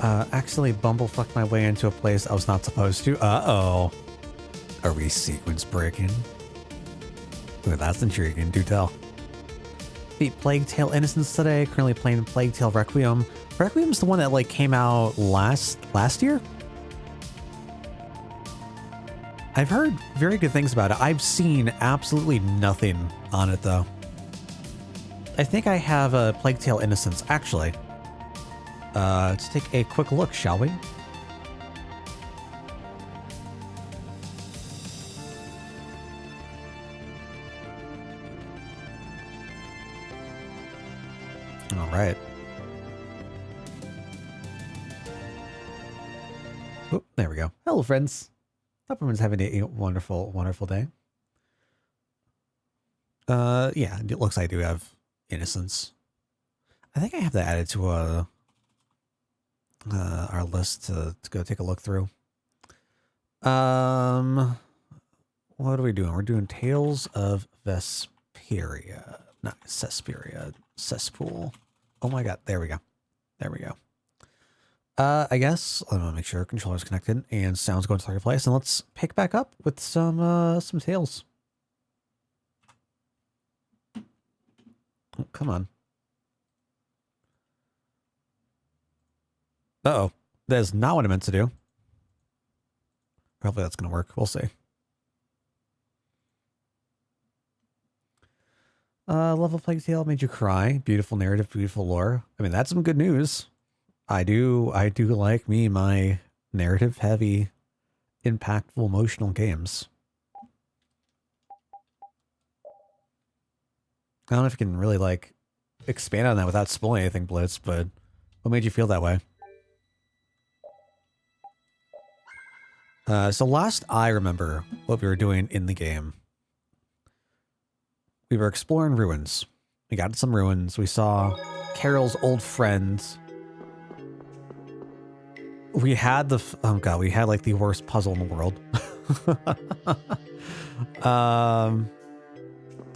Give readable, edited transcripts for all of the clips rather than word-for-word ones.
Accidentally bumblefucked my way into a place I was not supposed to. Uh-oh. Are we sequence breaking? Ooh, that's intriguing. Do tell. Beat Plague Tale Innocence today. Currently playing Plague Tale Requiem. Requiem's the one that like came out last year? I've heard very good things about it. I've seen absolutely nothing on it though. I think I have a Plague Tale Innocence actually. Let's take a quick look, shall we? All right. Oh, there we go. Hello, friends. Hope everyone's having a wonderful, wonderful day. Yeah, it looks like I do have Innocence. I think I have that added to our list to go take a look through. What are we doing? We're doing Tales of Vesperia. Not Vesperia. Cesspool. Oh my god, there we go. There we go. I guess I want to make sure controller's connected and sound's going to target place, and let's pick back up with some Tales. Oh, come on. Uh-oh. That is not what I meant to do. Hopefully that's going to work. We'll see. Level Plague Tale made you cry. Beautiful narrative, beautiful lore. I mean, that's some good news. I do like me my narrative heavy, impactful, emotional games. I don't know if you can really like expand on that without spoiling anything, Blitz, but what made you feel that way? So last I remember what we were doing in the game, we were exploring ruins. We got to some ruins. We saw Carol's old friends. We had the, oh god, we had like the worst puzzle in the world.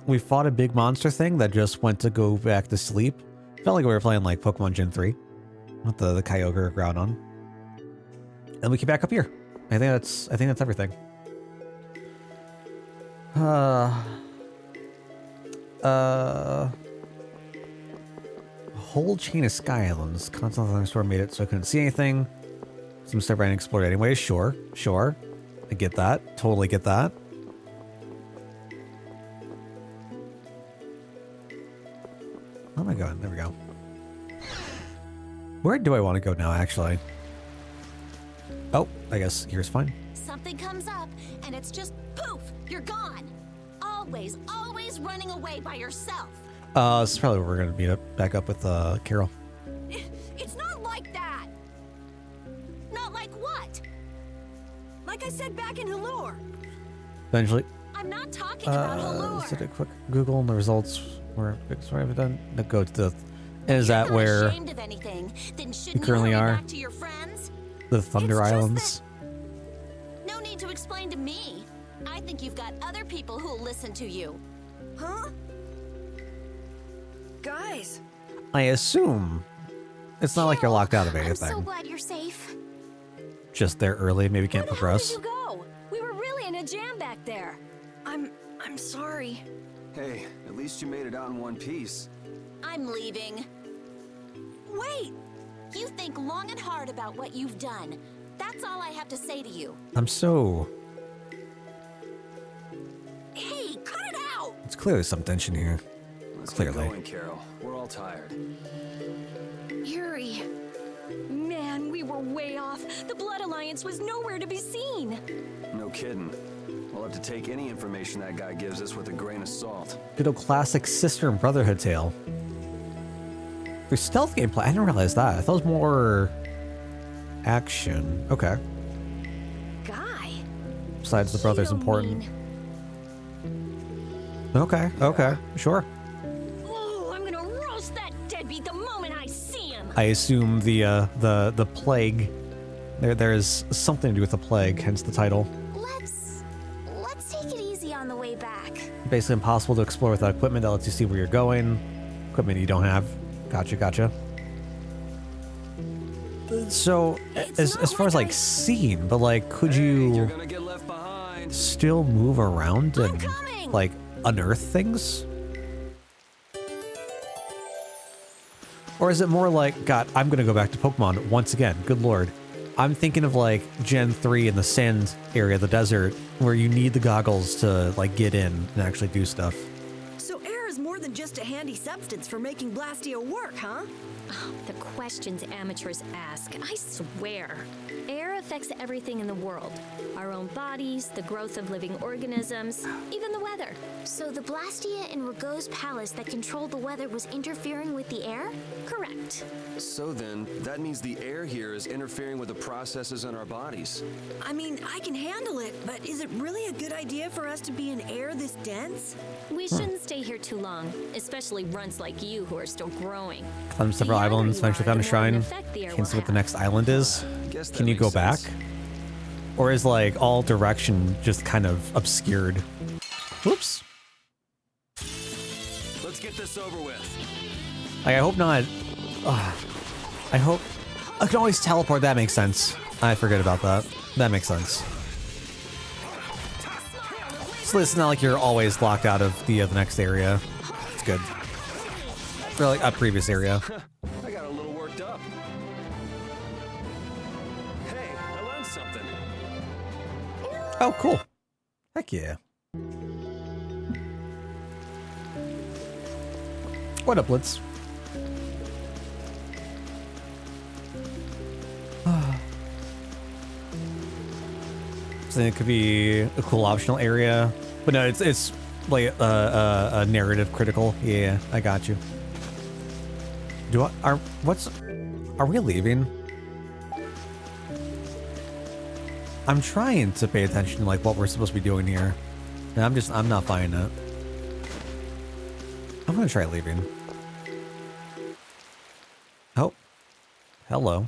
We fought a big monster thing that just went to go back to sleep. Felt like we were playing like Pokemon Gen 3 with the Kyogre Groudon. And we came back up here. I think that's everything. Whole chain of sky islands. Constant thunderstorm made it so I couldn't see anything. Some stuff I didn't explore anyway. Sure. I get that. Totally get that. Oh my god, there we go. Where do I want to go now, actually? Oh, I guess here's fine. Something comes up, and it's just poof, you're gone. Always running away by yourself. This is probably where we're gonna meet up back up with Carol. It's not like that. Not like what? Like I said back in Halure. Eventually. I'm not talking about Halure. Just did a quick Google and the results were sorry I've done. No, go to the. And is You're that not where ashamed of anything, then we currently are? back to your friends? The Thunder It's just Islands. No need to explain to me. I think you've got other people who'll listen to you. Huh? Guys, I assume it's not like you're locked out of I'm anything. so glad you're safe. Just there early, maybe can't where the hell progress. did you go? We were really in a jam back there. I'm sorry. Hey, at least you made it out in one piece. I'm leaving. Wait! You think long and hard about what you've done. That's all I have to say to you. I'm so. Hey, cut it out! It's clearly some tension here. Let's Clearly. get going, Carol. We're all tired. Yuri. Man, we were way off. The Blood Alliance was nowhere to be seen. No kidding. We'll have to take any information that guy gives us with a grain of salt. Good old classic sister and brotherhood tale. There's stealth gameplay. I didn't realize that. I thought it was more action. Okay. Guy. Besides the brother's You don't important. mean- Okay, sure. Oh, I'm gonna roast that deadbeat the moment I see him. I assume the plague. There's something to do with the plague, hence the title. Let's take it easy on the way back. Basically impossible to explore without equipment that lets you see where you're going. Equipment you don't have. Gotcha. So, as far as like seeing, but like, could You're you gonna get left behind. still move around and coming! like unearth things? Or is it more like, God, I'm gonna go back to Pokemon once again. Good lord. I'm thinking of like Gen 3 in the sand area, the desert, where you need the goggles to like get in and actually do stuff. So air is more than just a handy substance for making Blastia work, huh? The questions amateurs ask, I swear. Air affects everything in the world. Our own bodies, the growth of living organisms, even the weather. So the Blastia in Rago's palace that controlled the weather was interfering with the air? Correct. So then, that means the air here is interfering with the processes in our bodies. I mean, I can handle it, but is it really a good idea for us to be in air this dense? We shouldn't stay here too long, especially runts like you who are still growing. Climbed several The younger islands, you eventually are, found a the more of an shrine. effect the air Can't see will what the have. next island is. Guess that Can you makes go back? sense. Or is like all direction just kind of obscured? Whoops. Let's get this over with. Like, I hope not. I hope I can always teleport. That makes sense. I forget about that. That makes sense. So it's not like you're always locked out of the next area. It's good. Or like a previous area. I got a little worked up. Hey, I learned something. Oh, cool. Heck yeah. What up, Blitz? So it could be a cool optional area, but no, it's like a narrative critical. Yeah, I got you. Are we leaving? I'm trying to pay attention to like what we're supposed to be doing here, and I'm not buying it. I'm gonna try leaving. Oh, hello.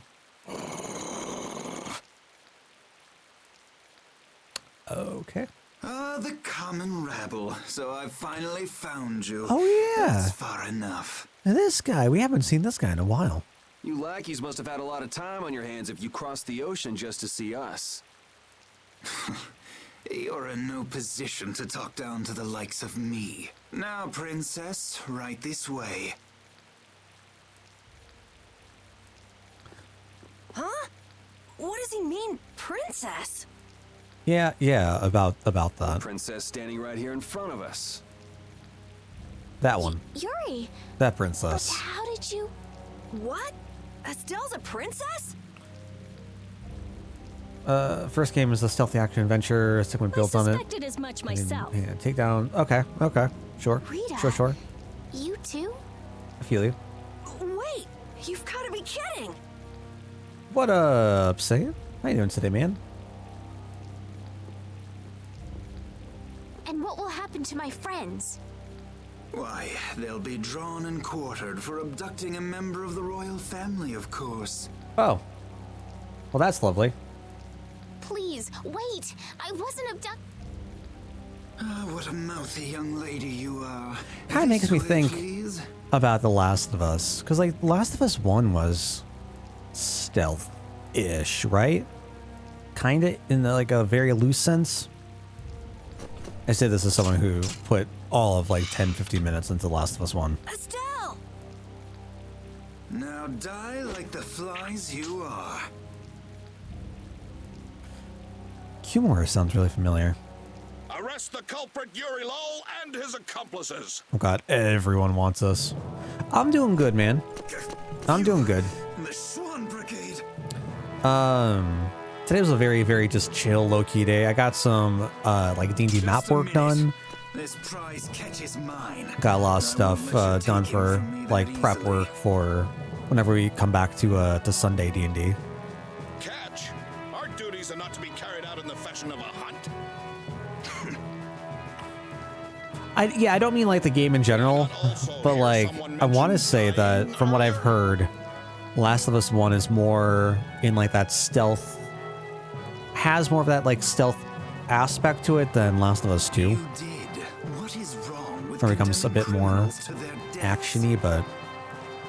Okay. Ah, the common rabble. So I've finally found you. Oh yeah, That's far enough. this guy. We haven't seen this guy in a while. You lackeys must have had a lot of time on your hands if you crossed the ocean just to see us. You're in no position to talk down to the likes of me. Now, princess, right this way. Huh? What does he mean, princess? Yeah, about that. Princess standing right here in front of us. That one. Yuri, That princess. how did you... What? Estelle's a princess? First game is a stealthy action adventure. Second one I builds on it. suspected as much myself. Yeah, take down. Okay. Sure. Rita. Sure. You too? I feel you. Wait, you've got to be kidding. What up, Sam? How you doing today, man? And what will happen to my friends? Why, they'll be drawn and quartered for abducting a member of the royal family, of course. Oh. Well, that's lovely. Please, wait! I wasn't abducted. Ah, what a mouthy young lady you are. Kinda makes This me way, think- please. About The Last of Us. Because, like, The Last of Us 1 was stealth-ish, right? Kind of in like a very loose sense. I say this as someone who put all of like 10-15 minutes into The Last of Us 1. Estelle! Now die like the flies you are. Humor sounds really familiar. Arrest the culprit Yuri Lowell and his accomplices. Oh god, everyone wants us. I'm doing good, man. I'm doing good. The Swan Brigade. Today was a very, very just chill, low-key day. I got some like D&D Just map a work minute. done. This prize catches mine. Got a lot of stuff done for like prep work for whenever we come back to Sunday D&D. Catch. Our duties are not to be carried out in the fashion of a hunt. I don't mean like the game in general, but like I want to say that from what I've heard, Last of Us 1 is more in like that stealth, has more of that like stealth aspect to it than Last of Us 2. You did. What is wrong with Or becomes a bit condemning more criminals to their deaths? Actiony, but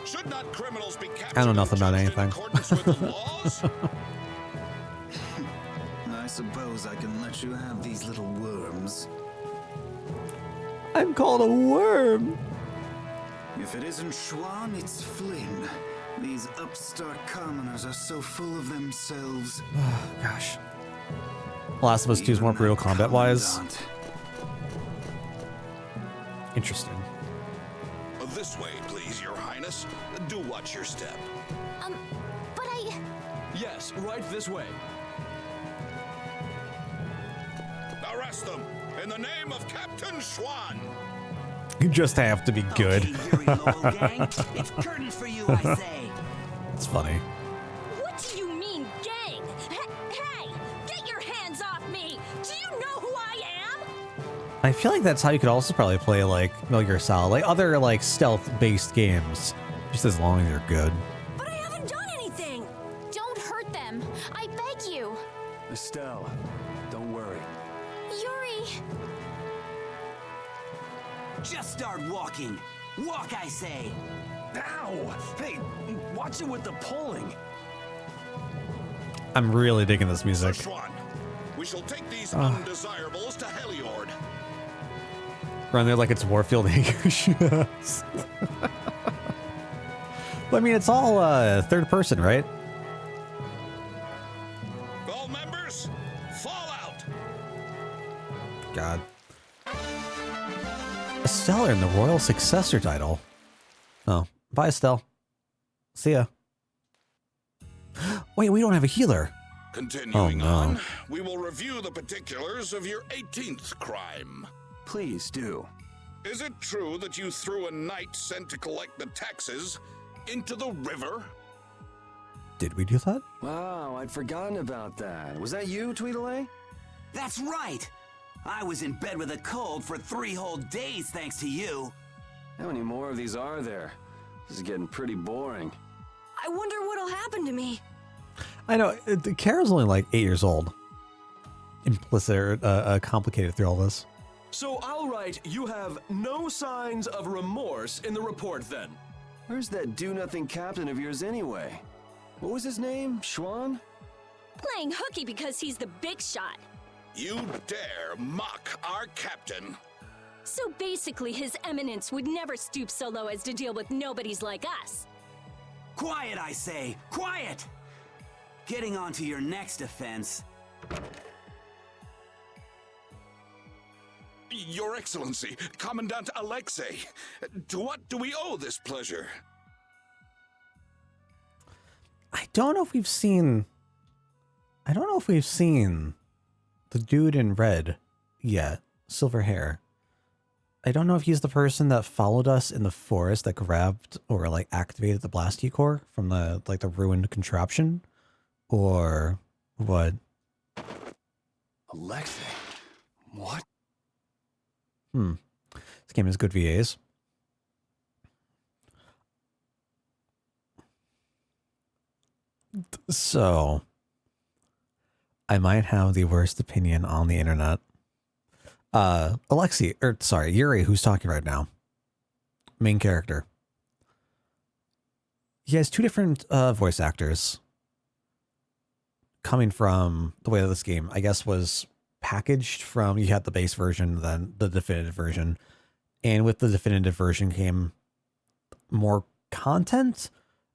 Should not criminals be captured I know nothing about and judged anything. in accordance with the laws? I suppose I can let you have these little worms. I'm called a worm. If it isn't Schwan, it's Flynn. These upstart commoners are so full of themselves. Oh, gosh. Last of Us 2 is more brutal combat-wise. Interesting. This way, please, Your Highness. Do watch your step. But I... Yes, right this way. Arrest them in the name of Captain Schwan. You just have to be good. Okay, Yuri Lowell gang. It's curtains for you, I say. It's funny. What do you mean, gang? Hey, get your hands off me! Do you know who I am? I feel like that's how you could also probably play like Metal Gear Solid, like other like stealth-based games, just as long as they're good. But I haven't done anything! Don't hurt them. I beg you. Estelle, don't worry. Yuri. Just start walking. Walk, I say. Ow! Hey, watch it with the pulling. I'm really digging this music. Sir Schwan, we shall take these undesirables to Heliord. Run there like it's Warfield English. Yes. Well, I mean, it's all third person, right? All members, fall out. God. Estelle in the royal successor title. Oh, bye, Estelle. See ya. Wait, we don't have a healer. Continuing Oh, no. on, we will review the particulars of your 18th crime. Please do. Is it true that you threw a knight sent to collect the taxes into the river? Did we do that? Wow, I'd forgotten about that. Was that you, Tweedledee? That's right. I was in bed with a cold for 3 whole days thanks to you. How many more of these are there? This is getting pretty boring. I wonder what'll happen to me. I know. Kara's only like 8 years old. Implicit, complicated through all this. So I'll write, you have no signs of remorse in the report then. Where's that do-nothing captain of yours anyway? What was his name? Schwan? Playing hooky because he's the big shot. You dare mock our captain? So basically, His Eminence would never stoop so low as to deal with nobodies like us. Quiet, I say. Quiet! Getting on to your next offense. Your Excellency, Commandant Alexei, to what do we owe this pleasure? I don't know if we've seen the dude in red yet. Silver hair. I don't know if he's the person that followed us in the forest that grabbed or like activated the blast key core from the ruined contraption, or what. Alexei? What? This game has good VAs. So, I might have the worst opinion on the internet. Yuri, who's talking right now, main character. He has 2 different voice actors coming from the way that this game, I guess, was packaged from. You had the base version, then the definitive version, and with the definitive version came more content,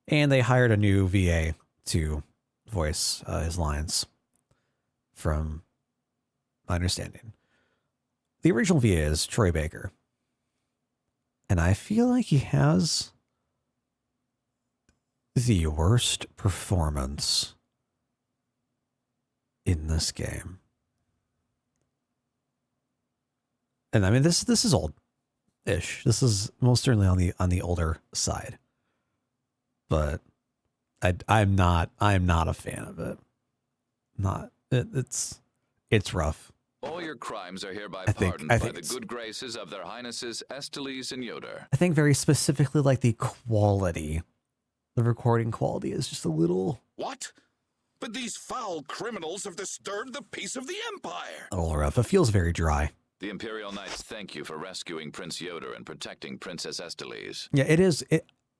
and they hired a new VA to voice his lines, from my understanding. The original VA is Troy Baker, and I feel like he has the worst performance in this game. And I mean, this is old-ish. This is most certainly on the older side, but I'm not a fan of it. It's rough. All your crimes are hereby I think pardoned by the it's- good graces of their highnesses Esteles and Yoder. I think very specifically, like the recording quality is just a little What? But these foul criminals have disturbed the peace of the Empire. rough. It feels very dry. The Imperial Knights thank you for rescuing Prince Yoder and protecting Princess Esteles. Yeah, it is.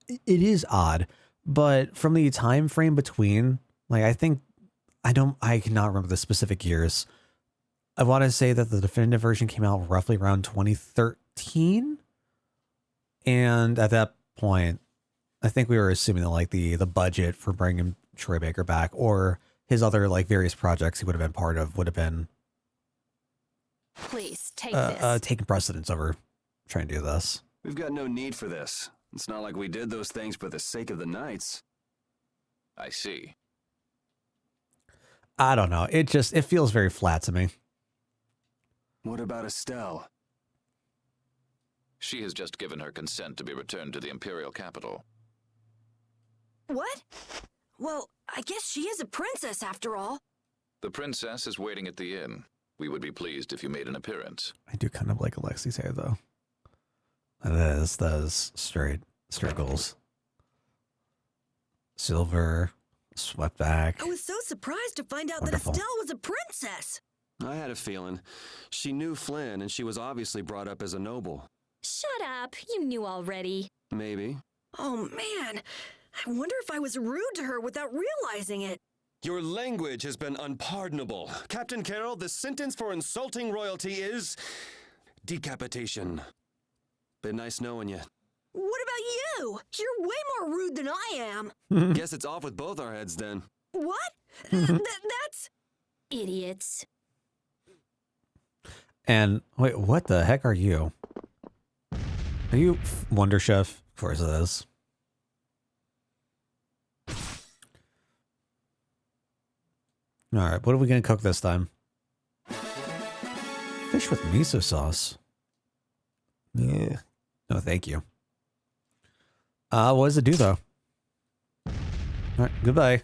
it is odd, but from the time frame between, like, I cannot remember the specific years. I want to say that the definitive version came out roughly around 2013. And at that point, I think we were assuming that like the budget for bringing Troy Baker back or his other like various projects he would have been part of would have been Please take this. taking precedence over trying to do this. We've got no need for this. It's not like we did those things for the sake of the knights. I see. I don't know. It feels very flat to me. What about Estelle? She has just given her consent to be returned to the Imperial capital. What? Well, I guess she is a princess after all. The princess is waiting at the inn. We would be pleased if you made an appearance. I do kind of like Alexi's hair though. That is straight goals. Silver, swept back. I was so surprised to find out Wonderful. that Estelle was a princess. I had a feeling. She knew Flynn, and she was obviously brought up as a noble. Shut up. You knew already. Maybe. Oh man, I wonder if I was rude to her without realizing it. Your language has been unpardonable. Captain Carroll, the sentence for insulting royalty is decapitation. Been nice knowing you. What about you? You're way more rude than I am. Guess it's off with both our heads then. What? That's... Idiots. And wait, what the heck are you? Are you Wonder Chef? Of course it is. All right, what are we going to cook this time? Fish with miso sauce. Yeah. No, thank you. What does it do, though? All right, goodbye.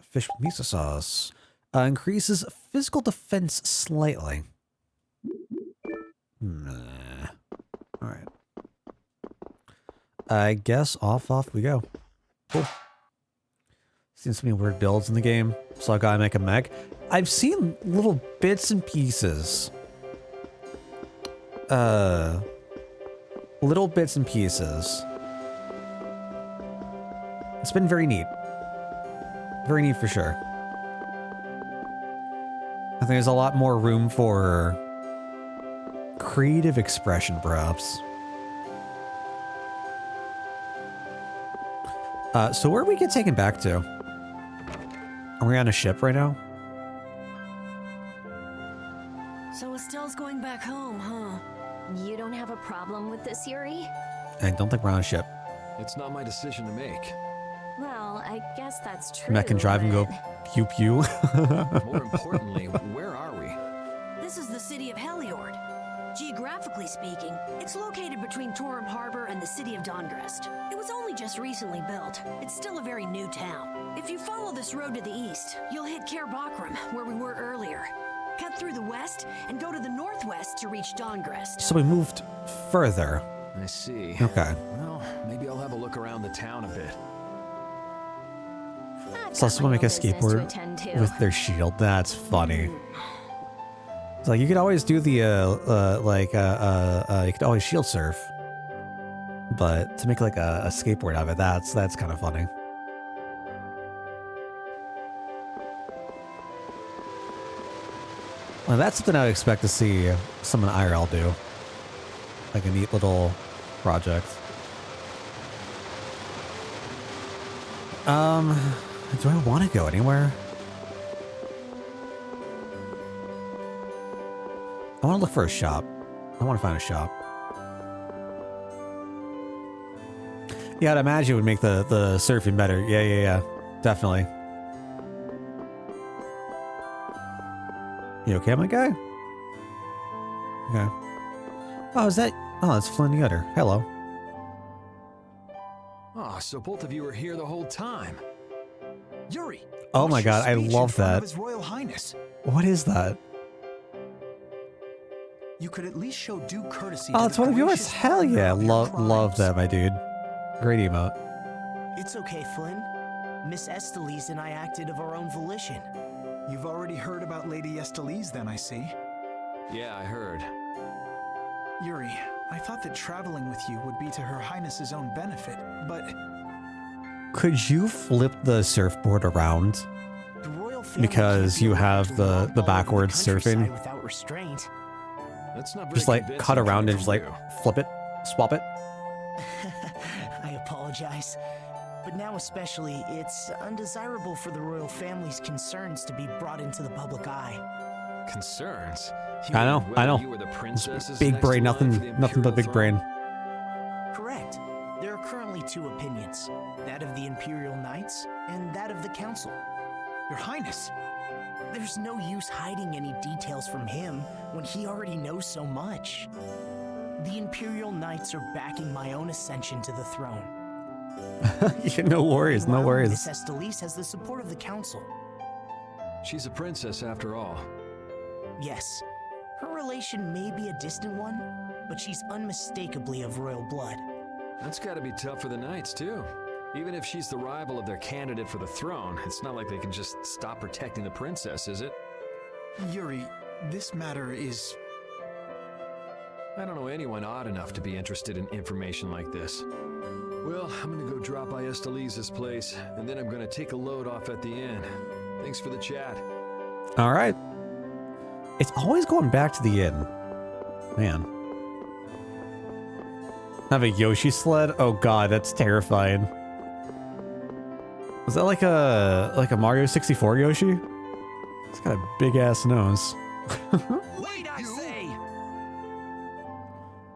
Fish with miso sauce. Increases physical defense slightly. Nah. All right. I guess off we go. Cool. Seen so many weird builds in the game. Saw a guy make a mech. I've seen little bits and pieces. Little bits and pieces. It's been very neat. Very neat for sure. I think there's a lot more room for creative expression, perhaps. So where do we get taken back to? Are we on a ship right now? So Estelle's going back home, huh? You don't have a problem with this, Yuri? I don't think we're on a ship. It's not my decision to make. Well, I guess that's true. Mech can drive and go pew pew. More importantly, where are we? This is the city of Heliord. Geographically speaking, it's located between Torum Harbor and the city of Dongrest. It was only just recently built. It's still a very new town. If you follow this road to the east, you'll hit Cair Bakram, where we were earlier. Cut through the west and go to the northwest to reach Dongrest. So we moved further. I see. Okay. Well, maybe I'll have a look around the town a bit. Saw someone make a skateboard with their shield. That's funny. It's like you could always do the you could always shield surf, but to make like a skateboard out of it, that's kind of funny. Well, that's something I'd expect to see someone IRL do, like a neat little project. Do I want to go anywhere? I want to look for a shop. I want to find a shop. Yeah, I'd imagine it would make the surfing better. Yeah. Definitely. You okay, my guy? Okay. Oh, is that... Oh, that's Flynn Yoder. Hello. Oh, so both of you were here the whole time. Yuri. Oh my god, I love that. His Royal Highness. What is that? You could at least show due courtesy. Oh, it's one of yours. Hell yeah. Love that, my dude. Great emote. It's okay, Flynn. Miss Estelise and I acted of our own volition. You've already heard about Lady Estelise, then, I see. Yeah, I heard. Yuri, I thought that traveling with you would be to Her Highness's own benefit, but Could you flip the surfboard around? The royal family Because can't be you allowed have to the roam all over backwards countryside surfing. without restraint. That's not very Just like convincing cut around coming and just from like you. flip it, swap it. I apologize. But now especially, it's undesirable for the royal family's concerns to be brought into the public eye. Concerns? I know, You I know. You were the princesses Big next brain, in line for nothing, the nothing but imperial big throne? brain. Correct. There are currently two opinions, that of the Imperial Knights and that of the Council. Your Highness, There's no use hiding any details from him when he already knows so much. The Imperial Knights are backing my own ascension to the throne. Yeah, no worries, no Meanwhile, worries. Miss Estelise has the support of the Council. She's a princess after all. Yes, her relation may be a distant one, but she's unmistakably of royal blood. That's gotta be tough for the knights, too. Even if she's the rival of their candidate for the throne, it's not like they can just stop protecting the princess, is it? Yuri, this matter is... I don't know anyone odd enough to be interested in information like this. Well, I'm gonna go drop by Estelise's place, and then I'm gonna take a load off at the inn. Thanks for the chat. All right. It's always going back to the inn. Man. Have a Yoshi sled? Oh god, that's terrifying. Was that like a Mario 64 Yoshi? It's got a big ass nose. Wait, I say!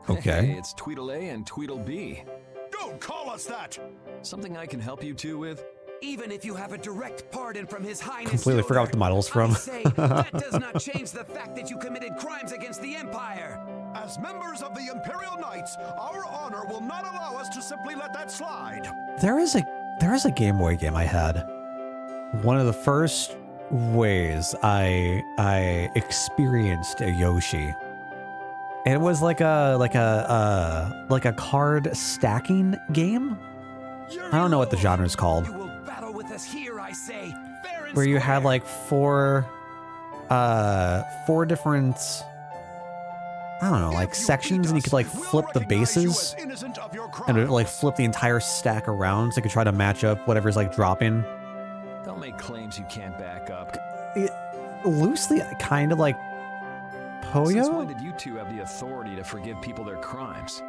Okay. Hey, it's Tweedle A and Tweedle B. Don't call us that! Something I can help you two with? Even if you have a direct pardon from His Highness, Completely forgot what the model's from. I say, that does not change the fact that you committed crimes against the Empire. As members of the Imperial Knights, our honor will not allow us to simply let that slide. There is a Game Boy game I had. One of the first ways I experienced a Yoshi. And it was like a card stacking game. I don't know what the genre is called. You will battle with us here, I say. Fair and Where you had square. like four different, I don't know, like sections, and you could like flip the bases and it, like flip the entire stack around so you could try to match up whatever's like dropping. Don't make claims you can't back up. Loosely, kind of like Since Poyo. when did you two have the authority to forgive people their crimes?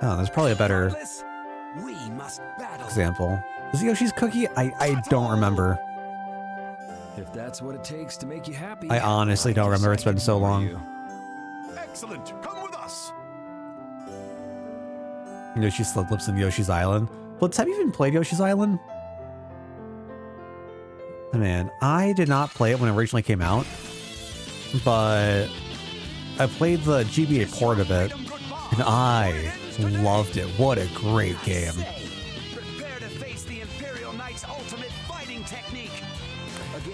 Oh, there's probably a better Regardless, we must battle. example. Is it Yoshi's Cookie? I don't remember. If that's what it takes to make you happy. I honestly don't guess remember. I It's been can so ignore long. you. Excellent. Come with us. Yoshi Sled Lips in Yoshi's Island. Blitz, have you even played Yoshi's Island? Man, I did not play it when it originally came out, but I played the GBA port of it, and I loved it. What a great game. Prepare to face the Imperial Knight's ultimate fighting technique.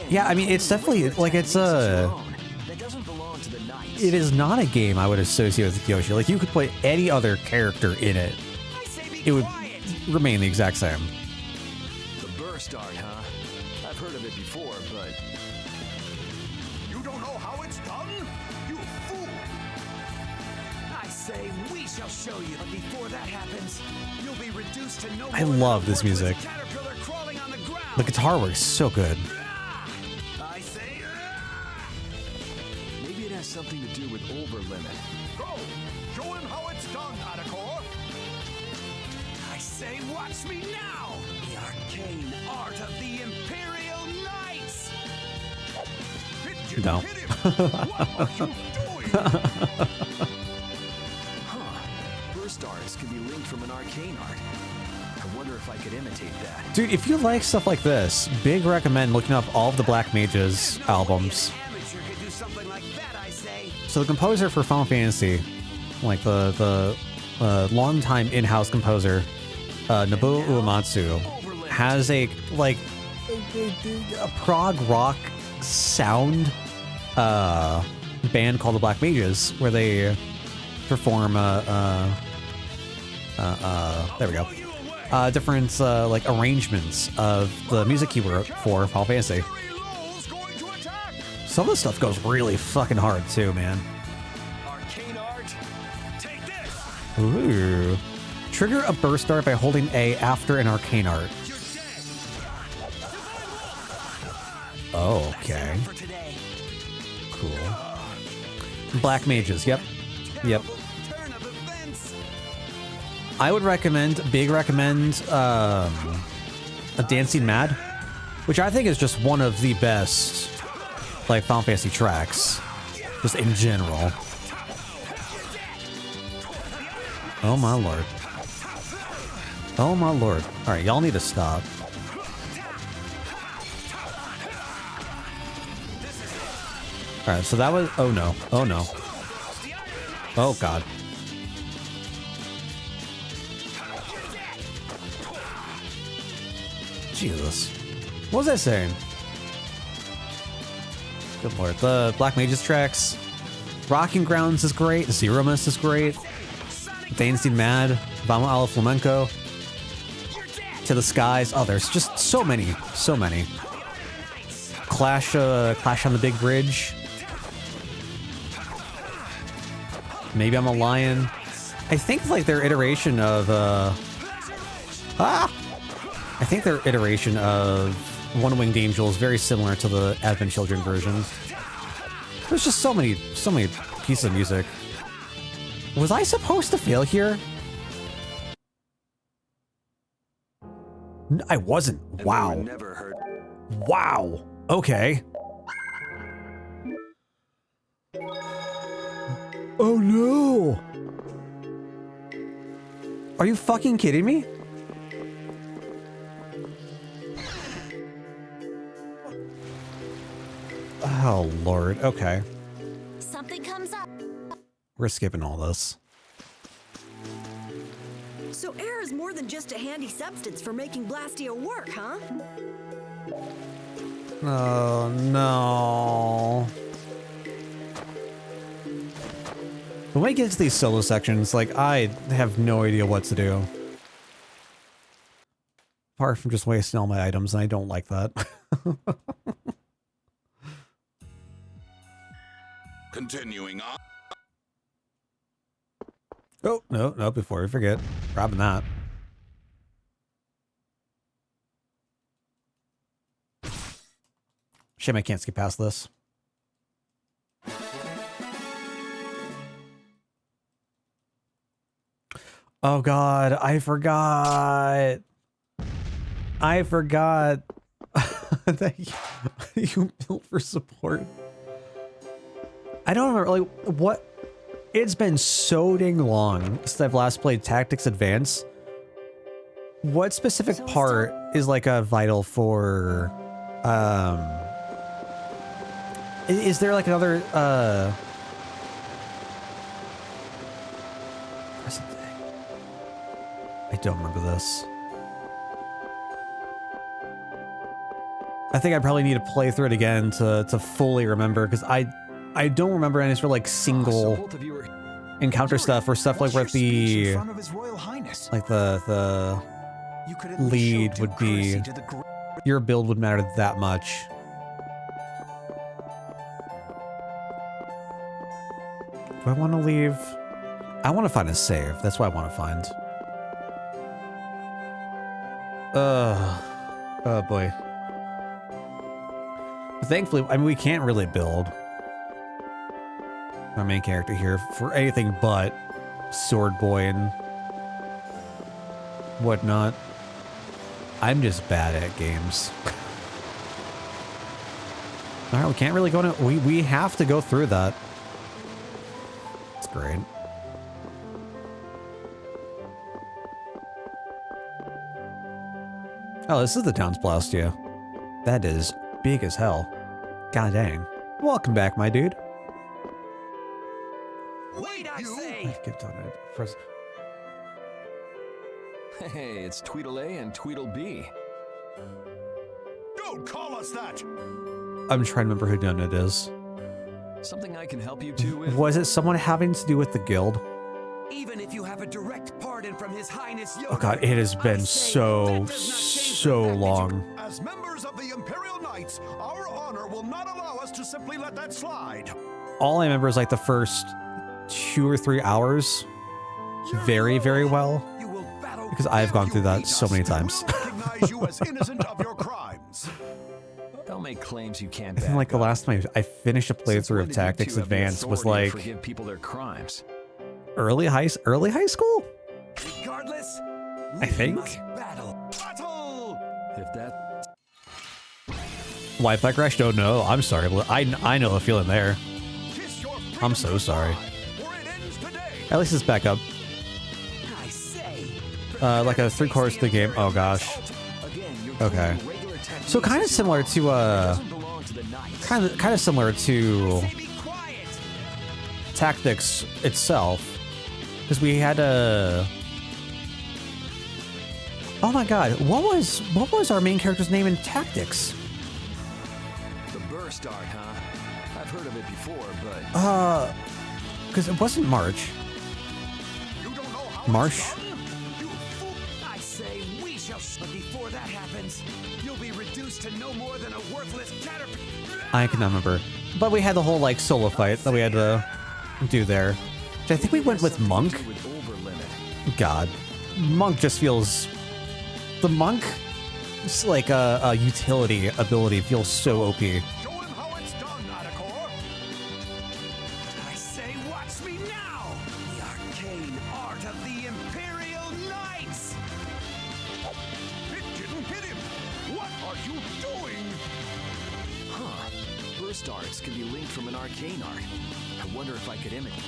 Yeah, I mean, it's definitely, like, it's a... That doesn't belong to the knights. It is not a game I would associate with Yoshi. Like, you could play any other character in it. It would remain the exact same. The burst art, huh? I've heard of it before, but You don't know how it's done? You fool! I say we shall show you. But before that happens, you'll be reduced to no I more love than a this music. worthless caterpillar crawling on the ground. The guitar work is so good. I say, maybe it has something to do with overlimit. Go! Show him how it's done, Adacor! I say, watch me now! The arcane art of the Imperial Knights! No. Burst arts can be linked from an arcane art. I wonder if I could imitate that. Dude, if you like stuff like this, big recommend looking up all of the Black Mages albums. Amateur could do something like that, I say. So the composer for Final Fantasy, like the longtime in-house composer, Nobuo Uematsu, has a like a prog rock sound band called the Black Mages, where they perform there we go, different like arrangements of the music he wrote for Final Fantasy. Some of the stuff goes really fucking hard too, man. Arcane art, take Ooh. Trigger a burst art by holding A after an arcane art. Oh, okay. Cool. Black mages, yep. Yep. I would recommend, a Dancing Mad, which I think is just one of the best, like, Final Fantasy tracks, just in general. Oh my lord. Oh my lord. Alright, y'all need to stop. Alright, so that was... Oh no. Oh no. Oh god. Jesus. What was I saying? Good lord. The Black Mages tracks. Rocking Grounds is great. Zero Mist is great. Dancing Mad. Vamos a la Flamenco. To the Skies. Oh, there's just so many. So many. Clash on the Big Bridge. Maybe I'm a Lion. I think like their iteration of I think their iteration of One Winged Angel is very similar to the Advent Children version. There's just so many pieces of music. Was I supposed to fail here? I wasn't. Wow. Wow. Okay. Oh no! Are you fucking kidding me? Oh lord, okay. Something comes up. We're skipping all this. So air is more than just a handy substance for making Blastia work, huh? Oh no. When we get to these solo sections, like, I have no idea what to do. Apart from just wasting all my items, and I don't like that. Continuing on. Oh, no, before we forget. Grabbing that. Shame I can't skip past this. Oh god, I forgot. That you built for support. I don't remember, like, what... It's been so dang long since I've last played Tactics Advance. What specific part is, like, a vital for... Is there, like, another, I don't remember this. I think I probably need to play through it again to fully remember, because I don't remember any sort of like single encounter stuff or stuff like where the like the lead would be your build would matter that much. Do I want to leave? I want to find a save. That's what I want to find. Oh boy. But thankfully, I mean, we can't really build our main character here for anything but Sword Boy and whatnot. I'm just bad at games. Alright, we can't really go to... We have to go through that. It's great. Oh, this is the town's Blastia. That is big as hell. God dang. Welcome back, my dude. Wait, I say! I skipped on it. First. Hey, it's Tweedle A and Tweedle B. Don't call us that! I'm trying to remember who done it is. Something I can help you two with? Was it someone having to do with the guild? Even if you have a direct pardon from His Highness Yoda, Oh god, it has been so long. as members of the Imperial Knights, our honor will not allow us to simply let that slide. All I remember is like the first 2 or 3 hours. very, very well because I've gone through that so many times. Recognize you as innocent of your crimes. Don't make claims you can't. I think like the last time I finished a playthrough of Tactics Advance was like forgive people their crimes. early high school. Regardless, I think. battle. If that. Wi-Fi crash? Don't know. I'm sorry. I know the feeling there. I'm so sorry. At least it's back up. Like a 3/4 of the game. Oh gosh. Okay. So kind of similar to kind of similar to Tactics itself, because we had a. Oh my God! What was our main character's name in Tactics? The burst art, huh? I've heard of it before, but. Because it wasn't March. Marsh. I say we shall. But before that happens, you'll be reduced to no more than a worthless caterpillar. I cannot remember, but we had the whole like solo fight that we had to do there. Which I think we went with Monk. God, Monk just feels. The Monk, it's like a utility ability feels so OP. I say, watch me now! The arcane art of the Imperial Knights! It didn't hit him! What are you doing? Huh. Burst arts can be linked from an arcane art. I wonder if I could imitate.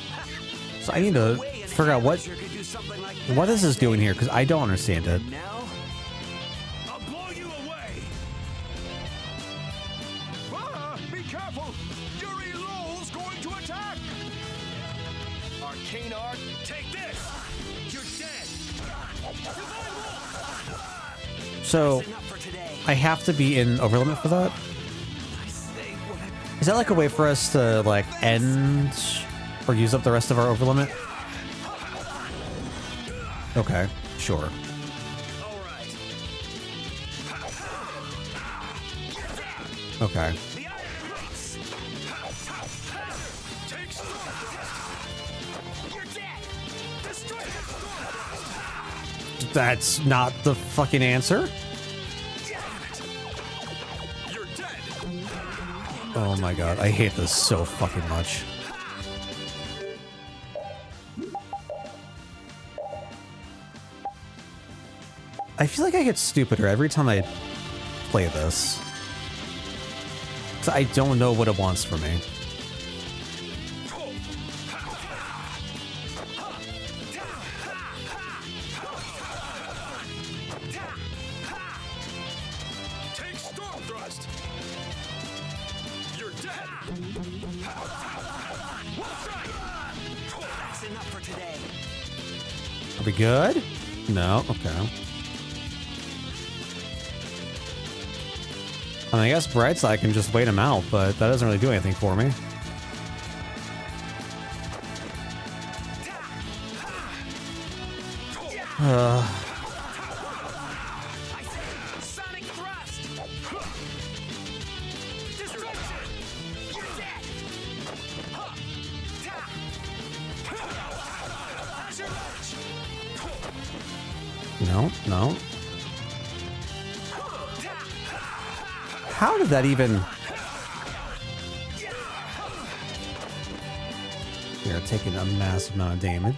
So I need to figure out what this is doing here because I don't understand it. Now, I'll blow you away! Ah, be careful! Yuri Lowell's going to attack! Arcane art, take this! You're dead! So I have to be in overlimit for that. Is that like a way for us to like end or use up the rest of our overlimit? Okay, sure. Okay. That's not the fucking answer. Oh my God, I hate this so fucking much. I feel like I get stupider every time I play this. So I don't know what it wants from me. Take storm thrust! You're dead! That's enough for today. Are we good? No? Okay. I mean, I guess Brightside can just wait him out, but that doesn't really do anything for me. Sonic thrust! Destruction! You're dead! Azure Lurch! No, no. How did that even... We are taking a massive amount of damage.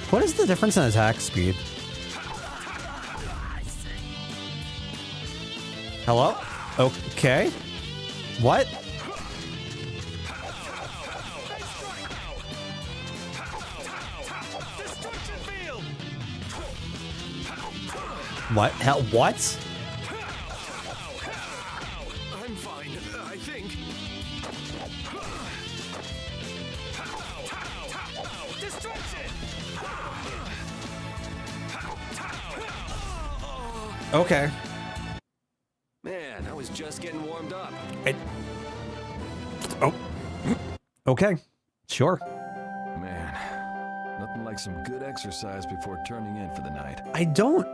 What is the difference in attack speed? Hello? Okay. What? What? Hell, what? I'm fine, I think. Destruction! Okay. Man, I was just getting warmed up. Oh. Okay. Sure. Man, nothing like some good exercise before turning in for the night. I don't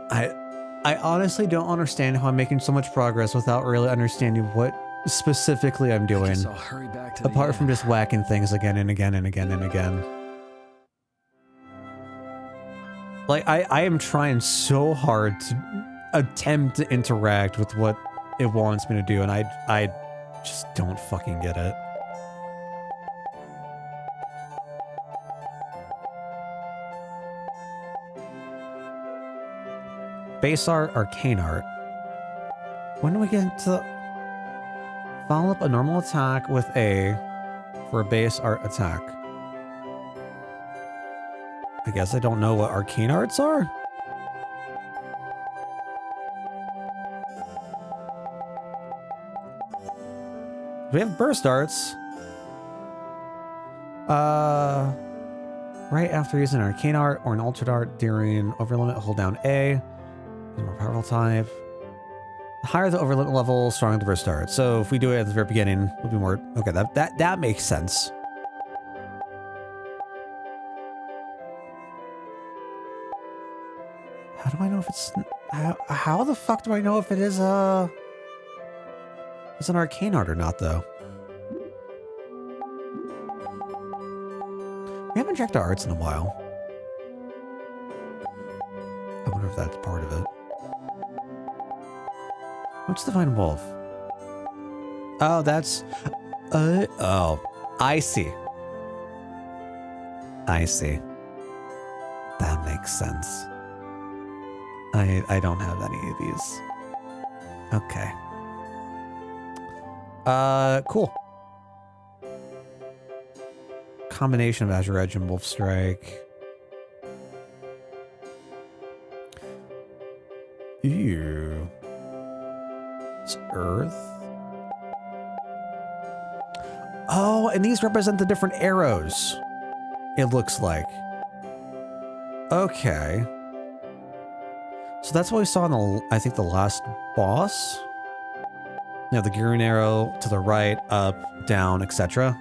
I honestly don't understand how I'm making so much progress without really understanding what specifically I'm doing. Guess I'll hurry back to the Apart inn. from just whacking things again and again and again and again. Like, I am trying so hard to attempt to interact with what it wants me to do, and I just don't fucking get it. Base art, arcane art. When do we get into... Follow up a normal attack with A for a base art attack. I guess I don't know what arcane arts are? We have burst arts. Right after using an arcane art or an altered art during overlimit, hold down A. More powerful type. The higher the overlimit level, stronger the burst art. So if we do it at the very beginning, it'll be more... Okay, that makes sense. How do I know if it's... How the fuck do I know if it is it's an arcane art or not, though? We haven't checked our arts in a while. I wonder if that's part of it. What's Divine Wolf? Oh, that's... oh, I see. I see. That makes sense. I don't have any of these. Okay. Cool. Combination of Azure Edge and Wolf Strike. Ew. It's Earth. Oh, and these represent the different arrows. It looks like. Okay. So that's what we saw in the, I think, the last boss. You know, the Gurun arrow to the right, up, down, etc.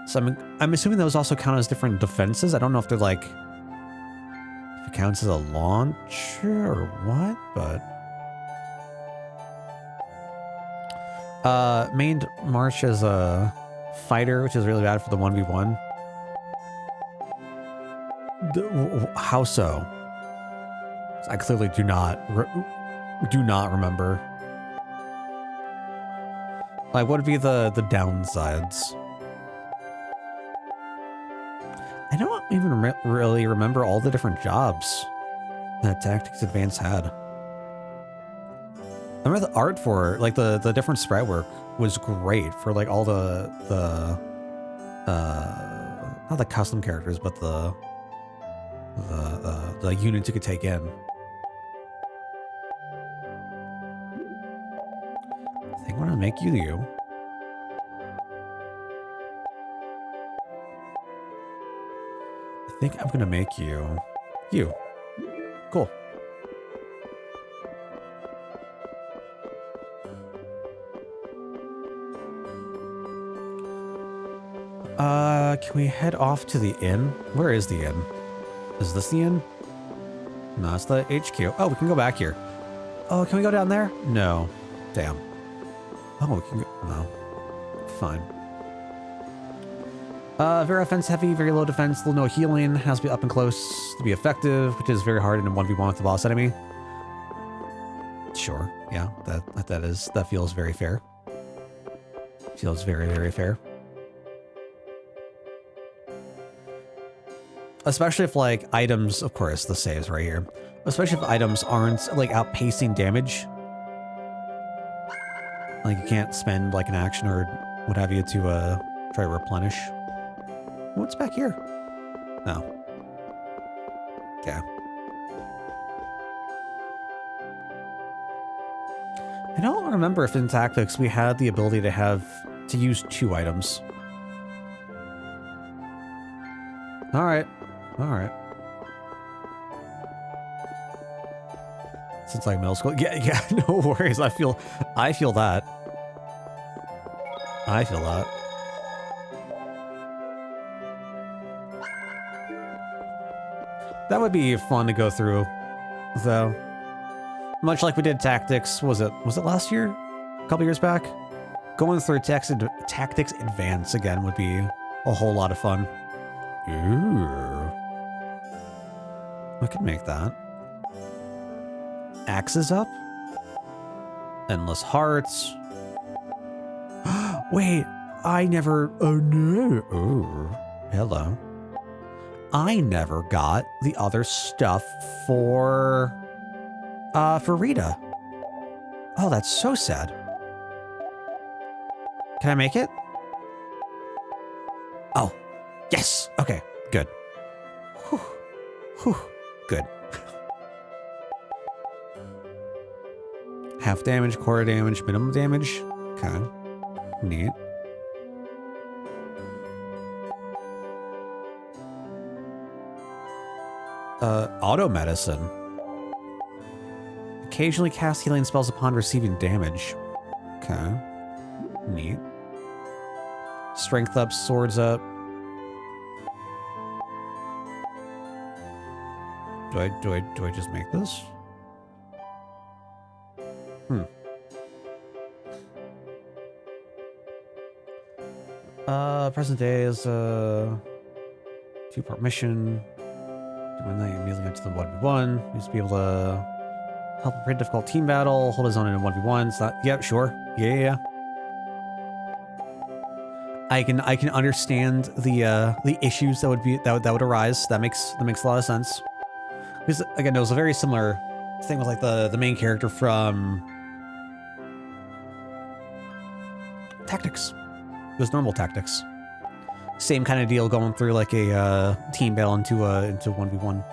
So I'm assuming those also count as different defenses. I don't know if they're like, if it counts as a launcher or what, but main march as a fighter, which is really bad for the 1v1. How so? I clearly do not remember. Like, what would be the downsides? I don't even really remember all the different jobs that Tactics Advance had. I remember the art for, like, the different sprite work was great for, like, all the not the custom characters, but the units you could take in. I think I'm gonna make you. I think I'm gonna make you. Cool. Can we head off to the inn? Where is the inn? Is this the inn? No, it's the HQ. Oh, we can go back here. Oh, can we go down there? No. Damn. Oh, we can go. No. Fine. Very offense heavy, very low defense, little no healing, has to be up and close to be effective, which is very hard in a 1v1 with the boss enemy. Sure, yeah, that feels very fair. Feels very, very fair. Especially if, like, items, of course, the saves right here. Especially if items aren't, like, outpacing damage. Like, you can't spend, like, an action or what have you to, try to replenish. What's back here? No. Yeah. I don't remember if in Tactics we had the ability to use 2 items. Alright. Alright. Since like middle school. Yeah, no worries. I feel that. I feel that. That would be fun to go through, though. Much like we did tactics, was it last year? A couple years back? Going through tactics advance again would be a whole lot of fun. Ooh. We could make that. Axes up? Endless hearts. Wait, I never... Oh no. Ooh. Hello. I never got the other stuff for Rita. Oh, that's so sad. Can I make it? Oh, yes. Okay, good. Whew. Whew. Good. Half damage, quarter damage, minimum damage. Okay. Neat. Auto medicine. Occasionally cast healing spells upon receiving damage. Okay. Neat. Strength up, swords up. Do I just make this? Present day is a 2-part mission. Doing that immediately into the 1v1. Needs to be able to help a pretty difficult team battle, hold his own in a 1v1. So that, yep, sure. Yeah. I can understand the issues that would arise. That makes a lot of sense. Because again, it was a very similar thing with like the main character from Tactics. It was normal Tactics. Same kind of deal going through like a team battle into 1v1.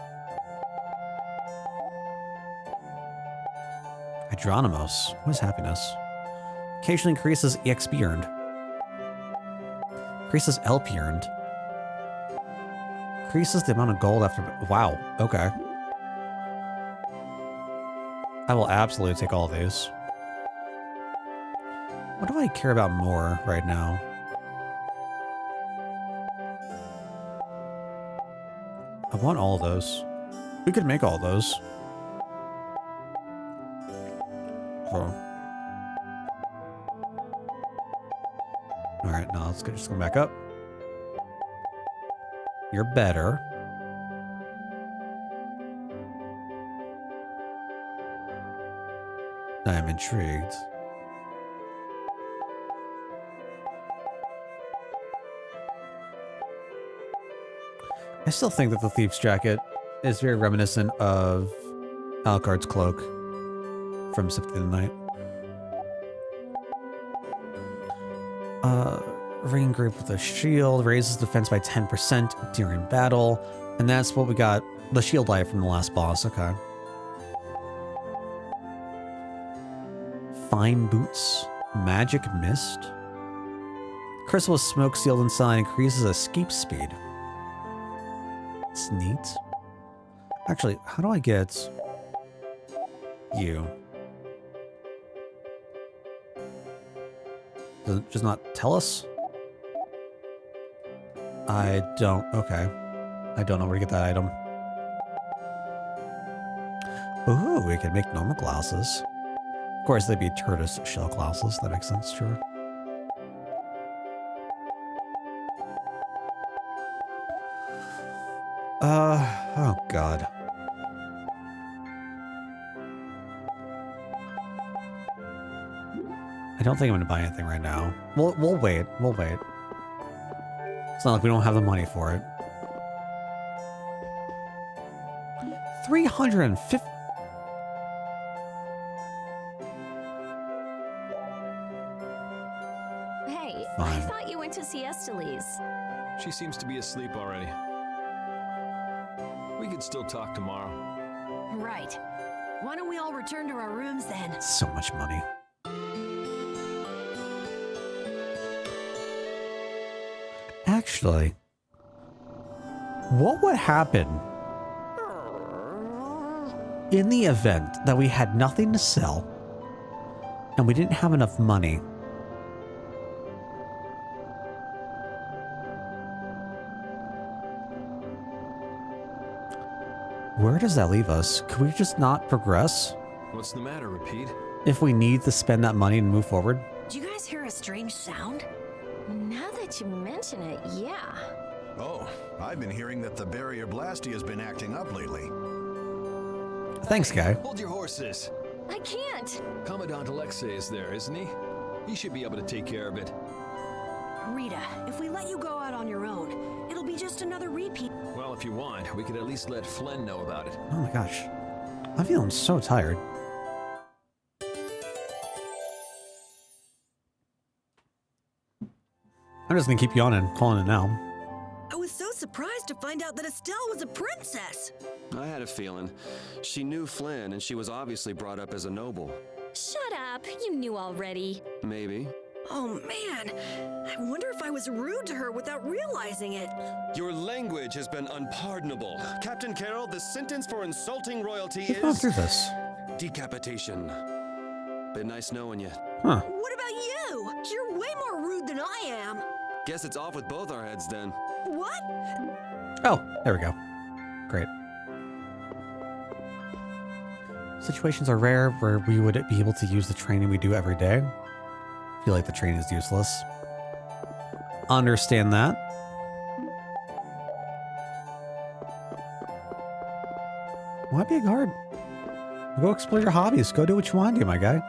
Hydronymous. What is happiness? Occasionally increases EXP earned. Increases LP earned. Increases the amount of gold after... Wow. Okay. I will absolutely take all of these. What do I care about more right now? I want all of those. We could make all of those. So. Alright, now let's just go back up. You're better. I'm intrigued. I still think that the Thief's Jacket is very reminiscent of Alucard's Cloak from Symphony of the Night. Ring Grip with a shield raises defense by 10% during battle, and that's what we got. The shield light from the last boss. Okay. Fine Boots, Magic Mist. Crystal with smoke sealed inside increases escape speed. It's neat. Actually, how do I get you? Does it just not tell us? I don't. Okay. I don't know where to get that item. Ooh, we can make normal glasses. Of course, they'd be tortoise shell glasses. That makes sense, sure. Oh God. I don't think I'm gonna buy anything right now. We'll wait. We'll wait. It's not like we don't have the money for it. 350. Hey, Fine. I thought you went to see Estelise. She seems to be asleep already. We could still talk tomorrow. Right. Why don't we all return to our rooms then? So much money. Actually, what would happen in the event that we had nothing to sell and we didn't have enough money? Where does that leave us? Could we just not progress? What's the matter, Repeat? If we need to spend that money and move forward. Do you guys hear a strange sound? Now that you mention it, yeah. Oh, I've been hearing that the barrier Blasty has been acting up lately. Thanks, guy. Hold your horses. I can't. Commandant Alexei is there, isn't he? He should be able to take care of it. Rita, if we let you go out on your own, it'll be just another repeat. Well, if you want, we could at least let Flynn know about it. Oh my gosh. I'm feeling so tired. I'm just gonna keep yawning, calling it now. I was so surprised to find out that Estelle was a princess. I had a feeling. She knew Flynn, and she was obviously brought up as a noble. Shut up. You knew already. Maybe. Oh man, I wonder if I was rude to her without realizing it. Your language has been unpardonable. Captain Carroll, the sentence for insulting royalty We've gone is through this. decapitation. Been nice knowing you. Huh. What about you? You're way more rude than I am. Guess it's off with both our heads then. What? Oh, there we go. Great. Situations are rare where we would be able to use the training we do every day. I feel like the training is useless. Understand that. Why be a guard? Go explore your hobbies. Go do what you want to do, my guy.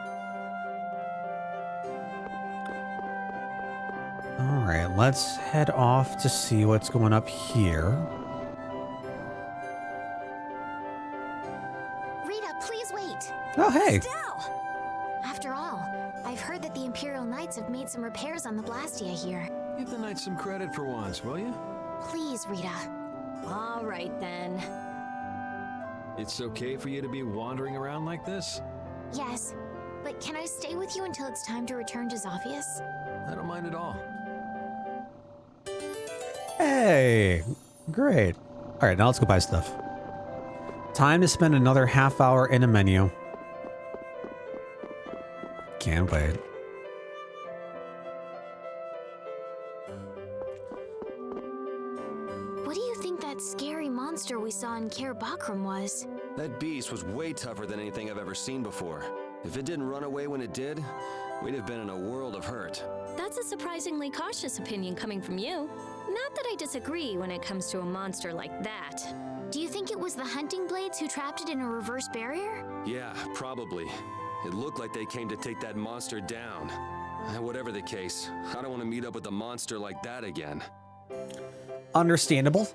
Alright, let's head off to see what's going up here. Rita, please wait. Oh, hey. After all, I've heard that the Imperial Knights have made some repairs on the Blastia here. Give the Knights some credit for once, will you? Please, Rita. All right, then. It's okay for you to be wandering around like this? Yes, but can I stay with you until it's time to return to Zophius? I don't mind at all. Hey, great. All right, now let's go buy stuff. Time to spend another half hour in a menu. Can't wait. What do you think that scary monster we saw in Kaer Bakram was? That beast was way tougher than anything I've ever seen before. If it didn't run away when it did, we'd have been in a world of hurt. That's a surprisingly cautious opinion coming from you. Not that I disagree when it comes to a monster like that. Do you think it was the hunting blades who trapped it in a reverse barrier? Yeah, probably. It looked like they came to take that monster down. Whatever the case, I don't want to meet up with a monster like that again. Understandable.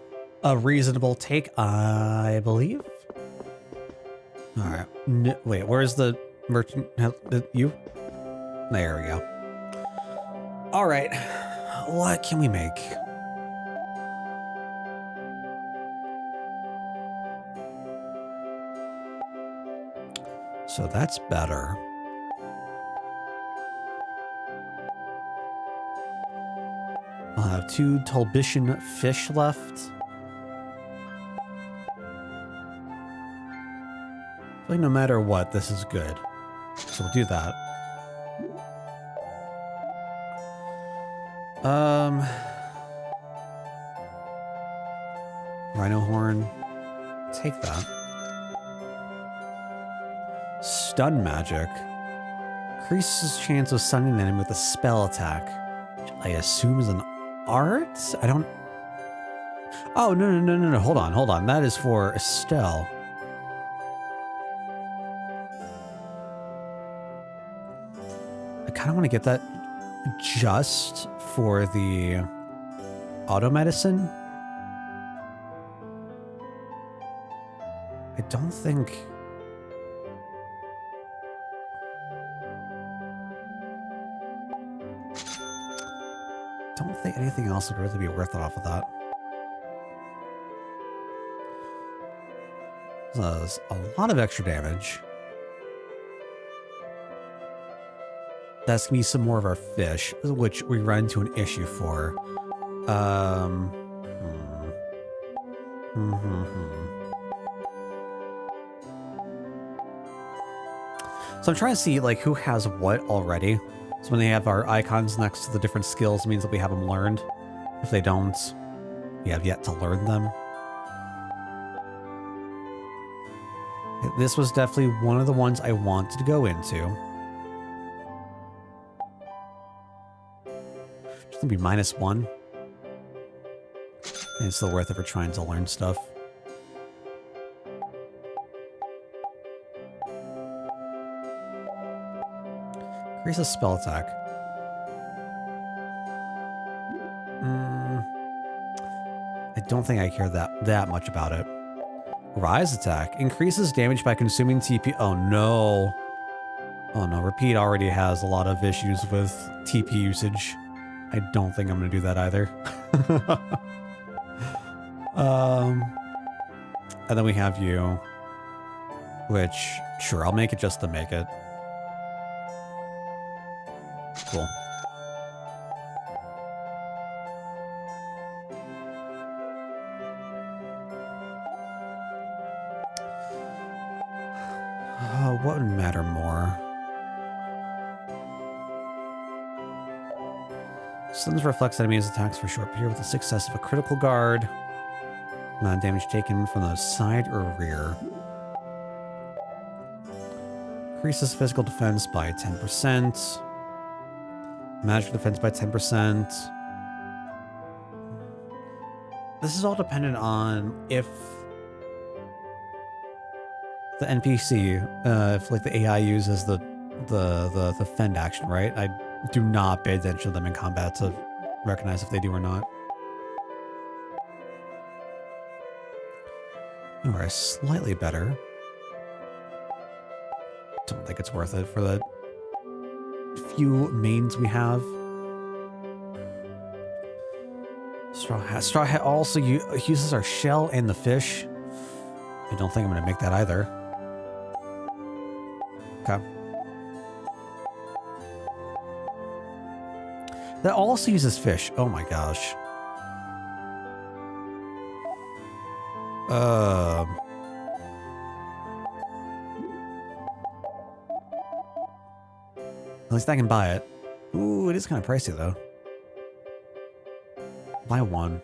A reasonable take, I believe. All right. Wait, where's the merchant? You? There we go. All right. What can we make? So that's better. I'll have 2 Tulbishan fish left. I feel like no matter what, this is good. So we'll do that. Rhino horn. Take that. Stun magic. Increases chance of stunning an enemy with a spell attack. Which I assume is an art? I don't... Oh, no. Hold on. That is for Estelle. I kind of want to get that just for the auto medicine. I don't think... anything else would really be worth it off of that. Does a lot of extra damage. That's gonna be some more of our fish, which we run into an issue for. So I'm trying to see like who has what already. So when they have our icons next to the different skills, it means that we have them learned. If they don't, we have yet to learn them. This was definitely one of the ones I wanted to go into. Just gonna be -1. And it's still worth it for trying to learn stuff. Increase a spell attack. I don't think I care that much about it. Rise attack. Increases damage by consuming TP. Oh no. Oh no, Repeat already has a lot of issues with TP usage. I don't think I'm going to do that either. And then we have you. Which, sure, I'll make it just to make it. Cool. What would matter more? Stuns reflects enemies' attacks for a short period with the success of a critical guard. Amount of damage taken from the side or rear. Increases physical defense by 10%. Magic defense by 10%. This is all dependent on if the NPC, if like the AI uses the fend action, right? I do not pay attention to them in combat to recognize if they do or not. Alright, slightly better. Don't think it's worth it for the few mains we have. Straw Hat. Straw Hat also uses our shell and the fish. I don't think I'm going to make that either. Okay. That also uses fish. Oh my gosh. At least I can buy it. Ooh, it is kind of pricey though. Buy one.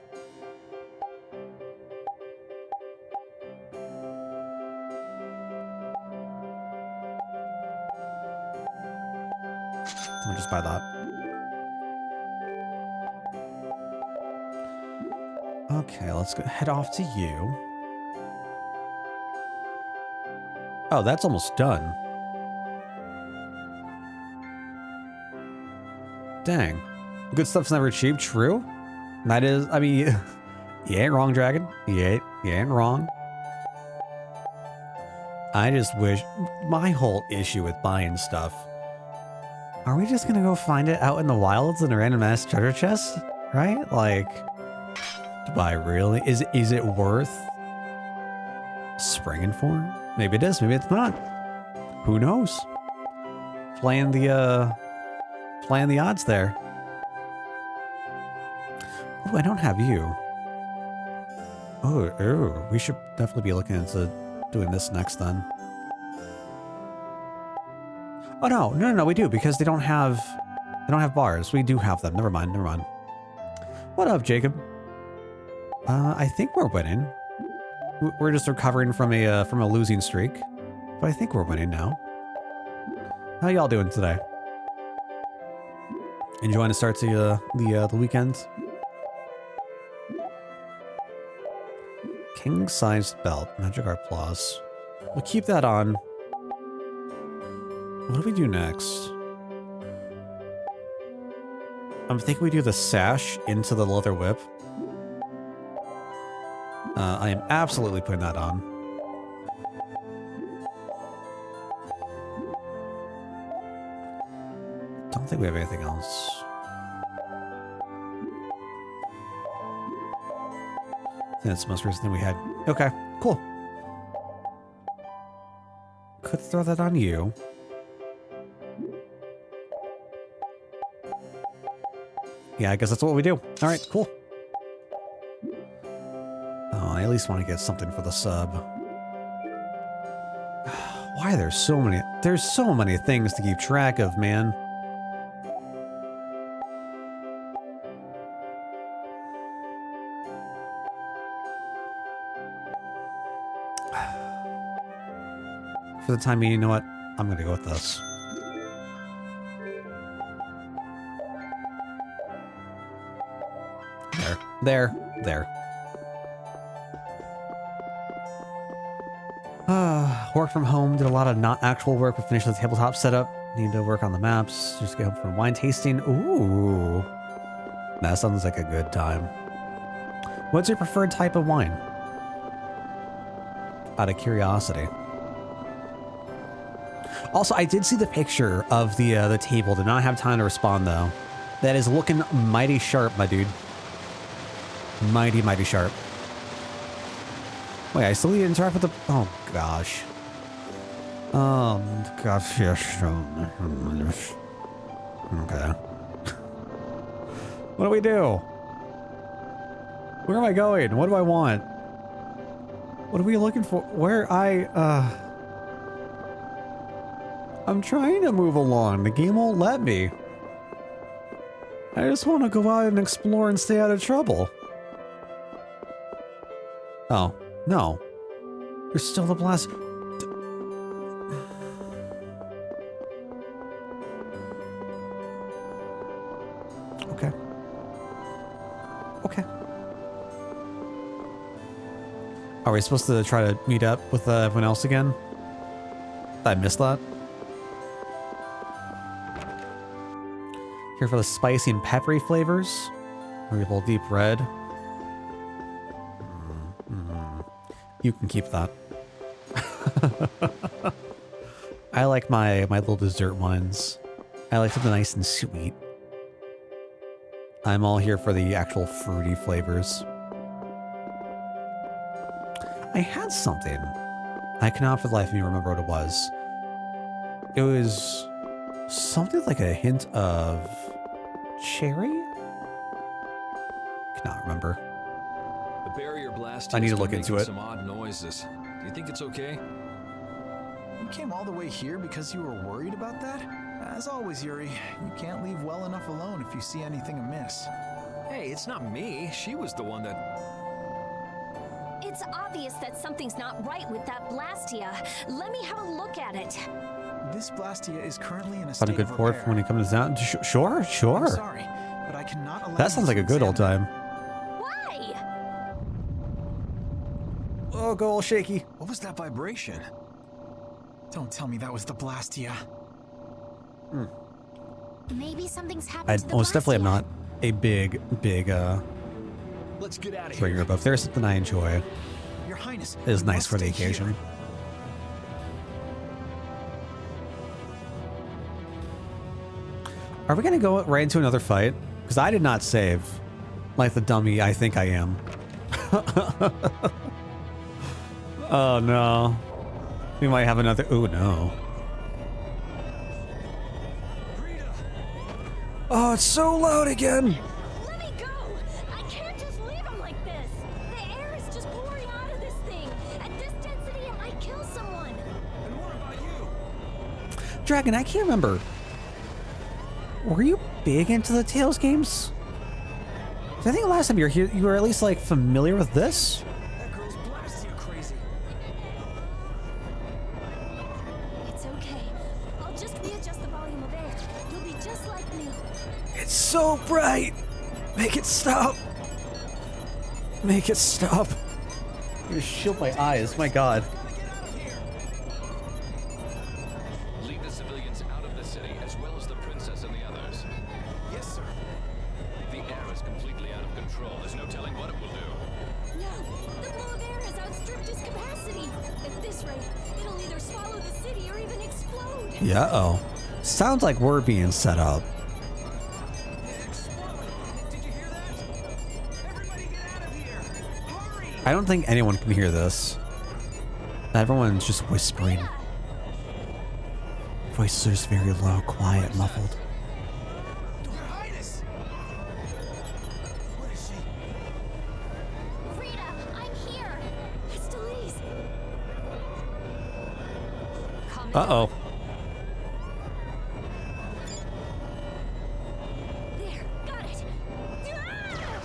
I'll just buy that. Okay, let's go head off to you. Oh, that's almost done. Dang. Good stuff's never cheap, true? That is, I mean, you ain't wrong, Dragon. You ain't wrong. I just wish, my whole issue with buying stuff, are we just gonna go find it out in the wilds in a random ass treasure chest? Right? Like, do I really? Is it worth springing for? Maybe it is, maybe it's not. Who knows? Playing the odds there. Oh, I don't have you. Oh, we should definitely be looking into doing this next then. Oh no, we do, because they don't have bars. We do have them. Never mind. What up, Jacob? I think we're winning. We're just recovering from a losing streak, but I think we're winning now. How y'all doing today? Enjoying the start to the weekend? King-sized belt, magic art plus. We'll keep that on. What do we do next? I think we do the sash into the leather whip. I am absolutely putting that on. Don't think we have anything else. I think that's the most recent thing we had. Okay, cool. Could throw that on you. Yeah, I guess that's what we do. All right, cool. Oh, I at least want to get something for the sub. Why there's so many things to keep track of, man. for the time being, you know what? I'm going to go with this. There. Work from home, did a lot of not actual work, but finished the tabletop setup. Need to work on the maps. Just get home from wine tasting. Ooh. That sounds like a good time. What's your preferred type of wine? Out of curiosity. Also, I did see the picture of the table. Did not have time to respond though. That is looking mighty sharp, my dude. Mighty, mighty sharp. Wait, I still need to interact with the... Oh, gosh. Gosh, yes. Okay. What do we do? Where am I going? What do I want? What are we looking for? I'm trying to move along. The game won't let me. I just want to go out and explore and stay out of trouble. Oh, no. There's still the blast. Okay. Okay. Are we supposed to try to meet up with everyone else again? Did I miss that? Here for the spicy and peppery flavors. Maybe a little deep red. You can keep that. I like my little dessert ones. I like something nice and sweet. I'm all here for the actual fruity flavors. I had something. I cannot for the life of me remember what it was. It was something like a hint of cherry? Cannot remember. The barrier blast. I need to look into it. Some odd noises. Do you think it's okay? You came all the way here because you were worried about that? As always, Yuri, you can't leave well enough alone if you see anything amiss. Hey, it's not me. She was the one that... It's obvious that something's not right with that Blastia. Let me have a look at it. This Blastia is currently in a Find state a good of port repair. for when he comes down. Sure. I'm sorry, but I cannot allow That sounds like a good old time. Why? Oh, go all shaky. What was that vibration? Don't tell me that was the Blastia. Maybe something's happened I to the most definitely am Blastia. not a big Let's get out of trigger, here. but if there's something I enjoy, Your Highness, it is we nice must for the stay here. occasion. Are we gonna go right into another fight? Because I did not save like the dummy I think I am. Oh no. We might have another. Oh no. Oh, it's so loud again. Let me go! I can't just leave him like this. The air is just pouring out of this thing. At this density, it might kill someone. And what about you? Dragon, I can't remember. Were you big into the Tales games? 'Cause I think last time you were here, you were at least like familiar with this. That girl's Blastia crazy. It's okay. I'll just readjust the volume of air. You'll be just like me. It's so bright. Make it stop. Make it stop. I'm gonna shield my eyes. My God. Lead the civilians out of the city, as well as the princess and the others. Yes, sir. The air is completely out of control. There's no telling what it will do. No! The flow of air has outstripped its capacity. At this rate, it'll either swallow the city or even explode. Yeah. Oh. Sounds like we're being set up. Did you hear that? Everybody get out of here! Hurry! I don't think anyone can hear this. Everyone's just whispering. Voices are just very low, quiet, muffled. Your Highness! What is she? Rita, I'm here. It's Delise. Calm Uh-oh. There, got it. Ah!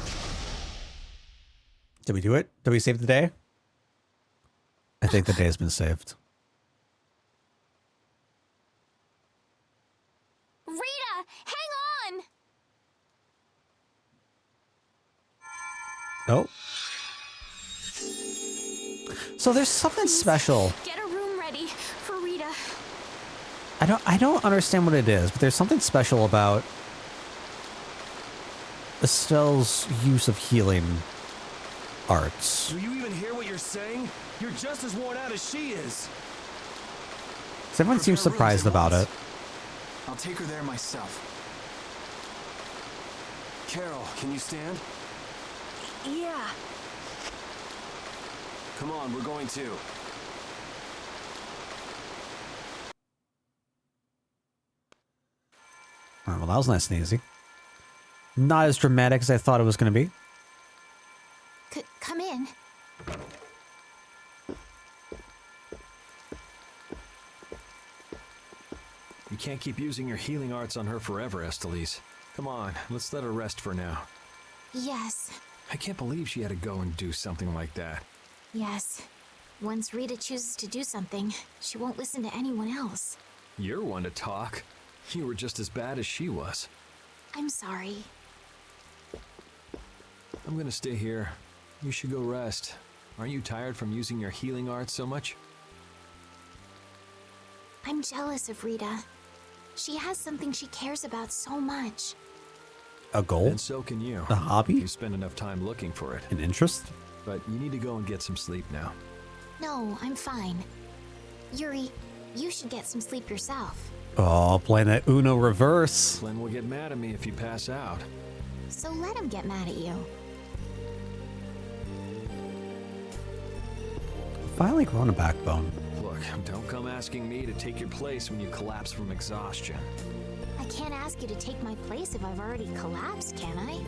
Did we do it? Did we save the day? I think the day has been saved. Oh. So there's something special. Get a room ready for Rita. I don't understand what it is, but there's something special about Estelle's use of healing arts. Do you even hear what you're saying? You're just as worn out as she is. Everyone seems surprised about it. I'll take her there myself. Carol, can you stand? Yeah. Come on, we're going to. All right, well, that was nice and easy. Not as dramatic as I thought it was going to be. Come in. You can't keep using your healing arts on her forever, Estellise. Come on, let's let her rest for now. Yes. I can't believe she had to go and do something like that. Yes. Once Rita chooses to do something, she won't listen to anyone else. You're one to talk. You were just as bad as she was. I'm sorry. I'm gonna stay here. You should go rest. Aren't you tired from using your healing arts so much? I'm jealous of Rita. She has something she cares about so much. A goal? And so can you. A hobby? If you spend enough time looking for it. An interest? But you need to go and get some sleep now. No, I'm fine. Yuri, you should get some sleep yourself. Oh, playing that Uno reverse. Flynn will get mad at me if you pass out. So let him get mad at you. Finally grown a backbone. Look, don't come asking me to take your place when you collapse from exhaustion. I can't ask you to take my place if I've already collapsed, can I?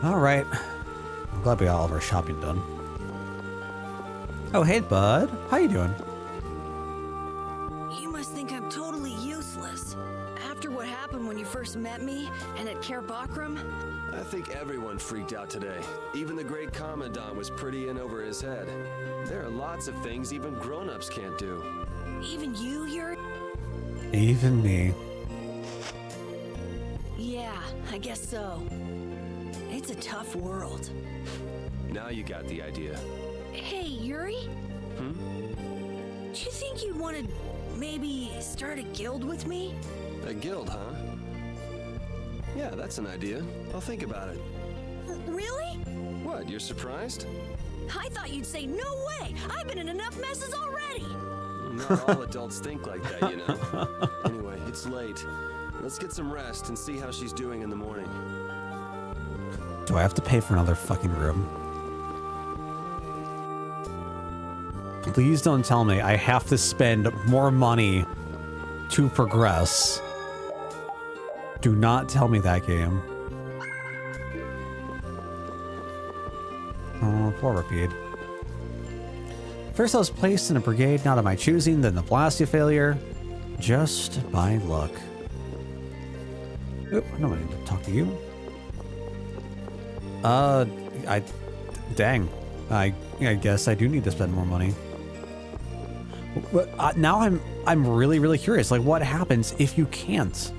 All right. I'm glad we got all of our shopping done. Oh, hey, bud. How you doing? You must think I'm totally useless. After what happened when you first met me and at Care Bakram? I think everyone freaked out today. Even the great Commandant was pretty in over his head. There are lots of things even grown-ups can't do. Even you, Yuri? Even me. Yeah, I guess so. It's a tough world. Now you got the idea. Hey, Yuri? Hmm? Do you think you'd want to maybe start a guild with me? A guild, huh? Yeah, that's an idea. I'll think about it. Really? What, you're surprised? I thought you'd say, no way! I've been in enough messes already! Not all adults think like that, you know. Anyway, it's late. Let's get some rest and see how she's doing in the morning. Do I have to pay for another fucking room? Please don't tell me I have to spend more money to progress. Do not tell me that game. Oh, poor Rapide. First I was placed in a brigade not of my choosing, then the Blastia failure. Just by luck. Oop, I don't need to talk to you. Dang. I guess I do need to spend more money. Now I'm really, really curious. Like, what happens if you can't?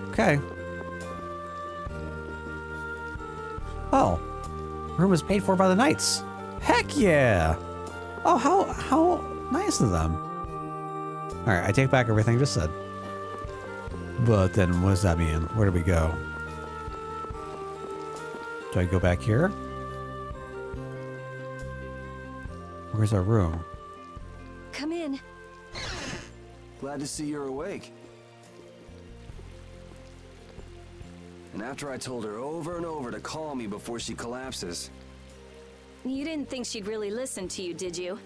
Okay. Oh, room is paid for by the Knights. Heck yeah! Oh, how nice of them. All right, I take back everything I just said. But then, what does that mean? Where do we go? Do I go back here? Where's our room? Come in. Glad to see you're awake. And after I told her over and over to call me before she collapses. You didn't think she'd really listen to you, did you?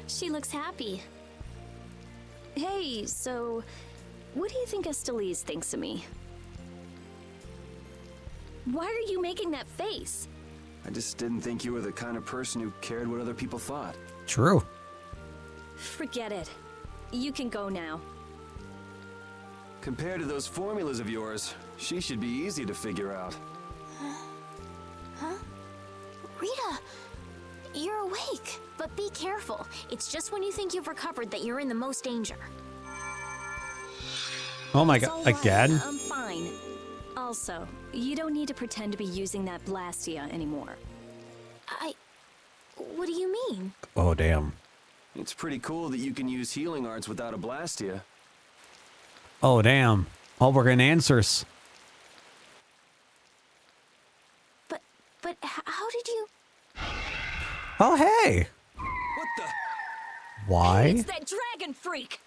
She looks happy. Hey, so what do you think Estellise thinks of me? Why are you making that face? I just didn't think you were the kind of person who cared what other people thought. True. Forget it. You can go now. Compared to those formulas of yours, she should be easy to figure out. Huh? Rita, you're awake. But be careful. It's just when you think you've recovered that you're in the most danger. Oh my It's god, all right. again? I'm fine. Also, you don't need to pretend to be using that Blastia anymore. What do you mean? Oh, damn. It's pretty cool that you can use healing arts without a Blastia. Oh, damn. Oh, we're getting answers. But how did you... Oh, hey. What the? Why? It's that dragon freak!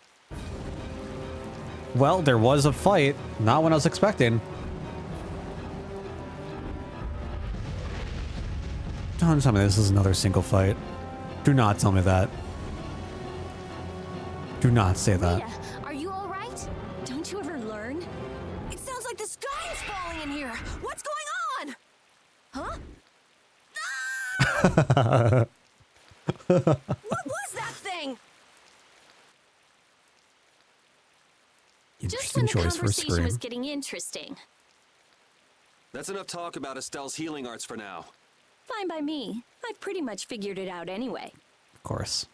Well, there was a fight. Not what I was expecting. Don't tell me this is another single fight. Do not tell me that. Do not say that. Rita, are you all right? Don't you ever learn? It sounds like the sky is falling in here. What's going on? Huh? What was that thing? Just when Interesting the choice for a conversation scream. was getting interesting. That's enough talk about Estelle's healing arts for now. Fine by me. I've pretty much figured it out anyway. Of course.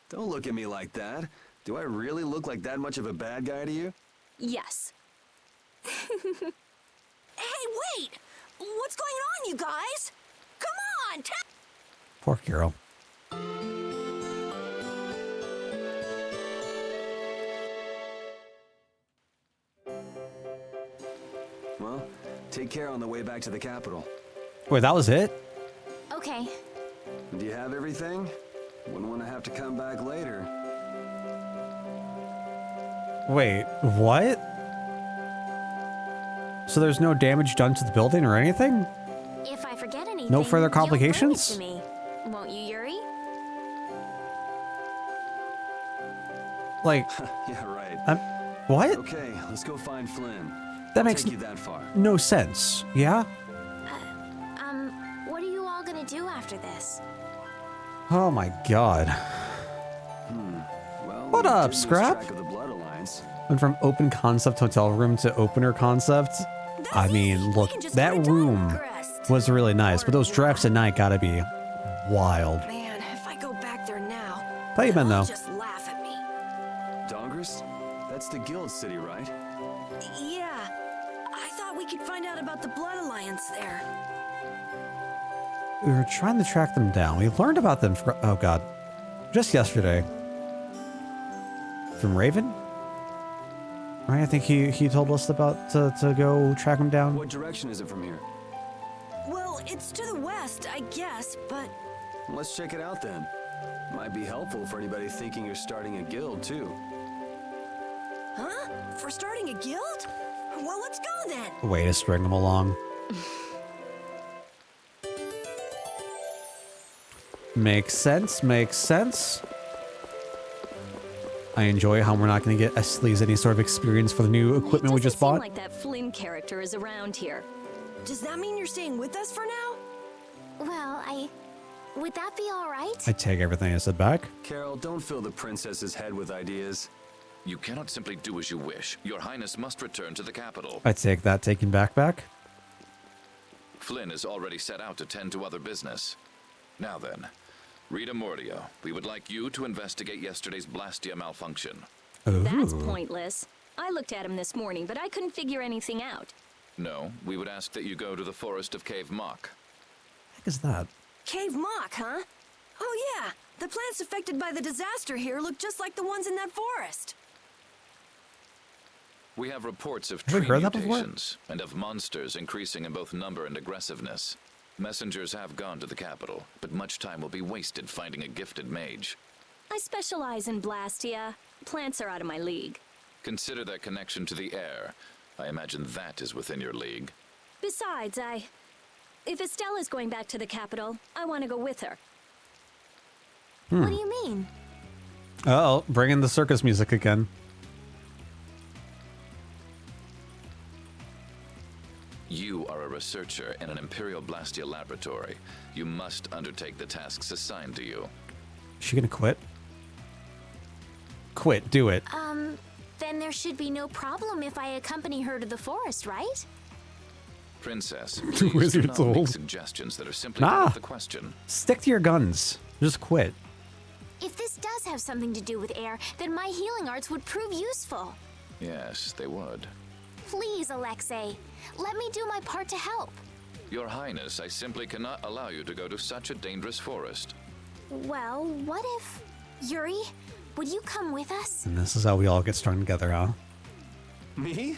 Don't look at me like that. Do I really look like that much of a bad guy to you? Yes. Hey, wait! What's going on, you guys? Come on, Poor Carol. Well, take care on the way back to the capital. Wait, that was it? Okay. Do you have everything? Wouldn't want to have to come back later. Wait, what? So there's no damage done to the building or anything? If I forget anything, No further you'll bring it complications? to me. Won't you, Yuri? Like, Yeah, right. what? Okay, let's go find Flynn. That I'll makes take you that far. no sense. Yeah? What are you all gonna do after this? Oh my god. Well, What we up, did lose Scrap? track of the Blood Alliance. Went from open concept hotel room to opener concept. I mean, look, that room was really nice, but those drafts at night gotta be wild. Man, if I go back there now, How you been, they'll though? just laugh at me. Dongrist? That's the guild city, right? Yeah, I thought we could find out about the Blood Alliance there. We were trying to track them down. We learned about them for, oh god, just yesterday. From Raven? Right, I think he told us about to go track them down. What direction is it from here? Well, it's to the west, I guess, but Let's check it out then. Might be helpful for anybody thinking you're starting a guild, too. huh? For starting a guild? Well, let's go then. Way to string them along. Makes sense, makes sense. I enjoy how we're not going to get Estlee's any sort of experience for the new equipment we just bought. Like that Flynn character is around here. Does that mean you're staying with us for now? Well, would that be all right? I take everything I said back. Carol, don't fill the princess's head with ideas. You cannot simply do as you wish. Your Highness must return to the capital. I take that taking back. Flynn is already set out to tend to other business. Now then, Rita Mordio, we would like you to investigate yesterday's Blastia malfunction. That's Ooh. pointless. I looked at him this morning, but I couldn't figure anything out. No, we would ask that you go to the forest of Cave Mock. What is that? Cave Mock, huh? Oh yeah, the plants affected by the disaster here look just like the ones in that forest. We have reports of Have we tree heard that before? mutations and of monsters increasing in both number and aggressiveness. Messengers have gone to the capital, but much time will be wasted finding a gifted mage. I specialize in Blastia. Plants are out of my league. Consider their connection to the air. I imagine that is within your league. Besides, if Estelle is going back to the capital, I want to go with her. What do you mean? Oh, bring in the circus music again. You are a researcher in an Imperial Blastia laboratory. You must undertake the tasks assigned to you. Is she gonna quit? Quit, do it. Then there should be no problem if I accompany her to the forest, right? Princess, Two please do wizards not make old. suggestions that are simply out of the question. Stick to your guns. Just quit. If this does have something to do with air, then my healing arts would prove useful. Yes, they would. Please, Alexei, let me do my part to help. Your Highness, I simply cannot allow you to go to such a dangerous forest. Well, what if... Yuri, would you come with us? And this is how we all get strung together, huh? Me?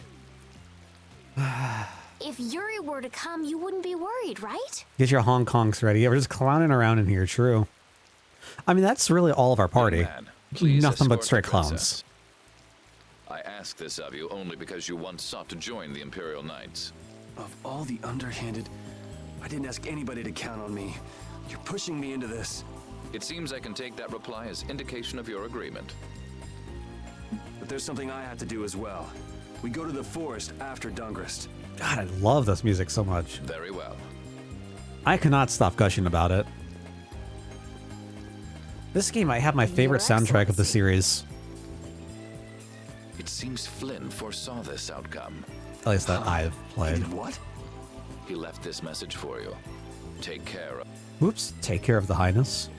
If Yuri were to come, you wouldn't be worried, right? Get your Hong Kongs ready. We're just clowning around in here, true. I mean, that's really all of our party. Man, please Nothing but escort straight the clowns. princess. I ask this of you only because you once sought to join the Imperial Knights. Of all the underhanded, I didn't ask anybody to count on me. You're pushing me into this. It seems I can take that reply as indication of your agreement. But there's something I have to do as well. We go to the forest after Dungrist. God, I love this music so much. Very well. I cannot stop gushing about it. This game might have my favorite soundtrack of the series. It seems Flynn foresaw this outcome. At least that I've played. What? He left this message for you. Take care of... Oops, take care of the Highness.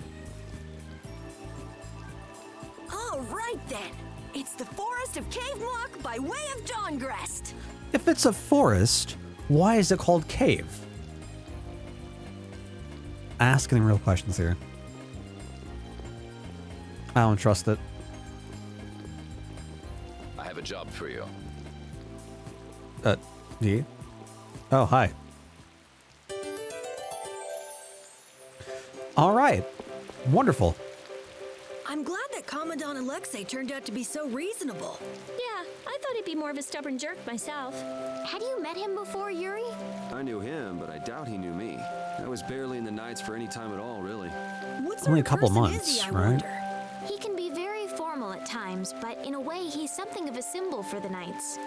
All right then. It's the Forest of Cave Mock by way of Dawngrest. If it's a forest, why is it called cave? Asking real questions here. I don't trust it. I have a job for you. Yeah? Oh, hi. All right. Wonderful. I'm glad that Commandant Alexei turned out to be so reasonable. Yeah, I thought he'd be more of a stubborn jerk myself. Had you met him before, Yuri? I knew him, but I doubt he knew me. I was barely in the Knights for any time at all, really. What sort Only a of couple person months, is he, I right? wonder? He can be very formal at times, but in a way, he's something of a symbol for the Knights.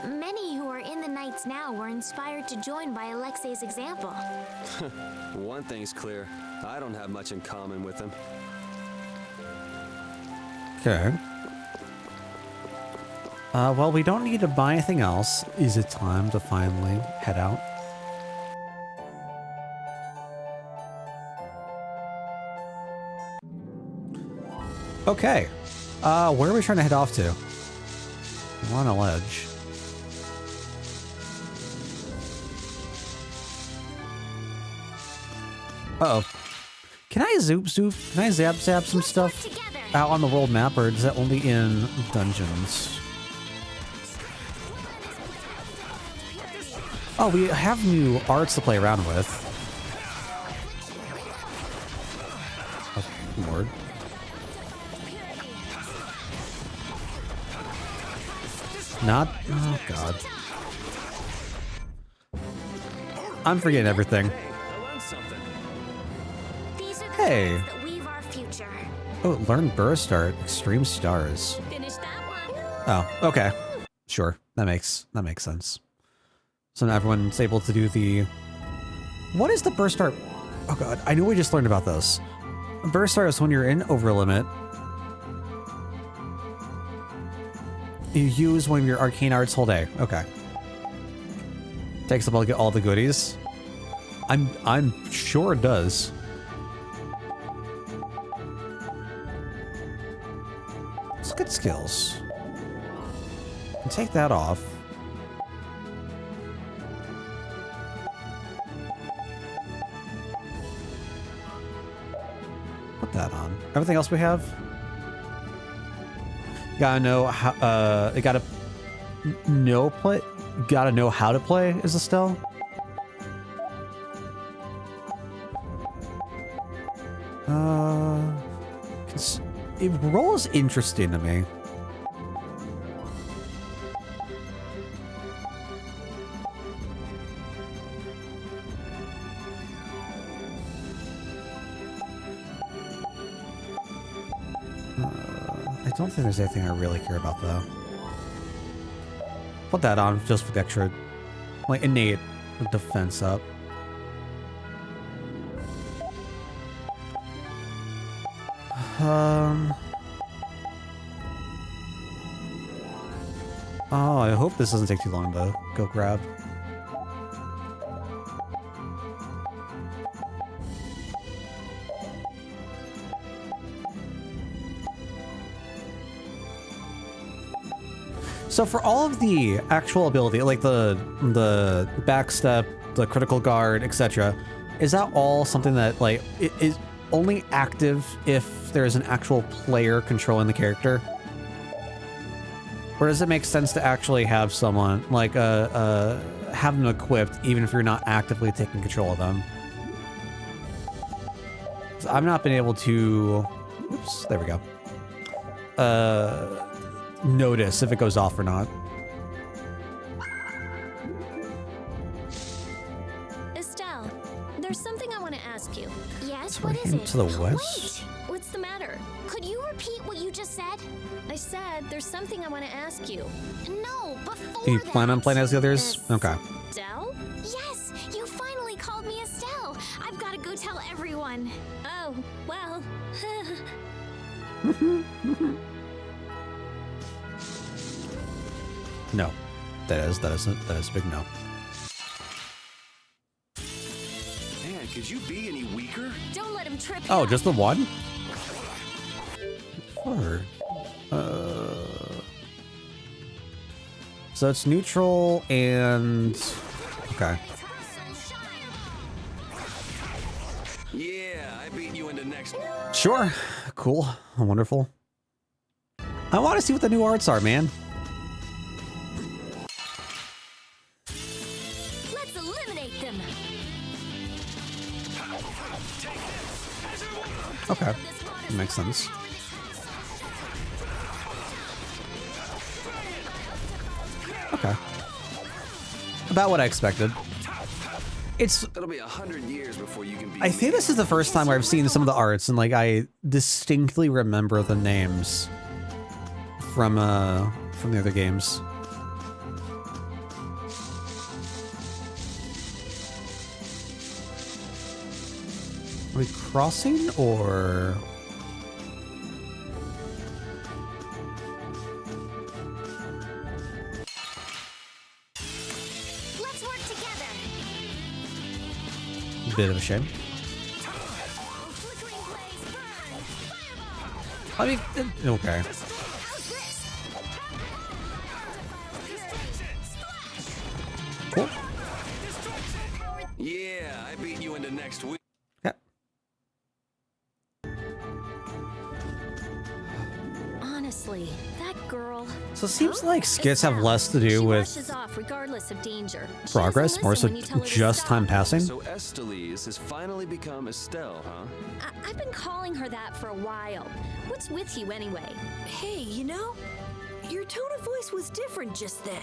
Many who are in the Knights now were inspired to join by Alexei's example. One thing's clear. I don't have much in common with him. Okay. Well, we don't need to buy anything else. Is it time to finally head out? Okay. Where are we trying to head off to? We're on a ledge. Uh-oh. Can I zoop? Can I zap some stuff out on the world map, or is that only in dungeons? Oh, we have new arts to play around with. Oh, Lord. Not... Oh, God. I'm forgetting everything. Hey! That weave our future. Oh, learn burst art, extreme stars. Finish that one. Oh, okay. Sure. That makes sense. So now everyone's able to do the... What is the burst art? Oh god, I know we just learned about this. Burst art is when you're in over limit. You use one of your arcane arts whole day. Okay. Takes a while to get all the goodies. I'm sure it does. Let's look at skills. And take that off. Put that on. Everything else we have? Gotta know how, gotta know how to play is Estelle. Roll is interesting to me. I don't think there's anything I really care about though. Put that on just for the extra, like, innate defense up. Oh, I hope this doesn't take too long to go grab. So for all of the actual ability, like the backstep, the critical guard, etc., is that all something that like it is only active if there's an actual player controlling the character? Or does it make sense to actually have someone like have them equipped even if you're not actively taking control of them? So I've not been able to, oops, there we go. Notice if it goes off or not. Estelle, there's something I want to ask you. Yes, So what we're is heading it? to the west. Wait, What's the matter? could you repeat what you just said? I said there's something I want to ask you. No, before Do you plan on playing as the others? Okay. Estelle? Yes, you finally called me Estelle. I've got to go tell everyone. Oh, well. No, that is a big no. Man, could you be any weaker? Don't let him trip. Oh, just the one? Or, so it's neutral and okay. Yeah, I beat you into next. Sure. Cool. Wonderful. I want to see what the new arts are, man. Let's eliminate them. Okay. Makes sense. Okay. About what I expected. It'll be 100 years before you can be. I think this is the first time where I've seen some of the arts and like I distinctly remember the names from the other games. Are we crossing or? Let's work together. Bit of a shame. I mean, okay. Cool. Yeah, I beat you into next week. Yeah. Honestly, that girl. So it seems like skits have less to do She with rushes off regardless of danger. She progress, doesn't more listen so when you tell her to just stop. time passing. So Estelise has finally become Estelle, huh? I've been calling her that for a while. What's with you anyway? Hey, you know, your tone of voice was different just then.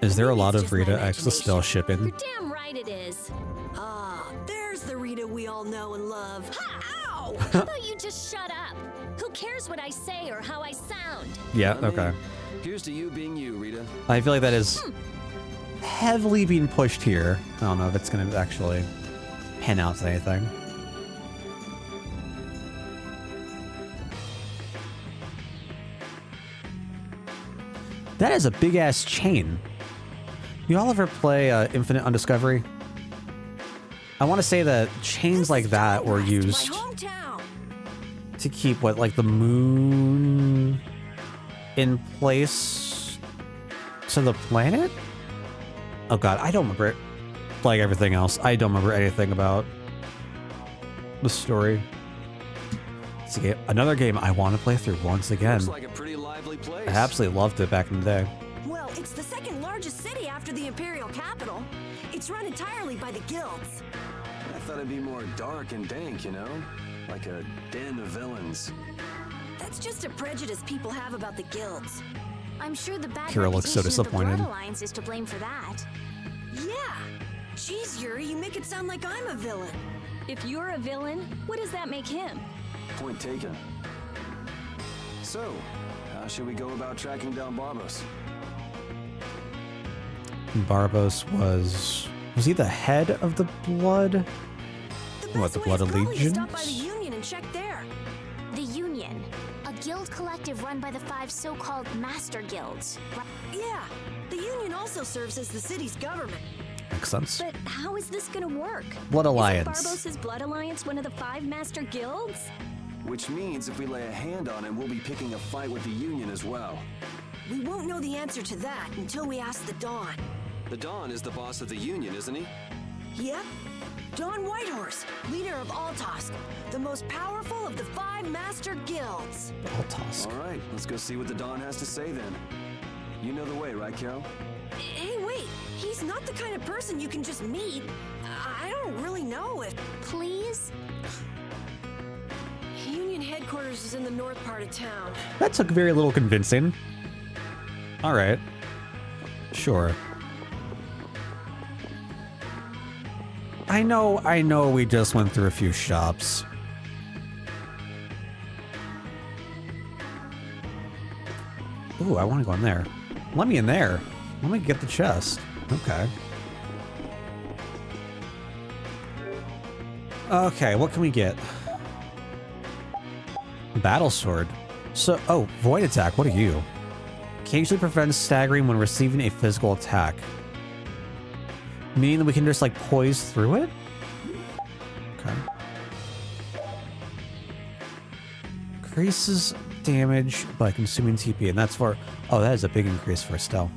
Is there a lot of just my Rita X still shipping? You're damn right it is. Ah, there's the Rita we all know and love. Ow! How about you just shut up? Who cares what I say or how I sound? Yeah, I mean, okay. Here's to you being you, Rita. I feel like that is heavily being pushed here. I don't know if it's going to actually pan out to anything. That is a big ass chain. You all ever play Infinite Undiscovery? I want to say that chains like that were used My hometown. to keep what, like the moon in place to the planet? Oh god, I don't remember it. Like everything else, I don't remember anything about the story. It's a game, another game I want to play through once again. Looks like a pretty lively place. I absolutely loved it back in the day. Well, it's the second largest city after the imperial capital. It's run entirely by the guilds. I thought it'd be more dark and dank, you know? Like a den of villains. That's just a prejudice people have about the guilds. I'm sure the bad Kira looks so reputation of the disappointed. Blood Alliance is to blame for that. Yeah. Jeez, Yuri, you make it sound like I'm a villain. If you're a villain, what does that make him? Point taken. So, how should we go about tracking down Barbos? Barbos was he the head of the Blood? What, the Blood Allegiance? Stop by the Union and check there. The Union, a guild collective run by the 5 so-called master guilds. Yeah, the Union also serves as the city's government. Makes sense. But how is this gonna work? Blood Alliance. Isn't Barbos' Blood Alliance one of the 5 master guilds? Which means if we lay a hand on him, we'll be picking a fight with the Union as well. We won't know the answer to that until we ask the Dawn. The Dawn is the boss of the Union, isn't he? Yep. Dawn Whitehorse, leader of Altosk, the most powerful of the 5 master guilds. Altosk. All right, let's go see what the Dawn has to say then. You know the way, right, Carol? Hey, wait. He's not the kind of person you can just meet. I don't really know if... Please? Union headquarters is in the north part of town. That took very little convincing. All right. Sure. I know we just went through a few shops. Ooh, I want to go in there. Let me in there. Let me get the chest. Okay. Okay, what can we get? Battle sword. So, oh, void attack. What are you? Occasionally prevents staggering when receiving a physical attack. Meaning that we can just like poise through it? Okay. Increases damage by consuming TP, and that's for... Oh, that is a big increase for Estelle.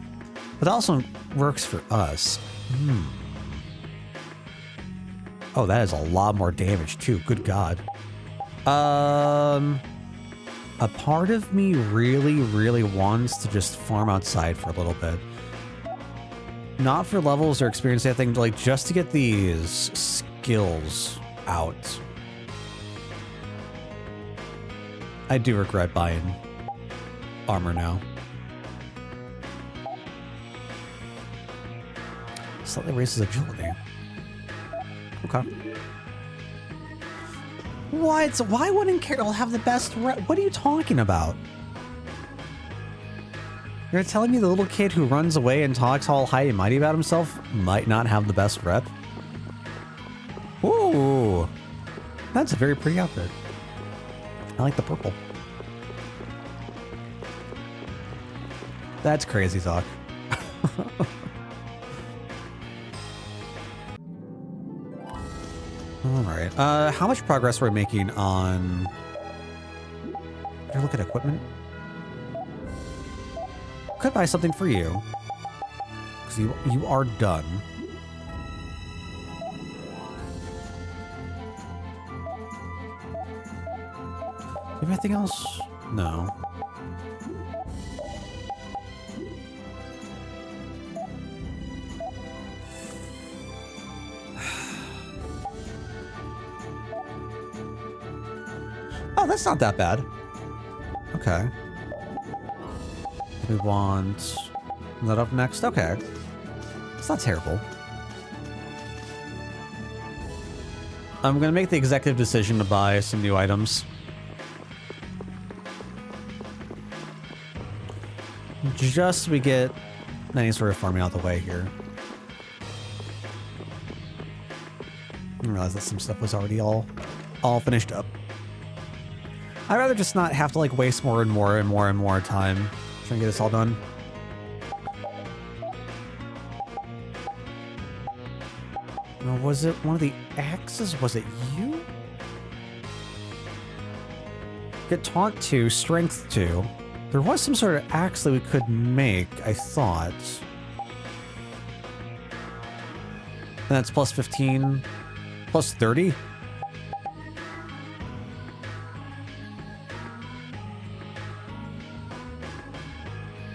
But that also works for us. Oh, that is a lot more damage too. Good God. A part of me really wants to just farm outside for a little bit. Not for levels or experience, I think, like just to get these skills out. I do regret buying armor now. Slightly raises agility. Okay. What? Why wouldn't Carol have the best rep? What are you talking about? You're telling me the little kid who runs away and talks all high and mighty about himself might not have the best rep? Ooh. That's a very pretty outfit. I like the purple. That's crazy talk. Alright. How much progress are we making on... Can I look at equipment? Could buy something for you. Because you are done. You have anything else? No. Oh, that's not that bad. Okay. We want that up next. Okay. It's not terrible. I'm going to make the executive decision to buy some new items. Just so we get any sort of farming out of the way here. I didn't realize that some stuff was already all finished up. I'd rather just not have to like waste more time trying to get this all done. Or was it one of the axes? Was it you? Get taunt 2, strength 2. There was some sort of axe that we could make, I thought. And that's plus 15, plus 30.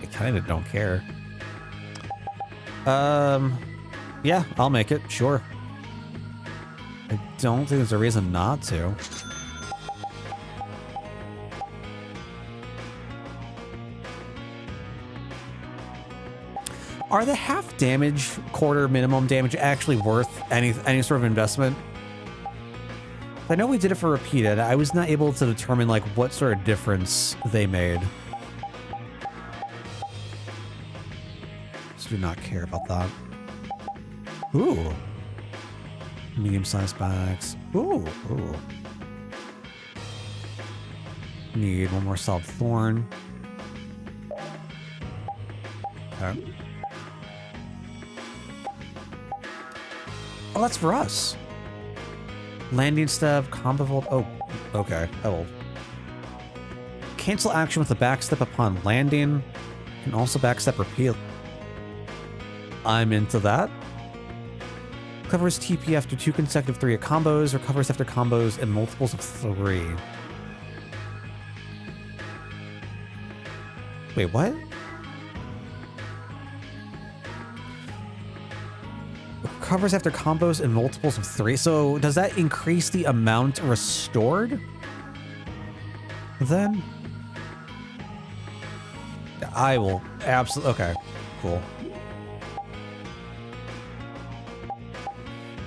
I kind of don't care. Yeah, I'll make it, sure. I don't think there's a reason not to. Are the half damage, quarter minimum damage actually worth any sort of investment? I know we did it for repeated. I was not able to determine like what sort of difference they made. Just do not care about that. Ooh. Medium-sized bags. Ooh, ooh. Need one more solid thorn. Okay. Oh, that's for us. Landing step, combo vault. Oh, okay. Oh. Cancel action with a backstep upon landing. Can also backstep repeat. I'm into that. Covers TP after 2 consecutive 3-hit combos, recovers after combos and multiples of 3. Wait, what? Recovers after combos and multiples of 3. So does that increase the amount restored? Then? I will absolutely... Okay, cool.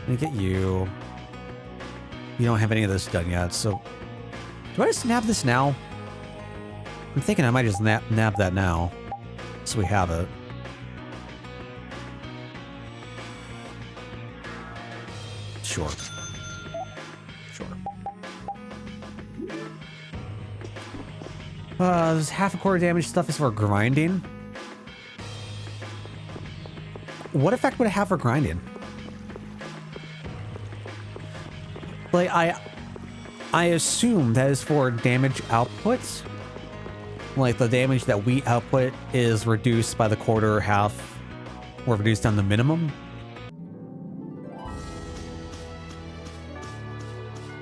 Let me get you. You don't have any of this done yet, so... Do I just nab this now? I'm thinking I might just nab that now. So we have it. Sure. Sure. This half a quarter damage stuff is for grinding. What effect would it have for grinding? Like, I assume that is for damage output. Like, the damage that we output is reduced by the quarter or half, or reduced down the minimum.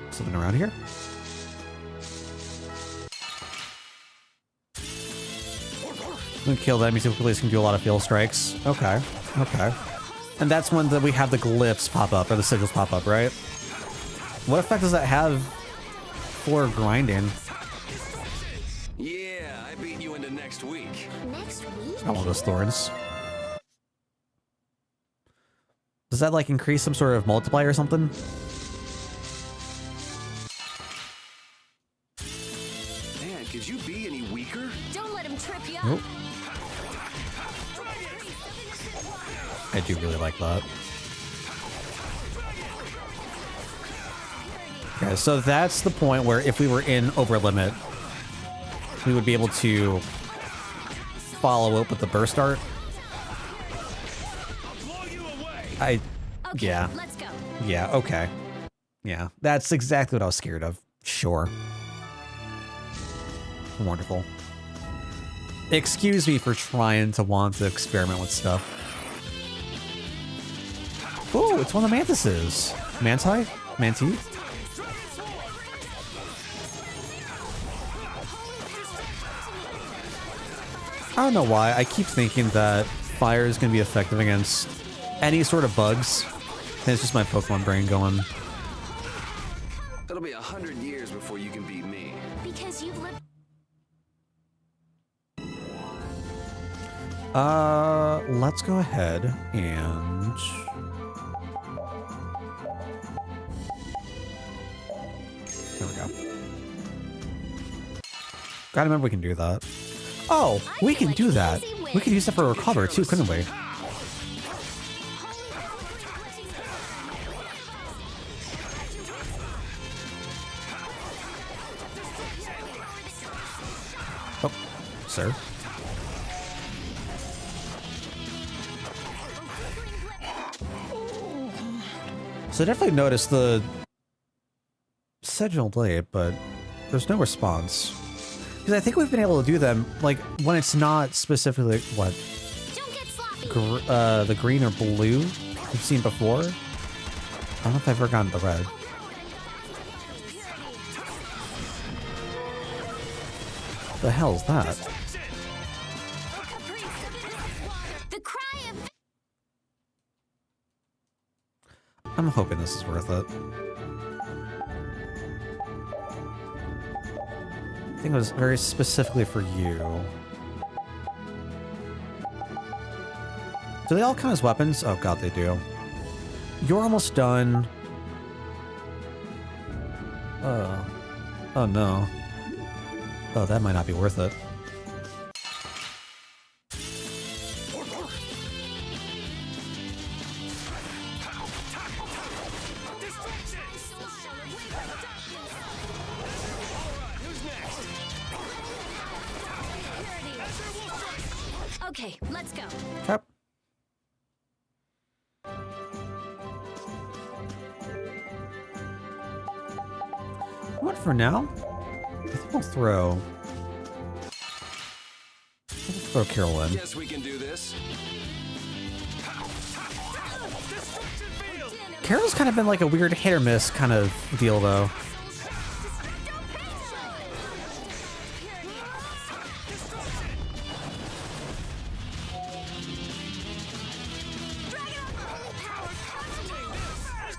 Something around here? We kill them, so police can do a lot of field strikes. Okay, okay. And that's when we have the glyphs pop up, or the sigils pop up, right? What effect does that have for grinding? Yeah, I beat you into next week. Next week? Got one of those thorns. Does that, like, increase some sort of multiplier or something? Man, could you be any weaker? Don't let him trip you up. Nope. I do really like that. Okay, so that's the point where if we were in over limit, we would be able to follow up with the burst art. Yeah. Let's go. Yeah, okay. Yeah, that's exactly what I was scared of. Sure. Wonderful. Excuse me for trying to want to experiment with stuff. Oh, it's one of the mantises. Manti? Manti? I don't know why. I keep thinking that fire is going to be effective against any sort of bugs. And it's just my Pokemon brain going. It'll be 100 years before you can beat me. Because you've lived. Let's go ahead and... There we go. Gotta remember we can do that. Oh, we can do that. We could use that for recover too, couldn't we? Oh, sir. So I definitely noticed the Sigil Blade, but there's no response. Because I think we've been able to do them, like, when it's not specifically, what? The green or blue we've seen before. I don't know if I've ever gotten the red. The hell is that? The cry of. I'm hoping this is worth it. I think it was very specifically for you. Do they all count as weapons? Oh god, they do. You're almost done. Oh no. Oh, that might not be worth it. Okay, let's go. Yep. What for now? I think I'll throw throw Carol in. Guess we can do this. Carol's kind of been like a weird hit or miss kind of deal, though.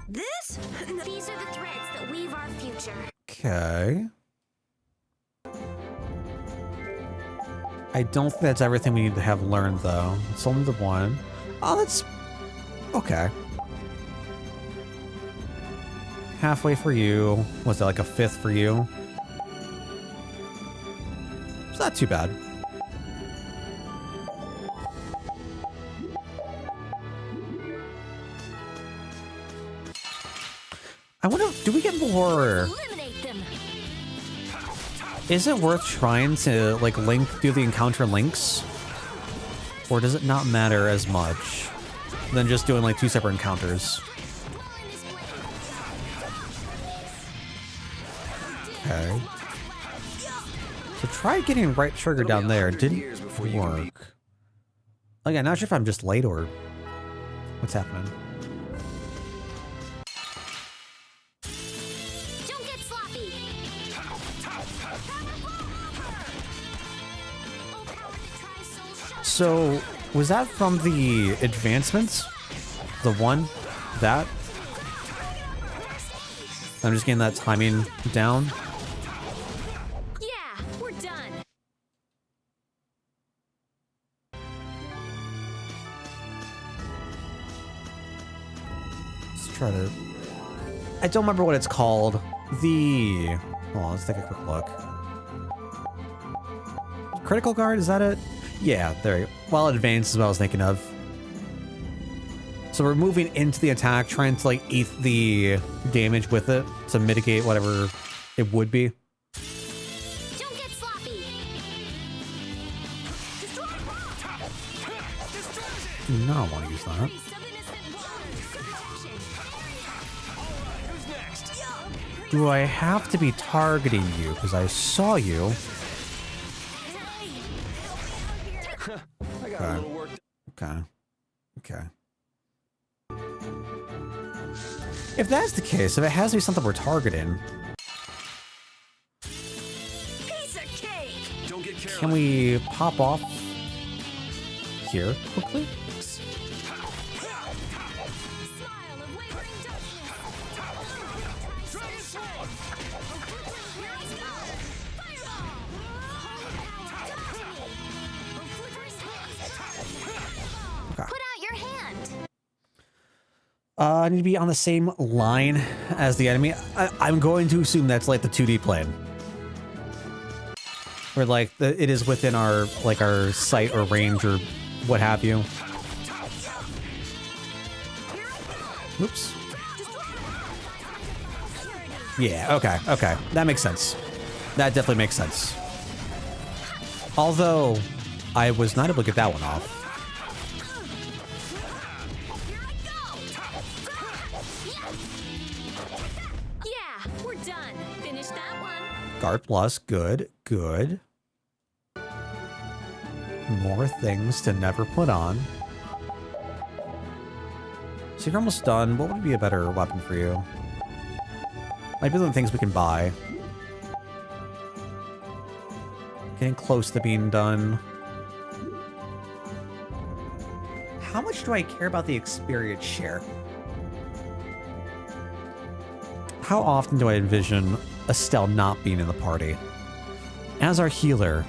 This? These are the threads that weave our future. Okay. I don't think that's everything we need to have learned, though. It's only the one. Oh, that's... okay. Halfway for you. Was that like a fifth for you? It's not too bad. I wonder, do we get more... Eliminate them. Is it worth trying to, like, do the encounter links? Or does it not matter as much than just doing, like, 2 separate encounters? Okay. So try getting right trigger down there. Didn't work. Again, not sure if I'm just late or what's happening. Don't get sloppy. So, was that from the advancements? The one? That? I'm just getting that timing down. Yeah, we're done. Let's try to... I don't remember what it's called. The... Hold on, let's take a quick look. Critical guard, is that it? Yeah, there you go. Well, advanced is what I was thinking of. So we're moving into the attack, trying to like eat the damage with it to mitigate whatever it would be. Don't get sloppy. No, I don't want to use that. Do I have to be targeting you? Because I saw you. I got a little work. Okay. Okay. If that's the case, if it has to be something we're targeting, Piece of cake. Don't get careless. can we pop off here quickly? Put out your hand. I need to be on the same line as the enemy. I'm going to assume that's like the 2D plane. Where like it is within our our sight or range or what have you. Oops. Yeah, okay, okay. That makes sense. That definitely makes sense. Although, I was not able to get that one off. Yeah, we're done. Finish that one. Guard plus, good, good. More things to never put on. So you're almost done. What would be a better weapon for you? Might be the things we can buy. Getting close to being done. How much do I care about the experience share? How often do I envision Estelle not being in the party? As our healer,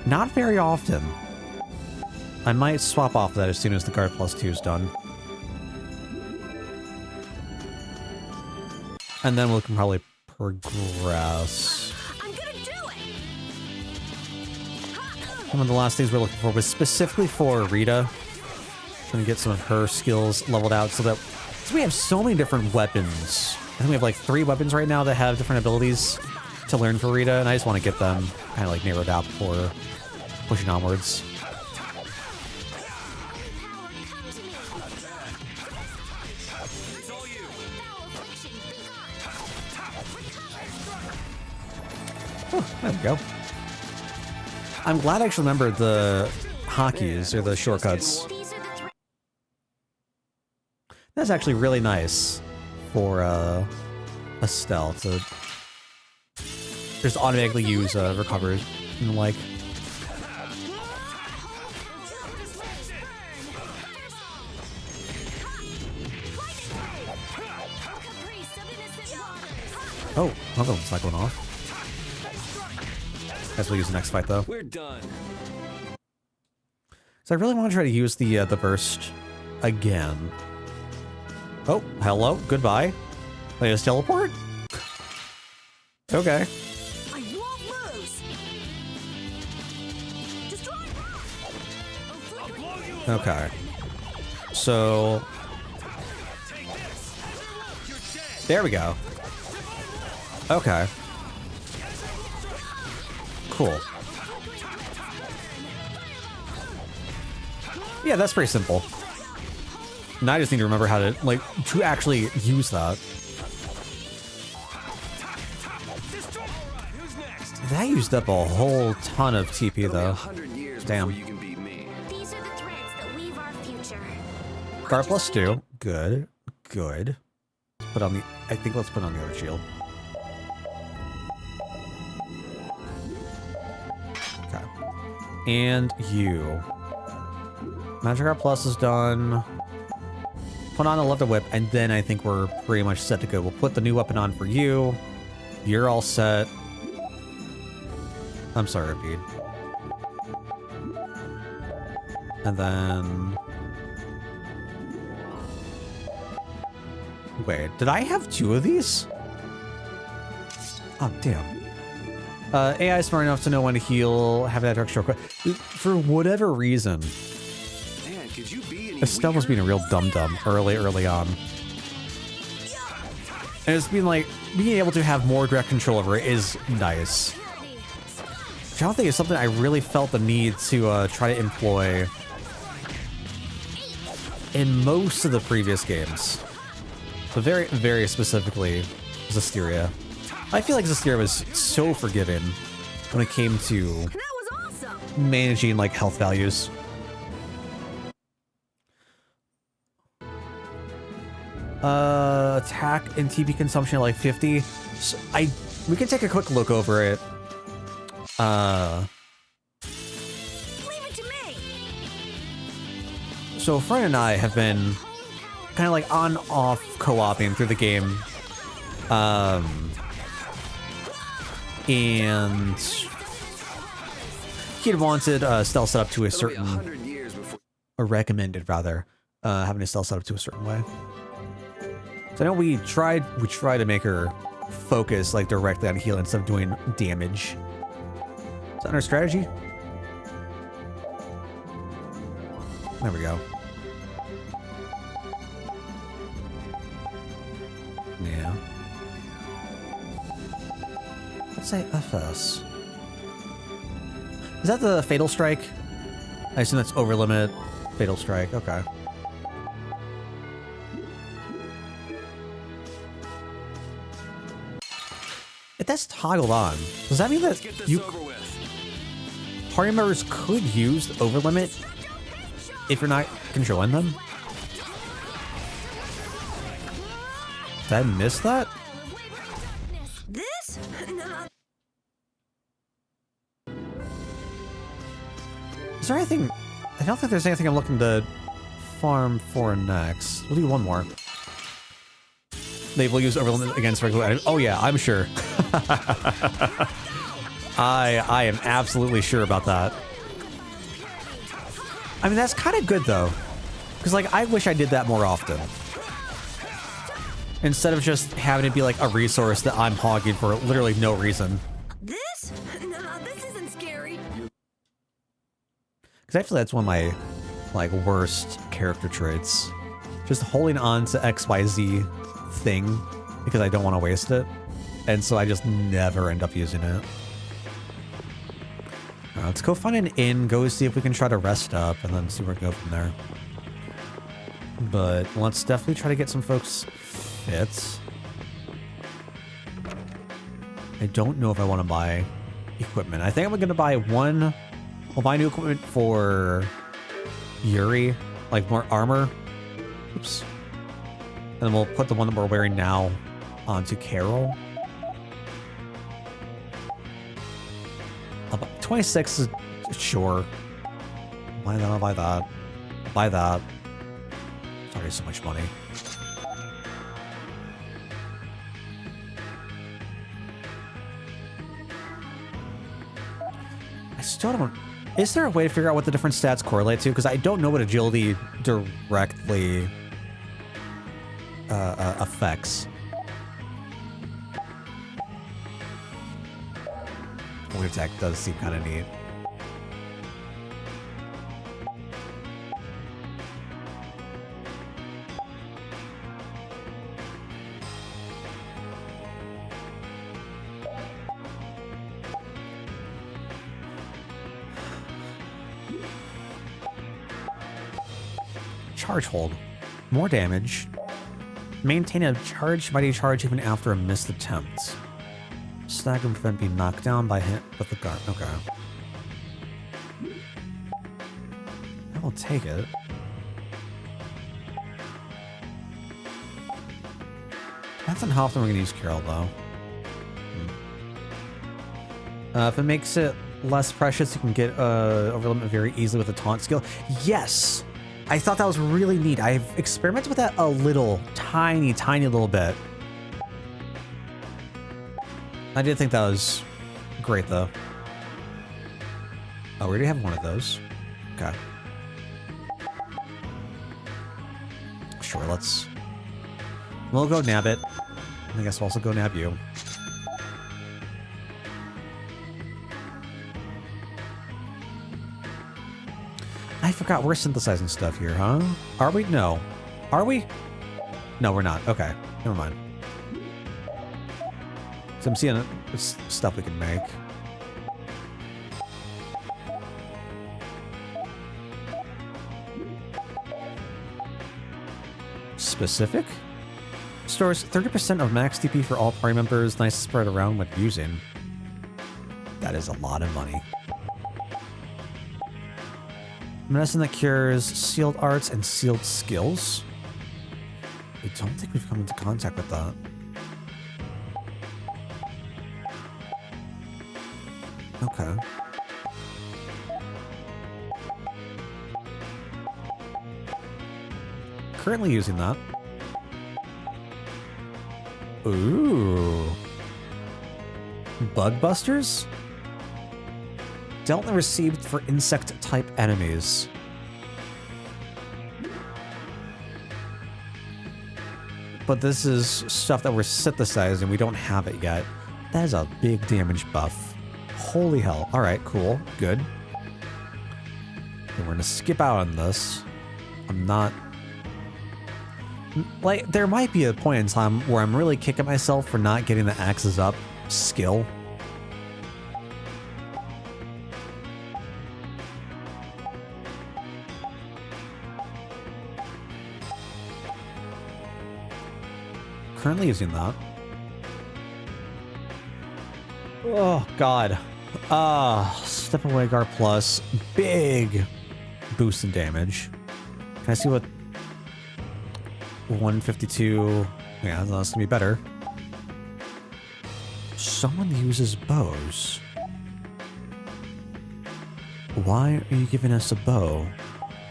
not very often. I might swap off that as soon as the guard plus 2 is done. And then we can probably progress. I'm gonna do it. One of the last things we're looking for was specifically for Rita. Trying to get some of her skills leveled out so that... So we have so many different weapons. I think we have like 3 weapons right now that have different abilities to learn for Rita, and I just want to get them kind of like narrowed out before pushing onwards. Oh, there we go. I'm glad I actually remembered the hotkeys or the shortcuts. That's actually really nice for a stealth to just automatically use recovery and the like. Oh, another one's not going off. Guess we'll use the next fight though. We're done. So I really want to try to use the burst again. Oh, hello, goodbye. Wait, just teleport? Okay. I won't lose. Okay. So there we go. Okay. Cool. Yeah, that's pretty simple. Now I just need to remember how to, like, to actually use that. That used up a whole ton of TP, though. Damn. These are the threads that weave our future. Guard plus 2. Good. Good. Let's put on the... I think let's put on the other shield. Okay. And you. Magic Guard Plus is done. Put on a leather whip, and then I think we're pretty much set to go. We'll put the new weapon on for you. You're all set. I'm sorry, Pete. And then... Wait, did I have 2 of these? Oh, damn. AI is smart enough to know when to heal, have that extra shortcut. For whatever reason, Estelle was being a real dum-dum early on. And it's been like, being able to have more direct control over it is nice. Which I don't think is something I really felt the need to try to employ in most of the previous games. But very, very specifically, Vesperia. I feel like Vesperia was so forgiving when it came to managing, like, health values. Attack and TP consumption at like 50. So we can take a quick look over it. Leave it to me. So a friend and I have been kind of like on-off co-oping through the game. And he had wanted stealth set up to a certain, or recommended rather, having a stealth set up to a certain way. So I know we tried to make her focus like directly on healing instead of doing damage. Is that our strategy? There we go. Yeah. Let's say FS. Is that the Fatal Strike? I assume that's over limit. Fatal Strike, okay. If that's toggled on, does that mean that you party members could use the over limit if you're not controlling them? Did I miss that? This? Is there anything? I don't think there's anything I'm looking to farm for next. We'll do one more. They will use overlimit against regular items. Oh yeah, I'm sure. I am absolutely sure about that. I mean, that's kind of good though, because like I wish I did that more often. Instead of just having it be like a resource that I'm hogging for literally no reason. This? Nah, this isn't scary. Because I feel that's one of my like worst character traits. Just holding on to XYZ thing because I don't want to waste it. And so I just never end up using it. Let's go find an inn, go see if we can try to rest up, and then see where we go from there. But let's definitely try to get some folks fit. I don't know if I want to buy equipment. I think I'm going to buy one We'll buy new equipment for Yuri, like more armor. Oops. And then we'll put the one that we're wearing now onto Carol. 26 is sure. Buy that, I'll buy that. Buy that. It's already so much money. I still don't... Is there a way to figure out what the different stats correlate to? Because I don't know what agility directly affects. Wave attack does seem kind of neat. Charge hold. More damage. Maintain a charge mighty charge even after a missed attempt. Snag and prevent being knocked down by hit with the guard. Okay. I will take it. Depends on how often we're going to use Carol, though. If it makes it less precious, you can get over limit very easily with a taunt skill. Yes! I thought that was really neat. I've experimented with that a little, tiny little bit. I did think that was great, though. Oh, we already have one of those. Okay. Sure, we'll go nab it. I guess we'll also go nab you. I forgot we're synthesizing stuff here, huh? Are we? No. Are we? No, we're not. Okay. Never mind. So I'm seeing stuff we can make. Specific? Stores 30% of max DP for all party members. Nice to spread around when using. That is a lot of money. Medicine that cures sealed arts and sealed skills. I don't think we've come into contact with that. Okay. Currently using that. Ooh. Bug Busters? Dealt and received for insect-type enemies. But this is stuff that we're synthesizing. We don't have it yet. That is a big damage buff. Holy hell. Alright, cool. Good. And we're gonna skip out on this. I'm not... Like, there might be a point in time where I'm really kicking myself for not getting the axes up skill. Currently using that. Oh, God. Step away guard plus. Big boost in damage. Can I see what 152... Yeah, that's gonna be better. Someone uses bows. Why are you giving us a bow?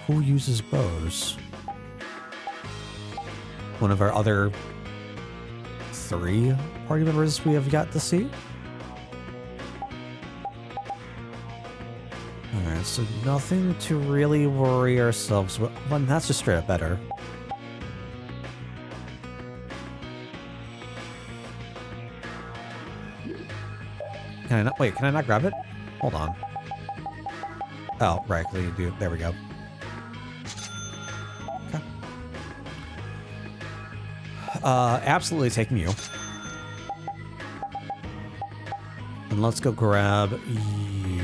Who uses bows? One of our other 3 party members we have got to see? Alright, so nothing to really worry ourselves with. Well, that's just straight up better. Can I not? Wait, can I not grab it? Hold on. Oh, right, you do. There we go. Okay. Absolutely taking you. And let's go grab you.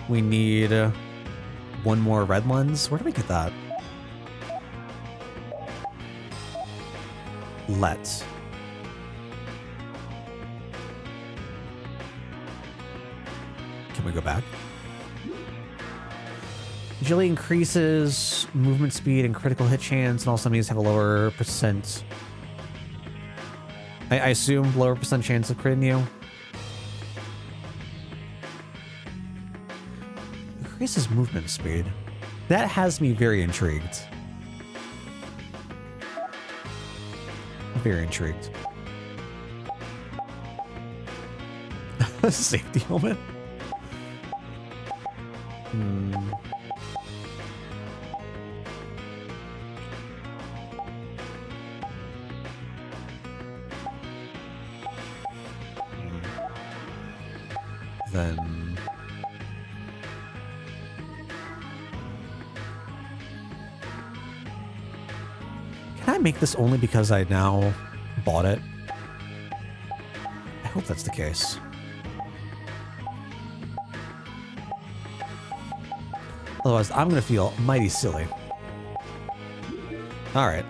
We need one more red lens. Where do we get that? we go back. Agility increases movement speed and critical hit chance, and also enemies have a lower percent. I assume lower percent chance of critting you. Increases movement speed. That has me very intrigued. Very intrigued. Safety helmet. Then can I make this only because I now bought it? I hope that's the case. Otherwise, I'm going to feel mighty silly. Alright.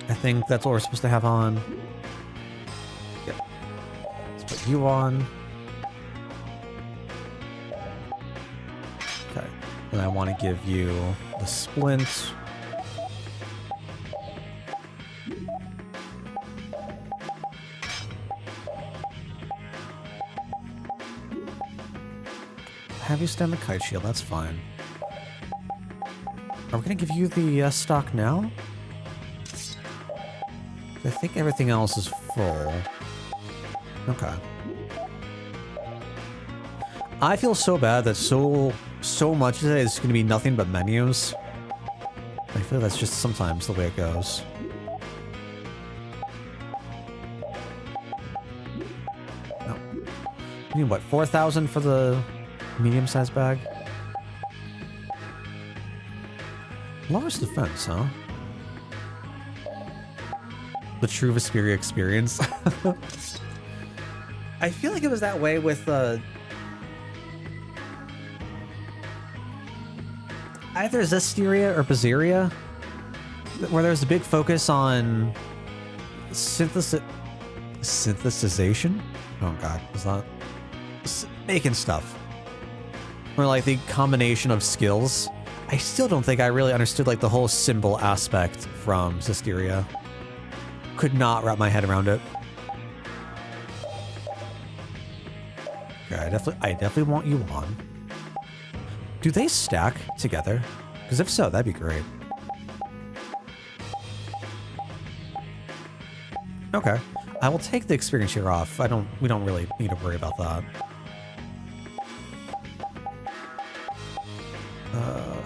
I think that's what we're supposed to have on. Yep. Let's put you on. Okay. And I want to give you the splint. Have you stand the kite shield, that's fine. Are we gonna give you the stock now? I think everything else is full. Okay. I feel so bad that so much of it is gonna be nothing but menus. I feel that's just sometimes the way it goes. No. You need what, 4,000 for the medium-sized bag? Lowers defense, huh? The true Vesperia experience. I feel like it was that way with either Vesperia or Vesperia, where there's a big focus on synthesization. Oh god, is that making stuff? Or like the combination of skills. I still don't think I really understood like the whole symbol aspect from Vesperia. Could not wrap my head around it. Okay, I definitely want you on. Do they stack together? Because if so, that'd be great. Okay. I will take the experience here off. We don't really need to worry about that.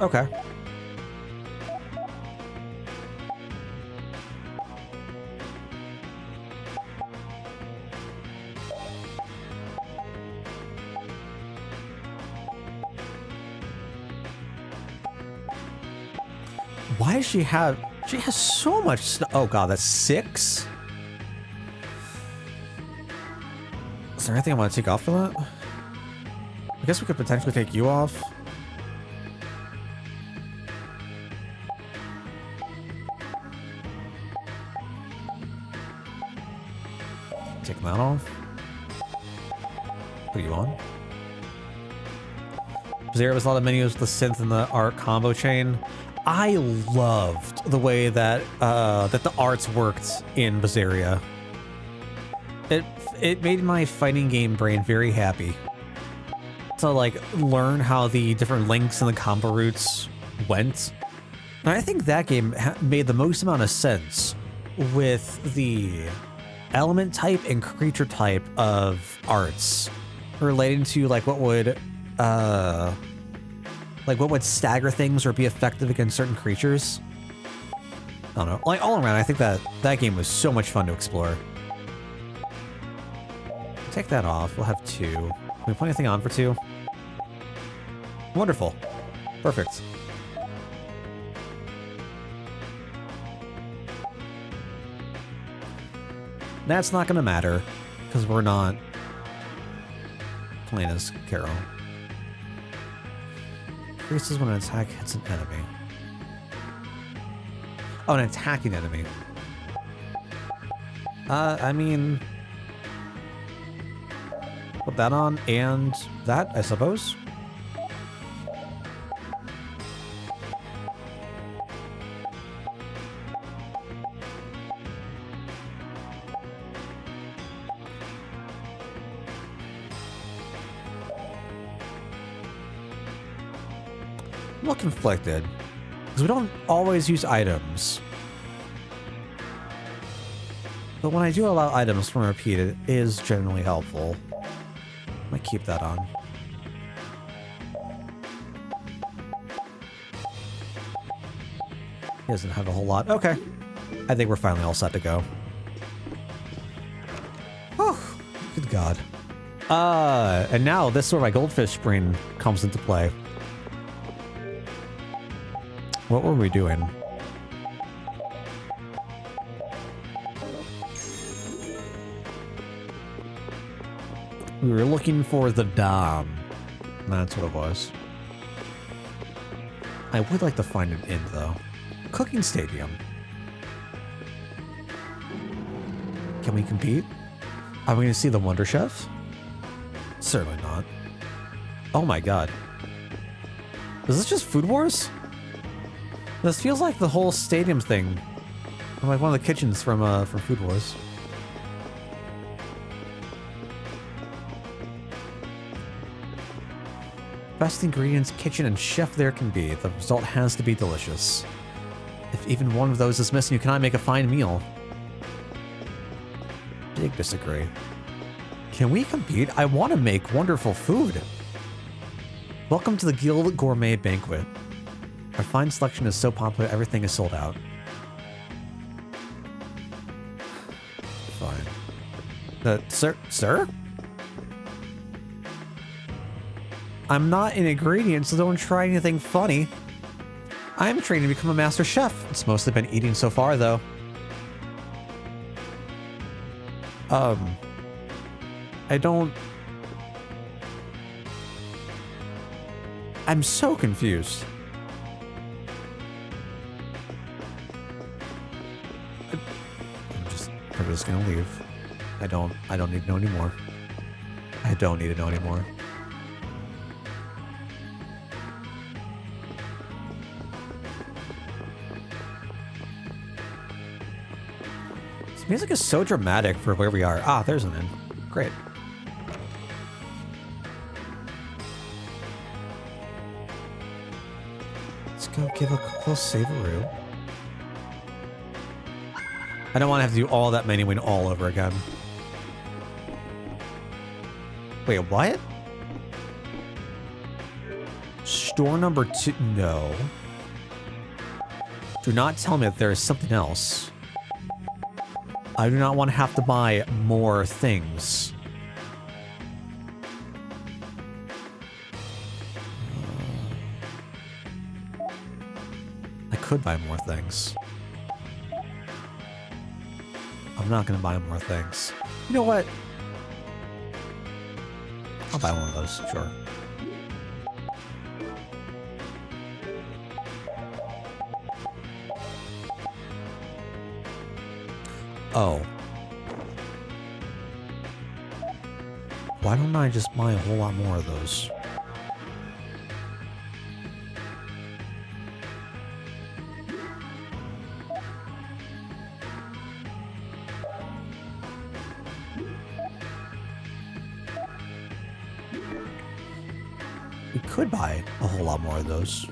Okay. Why does she have... She has so much stuff. Oh god, that's 6? Is there anything I want to take off for that? I guess we could potentially take you off. Take that off. Put you on. There was a lot of menus with the synth and the art combo chain. I loved the way that that the arts worked in Vesperia. It made my fighting game brain very happy to like learn how the different links and the combo routes went. And I think that game made the most amount of sense with the element type and creature type of arts relating to like what would stagger things or be effective against certain creatures. I don't know. Like all around, I think that game was so much fun to explore. Take that off. We'll have 2. Can we put anything on for 2? Wonderful. Perfect. That's not gonna matter because we're not playing as Carol. Increases when an attack hits an enemy. Oh, an attacking enemy. I mean... that on and that, I suppose. I'm a little conflicted because we don't always use items. But when I do allow items from repeat, it is generally helpful. Might keep that on. He doesn't have a whole lot. Okay. I think we're finally all set to go. Oh, good God. And now this is where my goldfish brain comes into play. What were we doing? We were looking for the Dom. That's what it was. I would like to find an inn, though. Cooking Stadium. Can we compete? Are we going to see the Wonder Chef? Certainly not. Oh my god. Is this just Food Wars? This feels like the whole stadium thing. Like one of the kitchens from Food Wars. Best ingredients, kitchen, and chef there can be. The result has to be delicious. If even one of those is missing, you cannot make a fine meal. Big disagree. Can we compete? I want to make wonderful food. Welcome to the Guild Gourmet Banquet. Our fine selection is so popular, everything is sold out. Fine. Sir? I'm not an ingredient, so don't try anything funny. I'm trained to become a master chef. It's mostly been eating so far, though. I'm so confused. I'm just gonna leave. I don't need to know anymore. I don't need to know anymore. This music is so dramatic for where we are. Ah, there's an inn. Great. Let's go give a close save-a-roo. I don't want to have to do all that menuing all over again. Wait, what? Store number 2? No. Do not tell me that there is something else. I do not want to have to buy more things. I could buy more things. I'm not going to buy more things. You know what? I'll buy one of those, sure. Oh. Why don't I just buy a whole lot more of those? We could buy a whole lot more of those. You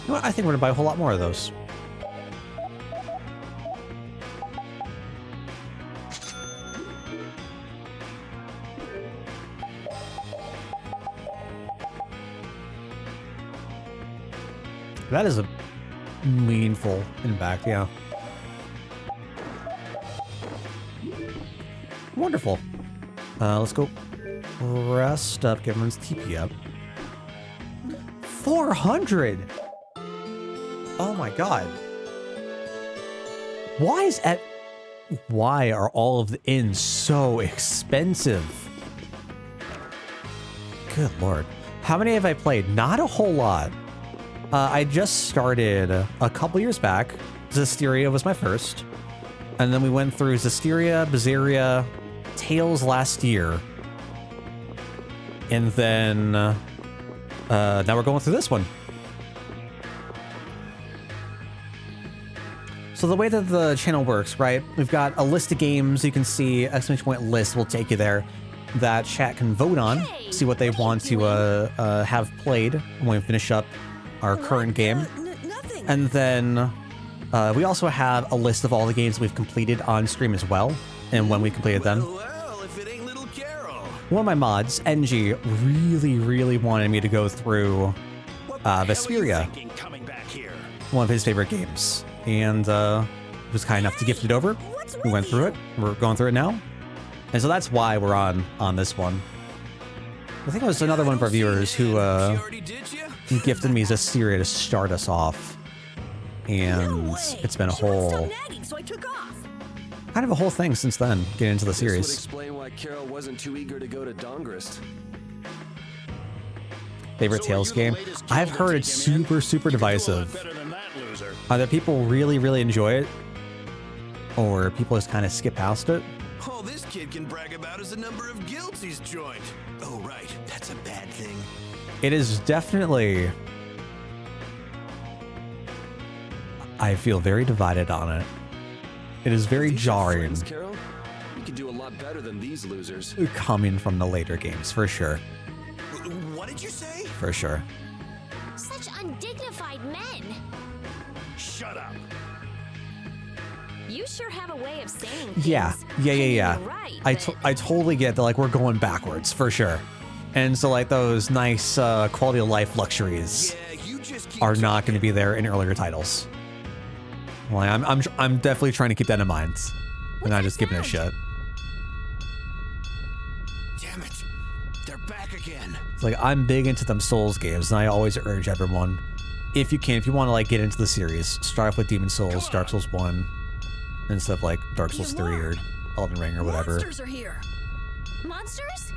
know what? I think we're gonna buy a whole lot more of those. That is a meaningful impact, yeah. Wonderful. Let's go rest up, get everyone's TP up. 400! Oh my god. Why are all of the inns so expensive? Good lord. How many have I played? Not a whole lot. I just started a couple years back. Zestiria was my first. And then we went through Zestiria, Vesperia, Tales last year. And then now we're going through this one. So the way that the channel works, right? We've got a list of games you can see, exclamation point list will take you there, that chat can vote on, see what they want to have played when we finish up our current game. And then we also have a list of all the games we've completed on stream as well, and when we completed them. Well, if it ain't little Carol. One of my mods, NG, really wanted me to go through Vesperia, one of his favorite games. And was kind enough to gift it over. We went through it. We're going through it now. And so that's why we're on this one. I think it was another one of our viewers who gifted me Vesperia to start us off. And it's been a whole... kind of a whole thing since then, getting into the series. This would explain why Carol wasn't too eager to go to Dongrist. Favorite Tales game? I've heard it's super divisive. Either people really enjoy it, or people just kind of skip past it. All this kid can brag about is the number of guilds he's joined. Oh, right. That's a bad thing. It is definitely... I feel very divided on it. It is very jarring. Carol, you can do a lot better than these losers. Coming from the later games, for sure. What did you say? For sure. Such undignified men. Shut up. You sure have a way of saying things. Yeah. Right, I totally get that, like, we're going backwards, for sure. And so, like, those nice quality of life luxuries are not going to be there in earlier titles. Well, I'm definitely trying to keep that in mind. And not just giving a shit. Damn it. They're back again. It's like, I'm big into them Souls games, and I always urge everyone, if you want to, like, get into the series, start off with Demon Souls, Dark Souls 1, instead of, like, Dark Souls 3 or Elden Ring or whatever. Monsters are here. Monsters?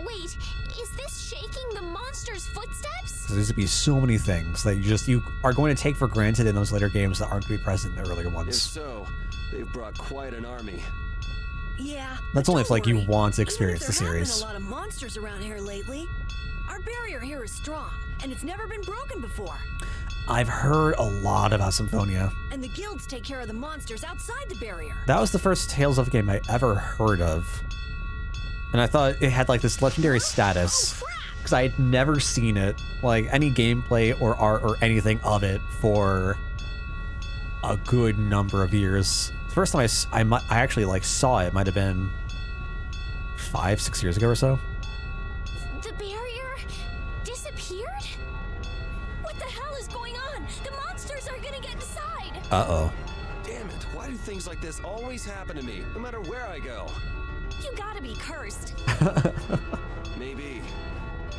Wait, is this shaking the monster's footsteps? There's to be so many things that you are going to take for granted in those later games that aren't going to be present in the earlier If ones. so, they've brought quite an army. Yeah. That's but only if, don't like, you worry. want to Even experience if the there have been series. a lot of monsters around here lately. Our barrier here is strong, and it's never been broken before. I've heard a lot about Symphonia. And the guilds take care of the monsters outside the barrier. That was the first Tales of game I ever heard of. And I thought it had, like, this legendary status, because I had never seen it, like, any gameplay or art or anything of it for a good number of years. The first time I actually, like, saw it might have been 5-6 years ago or so. The barrier disappeared? What the hell is going on? The monsters are gonna get inside. Uh-oh. Damn it, why do things like this always happen to me, no matter where I go? You gotta be cursed. Maybe.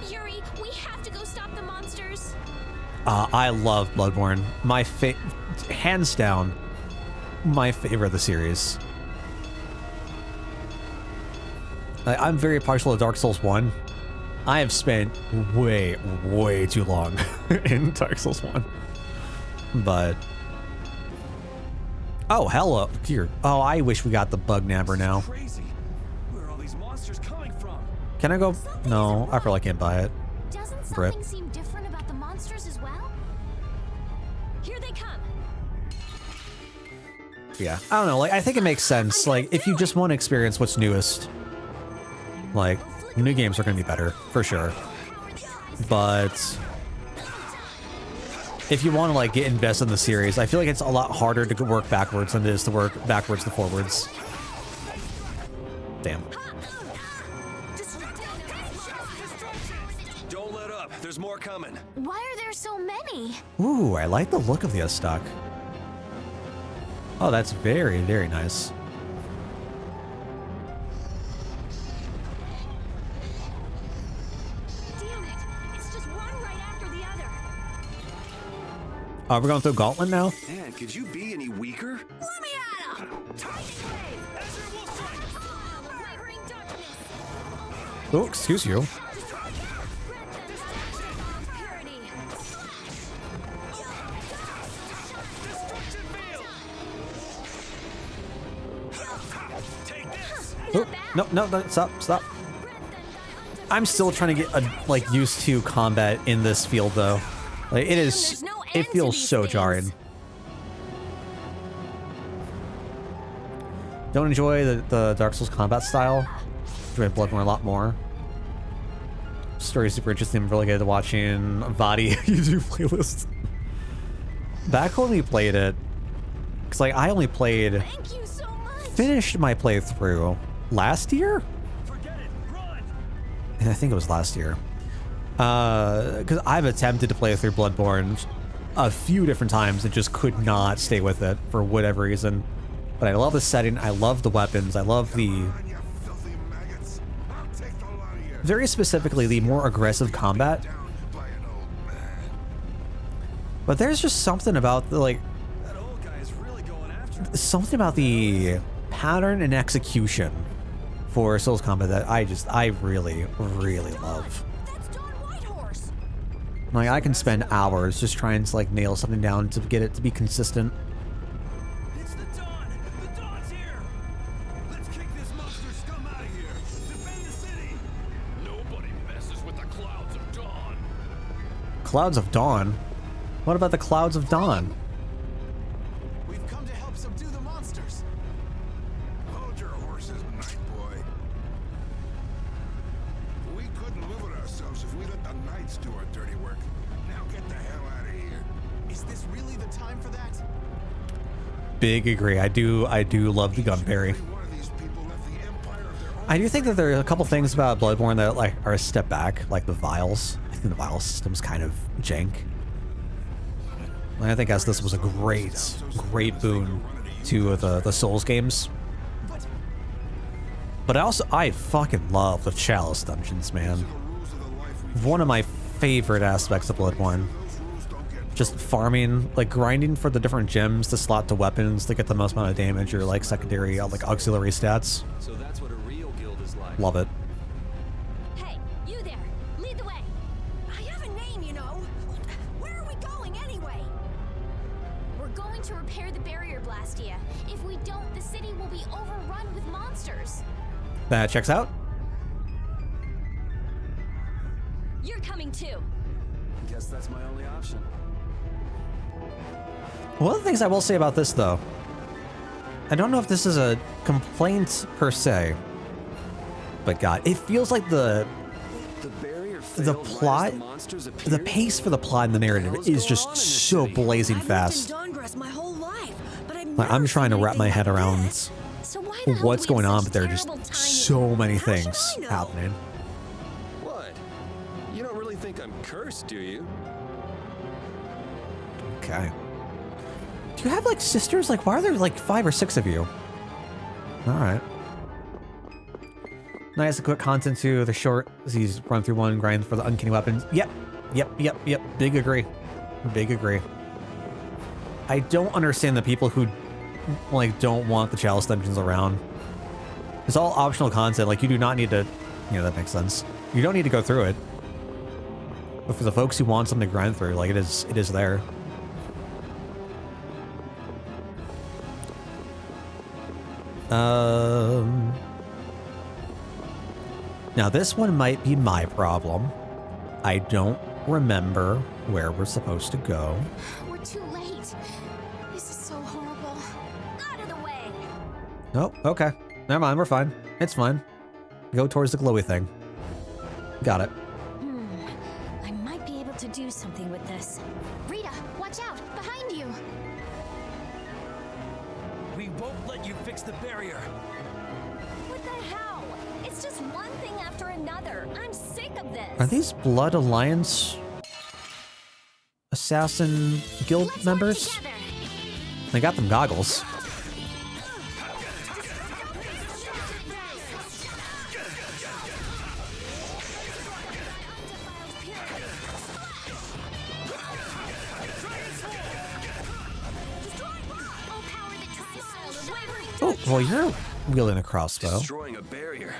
Yuri, we have to go stop the monsters. I love Bloodborne. Hands down, my favorite of the series. I'm very partial to Dark Souls 1. I have spent way too long in Dark Souls 1. But... oh, hello. Here. Oh, I wish we got the bug nabber now. Crazy. Where are all these monsters coming from? Can I go? No, I probably can't buy it. Doesn't Rip. something seem different about the monsters as well? Here they come. Yeah. I don't know. Like, I think it makes sense. Like, if you just want to experience what's newest, like, new games are going to be better, for sure. But if you want to, like, get invested in the series, I feel like it's a lot harder to work backwards than it is to work backwards to forwards. Damn. Don't let up, there's more coming. Why are there so many? Ooh, I like the look of the stock. Oh, that's very nice. Damn it! It's just one right after the other. We're going through Gauntlet now? Man, could you be any weaker? Let me at him! Oh, excuse you. no, stop. I'm still trying to get like used to combat in this field though. Like it feels so jarring. Don't enjoy the Dark Souls combat style. Enjoy Bloodborne a lot more. Story is super interesting. I'm really good at watching Vadi YouTube playlists. Back when we played it, because like I only played, finished my playthrough last year. I think it was last year. Because I've attempted to play through Bloodborne a few different times and just could not stay with it for whatever reason. But I love the setting. I love the weapons. I love the... very specifically, the more aggressive combat. But there's just something about the, like... something about the pattern and execution for Souls combat that I really, really love. Like, I can spend hours just trying to, like, nail something down to get it to be consistent. It's the dawn! The dawn's here! Let's kick this monster scum out of here! Defend the city! Nobody messes with the clouds of dawn! Clouds of Dawn? What about the Clouds of Dawn? We've come to help subdue the monsters! Hold your horses, night boy. We couldn't live with ourselves if we let the knights do our dirty work. Now get the hell out of here. Is this really the time for that? Big agree. I do love the gun parry. I do think that there are a couple things about Bloodborne that like are a step back, like the vials. I think the vial system's kind of jank. I think as this was a great boon to the Souls games. But I fucking love the Chalice dungeons, man. One of my favorite aspects of Bloodborne. Just farming, like grinding for the different gems to slot to weapons to get the most amount of damage or like secondary, like auxiliary stats. So that's what a real guild is like. Love it. Hey, you there! Lead the way! I have a name, you know. Where are we going anyway? We're going to repair the barrier Blastia. If we don't, the city will be overrun with monsters. That checks out. You're coming too. Guess that's my only option. One of the things I will say about this, though, I don't know if this is a complaint per se, but God, it feels like the plot, the pace for the plot and the narrative is just so blazing fast. Like, I'm trying to wrap my head around what's going on, but there are just so many things happening. What? You don't really think I'm cursed, do you? Okay. Do you have like sisters? Like, why are there like 5 or 6 of you? All right. Nice, quick content too. The short, he's run through one, grind for the uncanny weapons. Yep. Big agree. I don't understand the people who like don't want the Chalice dungeons around. It's all optional content. Like, you do not need to. Yeah, that makes sense. You don't need to go through it. But for the folks who want something to grind through, like it is there. Now this one might be my problem. I don't remember where we're supposed to go. We're too late. This is so horrible. Out of the way. Oh, okay. Never mind, we're fine. It's fine. Go towards the glowy thing. Got it. I might be able to do something with this. Rita, watch out! Behind you! We won't let you fix the barrier. What the hell? It's just one thing after another. I'm sick of this. Are these Blood Alliance assassin guild members? They got them goggles. Oh, well, you're wielding a crossbow. Destroying a barrier.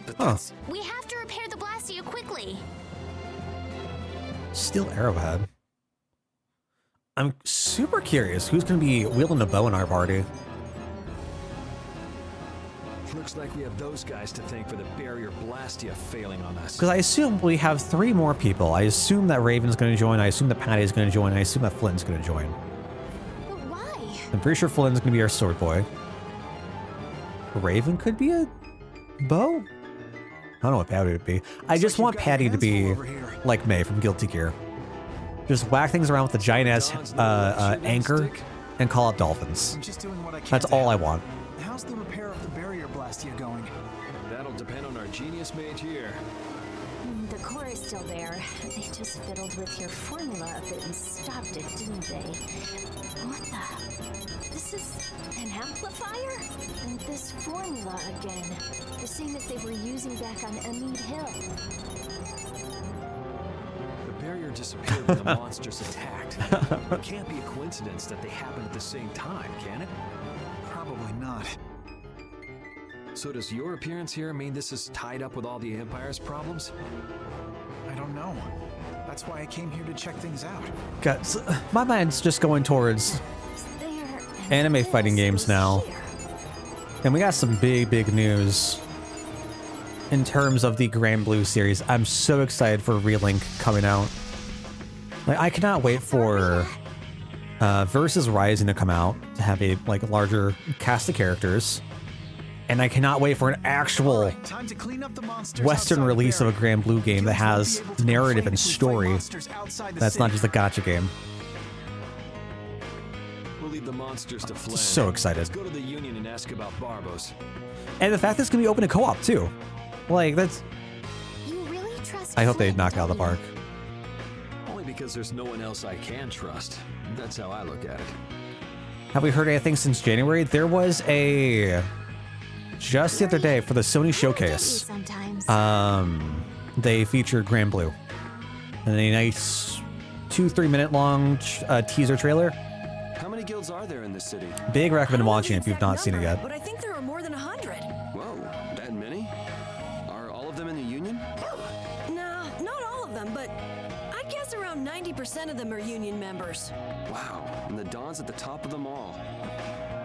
But Huh. We have to repair the Blastia quickly. Steel arrowhead. I'm super curious who's going to be wielding a bow in our party. Looks like we have those guys to thank for the barrier Blastia failing on us. Because I assume we have 3 more people. I assume that Raven's going to join. I assume that Patty's going to join. I assume that Flynn's going to join. But why? I'm pretty sure Flynn's going to be our sword boy. Raven could be a bow? I don't know what Patty would be. I just want Patty to be like May from Guilty Gear. Just whack things around with a giant ass anchor and call out dolphins. I'm just doing what I can. That's all I want. How's the repair of the barrier Blastia going? That'll depend on our genius mage here. The core is still there. They just fiddled with your formula a bit and stopped it, didn't they? What the? This is an amplifier? And this formula again. The same as they were using back on Amid Hill. The barrier disappeared when the monsters attacked. It can't be a coincidence that they happened at the same time, can it? Probably not. So does your appearance here mean this is tied up with all the Empire's problems? I don't know. That's why I came here to check things out. Guys, my mind's just going towards anime fighting games now. And we got some big news in terms of the Grand Blue series. I'm so excited for Relink coming out. Like, I cannot wait for Versus Rising to come out to have a larger cast of characters. And I cannot wait for an actual Western release of a Grand Blue game that has narrative and story. That's not just a gacha game. We'll leave the monsters to Flynn. So excited. Let's go to the Union and ask about Barbos. And the fact that it's gonna be open to co-op too. Like, that's... You really trust I hope they Flynn, knock it out of the don't park. Only because there's no one else I can trust. That's how I look at it. Have we heard anything since January? There was a... Just the other day for the Sony Showcase, they featured Grand Blue and a nice 2-3 minute long teaser trailer. How many guilds are there in this city? Big recommend watching if you've not seen it yet. But I think there are more than 100. Whoa, that many? Are all of them in the Union? Nah, not all of them, but I'd guess around 90% of them are Union members. Wow, and the Dawn's at the top of them all.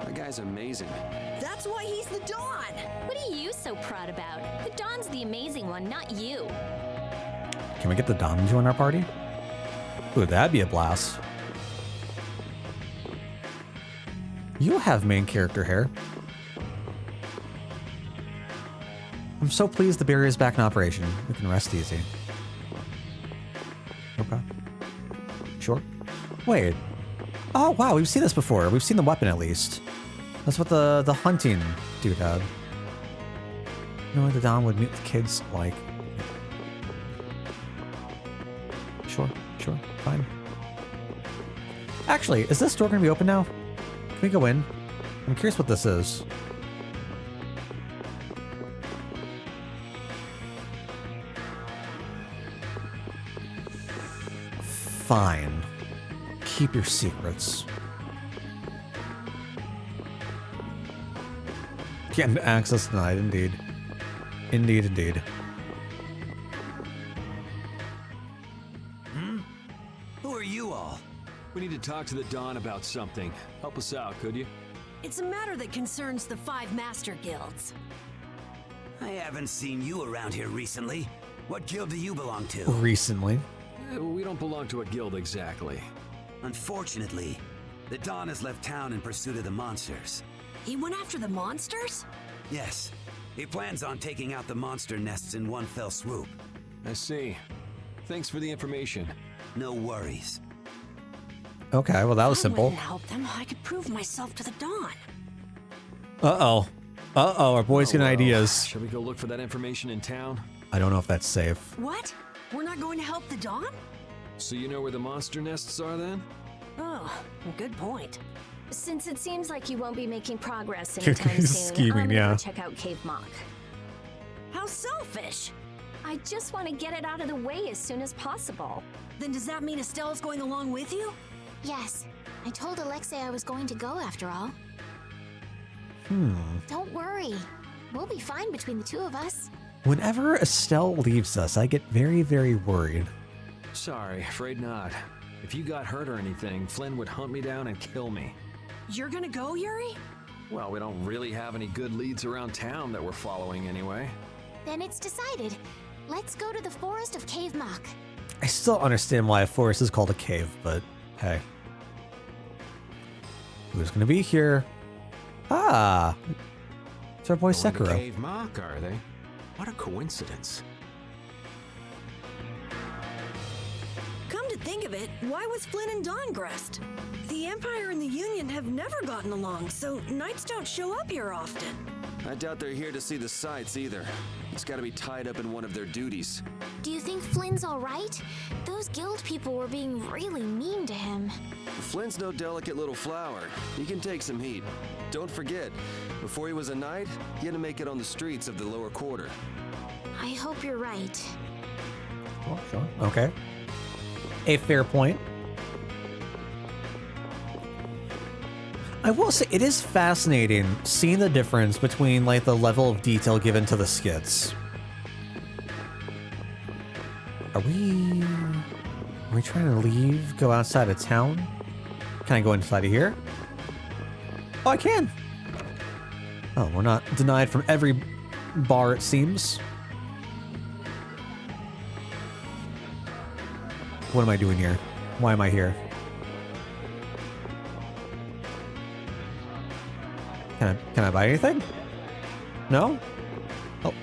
That guy's amazing. That's why he's the Dawn! What are you so proud about? The Dawn's the amazing one, not you. Can we get the Dawn to join our party? Ooh, that'd be a blast. You have main character hair. I'm so pleased the barrier is back in operation. We can rest easy. Okay. Sure. Wait. Oh, wow, we've seen this before. We've seen the weapon at least. That's what the hunting dude had. You know, the Dawn would meet the kids like. Sure, fine. Actually, is this door gonna be open now? Can we go in? I'm curious what this is. Fine. Keep your secrets. Getting access denied, indeed. Indeed. Who are you all? We need to talk to the Dawn about something. Help us out, could you? It's a matter that concerns the 5 master guilds. I haven't seen you around here recently. What guild do you belong to? Recently. We don't belong to a guild exactly. Unfortunately, the Dawn has left town in pursuit of the monsters. He went after the monsters? Yes. He plans on taking out the monster nests in one fell swoop. I see. Thanks for the information. No worries. Okay, well that was simple. I wouldn't help them. I could prove myself to the Dawn. Uh-oh, our boy's getting ideas. Shall we go look for that information in town? I don't know if that's safe. What? We're not going to help the Dawn? So you know where the monster nests are then? Oh, good point. Since it seems like you won't be making progress anytime soon, Scheming, I'm gonna yeah. go check out Cave Mock. How selfish! I just want to get it out of the way as soon as possible. Then does that mean Estelle's going along with you? Yes. I told Alexei I was going to go after all. Don't worry. We'll be fine between the two of us. Whenever Estelle leaves us, I get very, very worried. Sorry, afraid not. If you got hurt or anything, Flynn would hunt me down and kill me. You're gonna go, Yuri? Well, we don't really have any good leads around town that we're following anyway. Then it's decided. Let's go to the Forest of Cave Mock. I still don't understand why a forest is called a cave, but hey. Who's gonna be here? Ah! It's our boy Sekiro. Cave Mock, are they? What a coincidence. Come to think of it, why was Flynn in Dawngrest? The Empire and the Union have never gotten along, so knights don't show up here often. I doubt they're here to see the sights either. It's gotta be tied up in one of their duties. Do you think Flynn's all right? Those guild people were being really mean to him. Flynn's no delicate little flower. He can take some heat. Don't forget, before he was a knight, he had to make it on the streets of the lower quarter. I hope you're right. Oh, sure. Okay. A fair point. I will say it is fascinating seeing the difference between like the level of detail given to the skits. Are we trying to leave? Go outside of town? Can I go inside of here? Oh, I can. Oh, we're not denied from every bar, it seems. What am I doing here? Why am I here? Can I buy anything? No? Oh.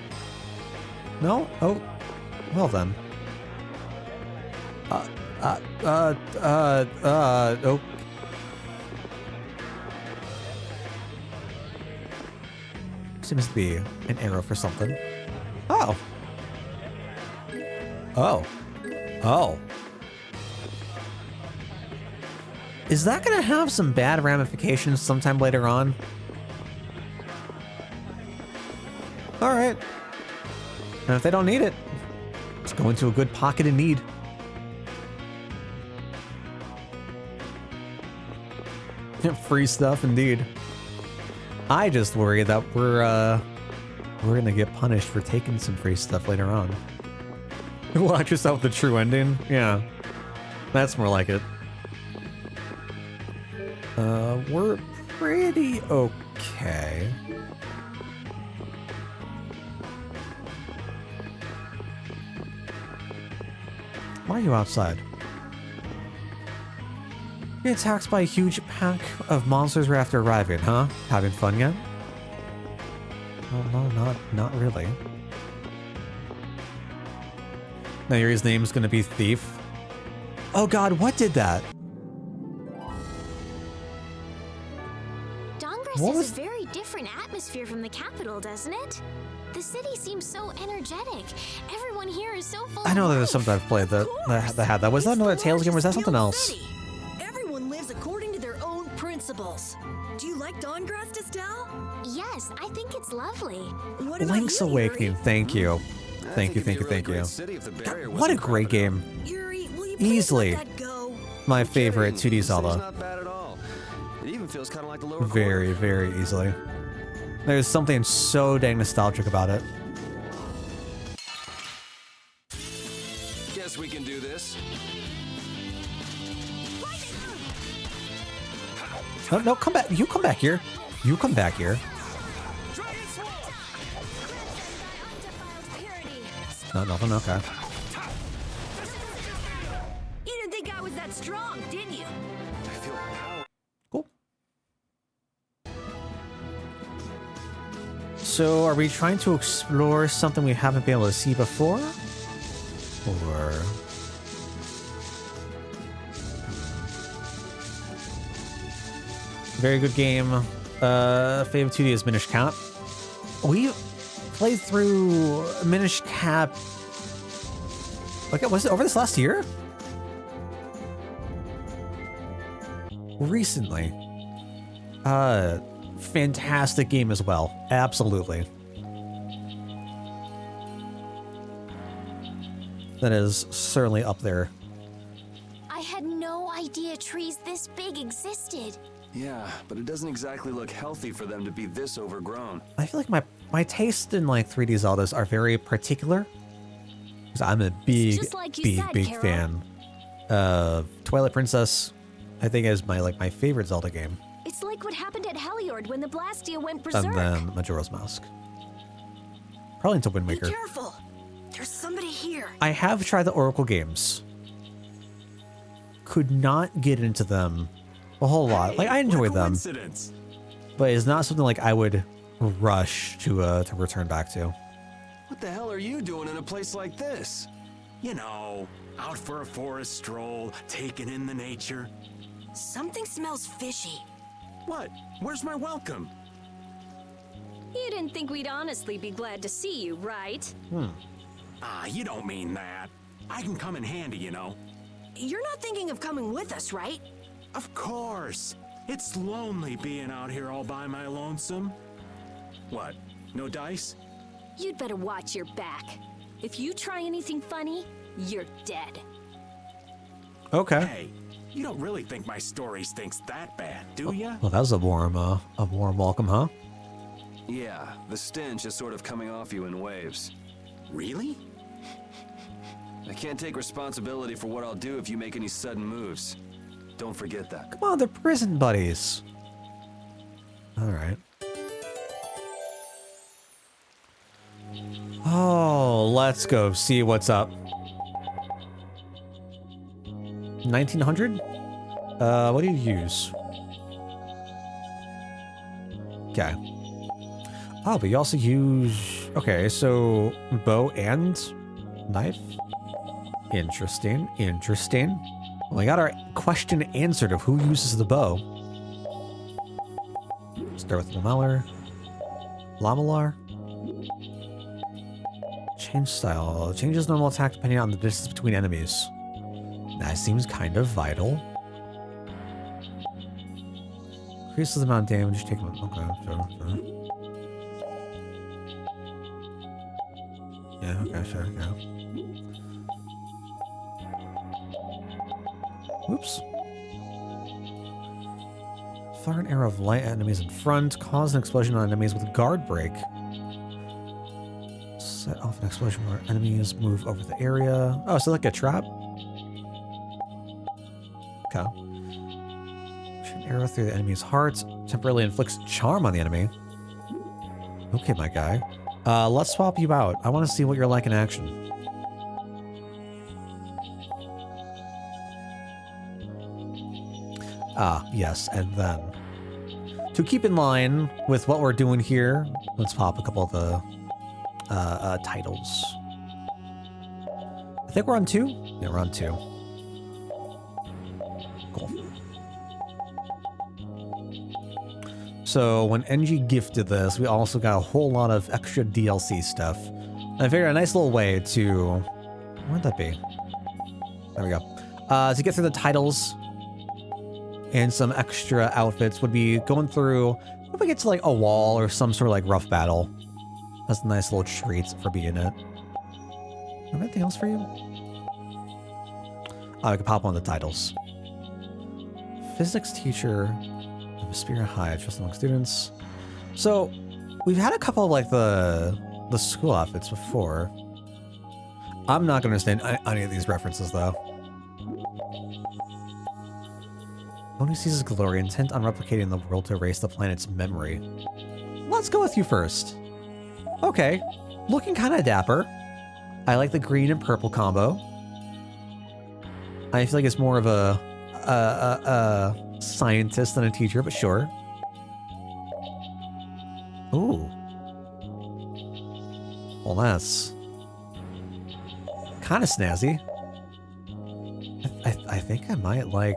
No? Oh. Well then. Oh. Seems to be an arrow for something. Oh. Oh. Oh. Is that gonna have some bad ramifications sometime later on? Alright. And if they don't need it, let's go into a good pocket in need. Free stuff indeed. I just worry that we're gonna get punished for taking some free stuff later on. Watch yourself the true ending? Yeah. That's more like it. We're pretty okay. Why are you outside? Being attacked by a huge pack of monsters right after arriving, huh? Having fun yet? Well, no, not really. Now Yuri's name is gonna be Thief. Oh god, what did that? Dawngrest has a very different atmosphere from the capital, doesn't it? The city seems so energetic. Everyone here is so full I know of that there's life. something I've played that had that. Was that another Tales game or was that something else? Everyone lives according to their own principles. Do you like Dawngrest, Estelle? Yes, I think it's lovely. What about Link's you, Awakening, Yuri? thank you. Thank you. God, what a great game. Yuri, will you please Easily let that go? my favorite 2D Zelda. Not bad at all. It even feels kind of like the lower Very, very easily. There's something so dang nostalgic about it. Guess we can do this. No, no, come back. You come back here. You come back here. No, nothing, okay. You didn't think I was that strong, did you? Cool. So, are we trying to explore something we haven't been able to see before? Or... Very good game. Favorite 2D is Minish Cap. We played through Minish Cap... Okay, was it over this last year? Recently. Fantastic game as well. Absolutely. That is certainly up there. I had no idea trees this big existed. Yeah, but it doesn't exactly look healthy for them to be this overgrown. I feel like my taste in like 3D Zeldas are very particular. Because I'm a big fan of Twilight Princess. I think is my favorite Zelda game. It's It's like what happened at Heliord when the Blastia went And berserk. then Majora's Mask. Probably into Wind Be Waker. careful. There's somebody here. I have tried the Oracle games. Could not get into them a whole lot. Like I enjoy them, but it's not something like I would rush to return back to. What the hell are you doing in a place like this? You know, out for a forest stroll, taking in the nature. Something smells fishy. What? Where's my welcome? You didn't think we'd honestly be glad to see you, right? Ah, you don't mean that. I can come in handy, you know. You're not thinking of coming with us, right? Of course. It's lonely being out here all by my lonesome. What? No dice? You'd better watch your back. If you try anything funny, you're dead. Okay. Hey, you don't really think my story stinks that bad, do ya? Well, that was a warm welcome, huh? Yeah, the stench is sort of coming off you in waves. Really? I can't take responsibility for what I'll do if you make any sudden moves. Don't forget that. Come on, they're prison buddies. All right. Oh, let's go see what's up. 1900? What do you use? Okay. Oh, but you also use... Okay, so bow and knife? Interesting, interesting. Well, we got our question answered of who uses the bow. Start with Lamellar. Change style. Changes normal attack depending on the distance between enemies. That seems kind of vital. Increases the amount of damage taken. Okay, sure. Yeah, okay, sure, yeah. Whoops. Fire an arrow of light at enemies in front. Cause an explosion on enemies with guard break. Set off an explosion where enemies move over the area. Oh, so like a trap? Okay. Shoot an arrow through the enemy's heart. Temporarily inflicts charm on the enemy. Okay, my guy. Let's swap you out. I want to see what you're like in action. Ah, yes, and then to keep in line with what we're doing here, let's pop a couple of the titles. I think we're on 2? Yeah, we're on 2. Cool. So when NG gifted this, we also got a whole lot of extra DLC stuff. And I figured a nice little way to... Where'd that be? There we go. To get through the titles and some extra outfits would be going through, if we get to like a wall or some sort of like rough battle. That's a nice little treat for being it. Anything else for you? Oh, I can pop on the titles. Physics teacher, Vesperia High, trust among students. So we've had a couple of like the school outfits before. I'm not going to understand any of these references though. Only seizes glory, intent on replicating the world to erase the planet's memory. Let's go with you first. Okay, looking kind of dapper. I like the green and purple combo. I feel like it's more of a scientist than a teacher, but sure. Ooh. Well, that's kind of snazzy. I think I might like...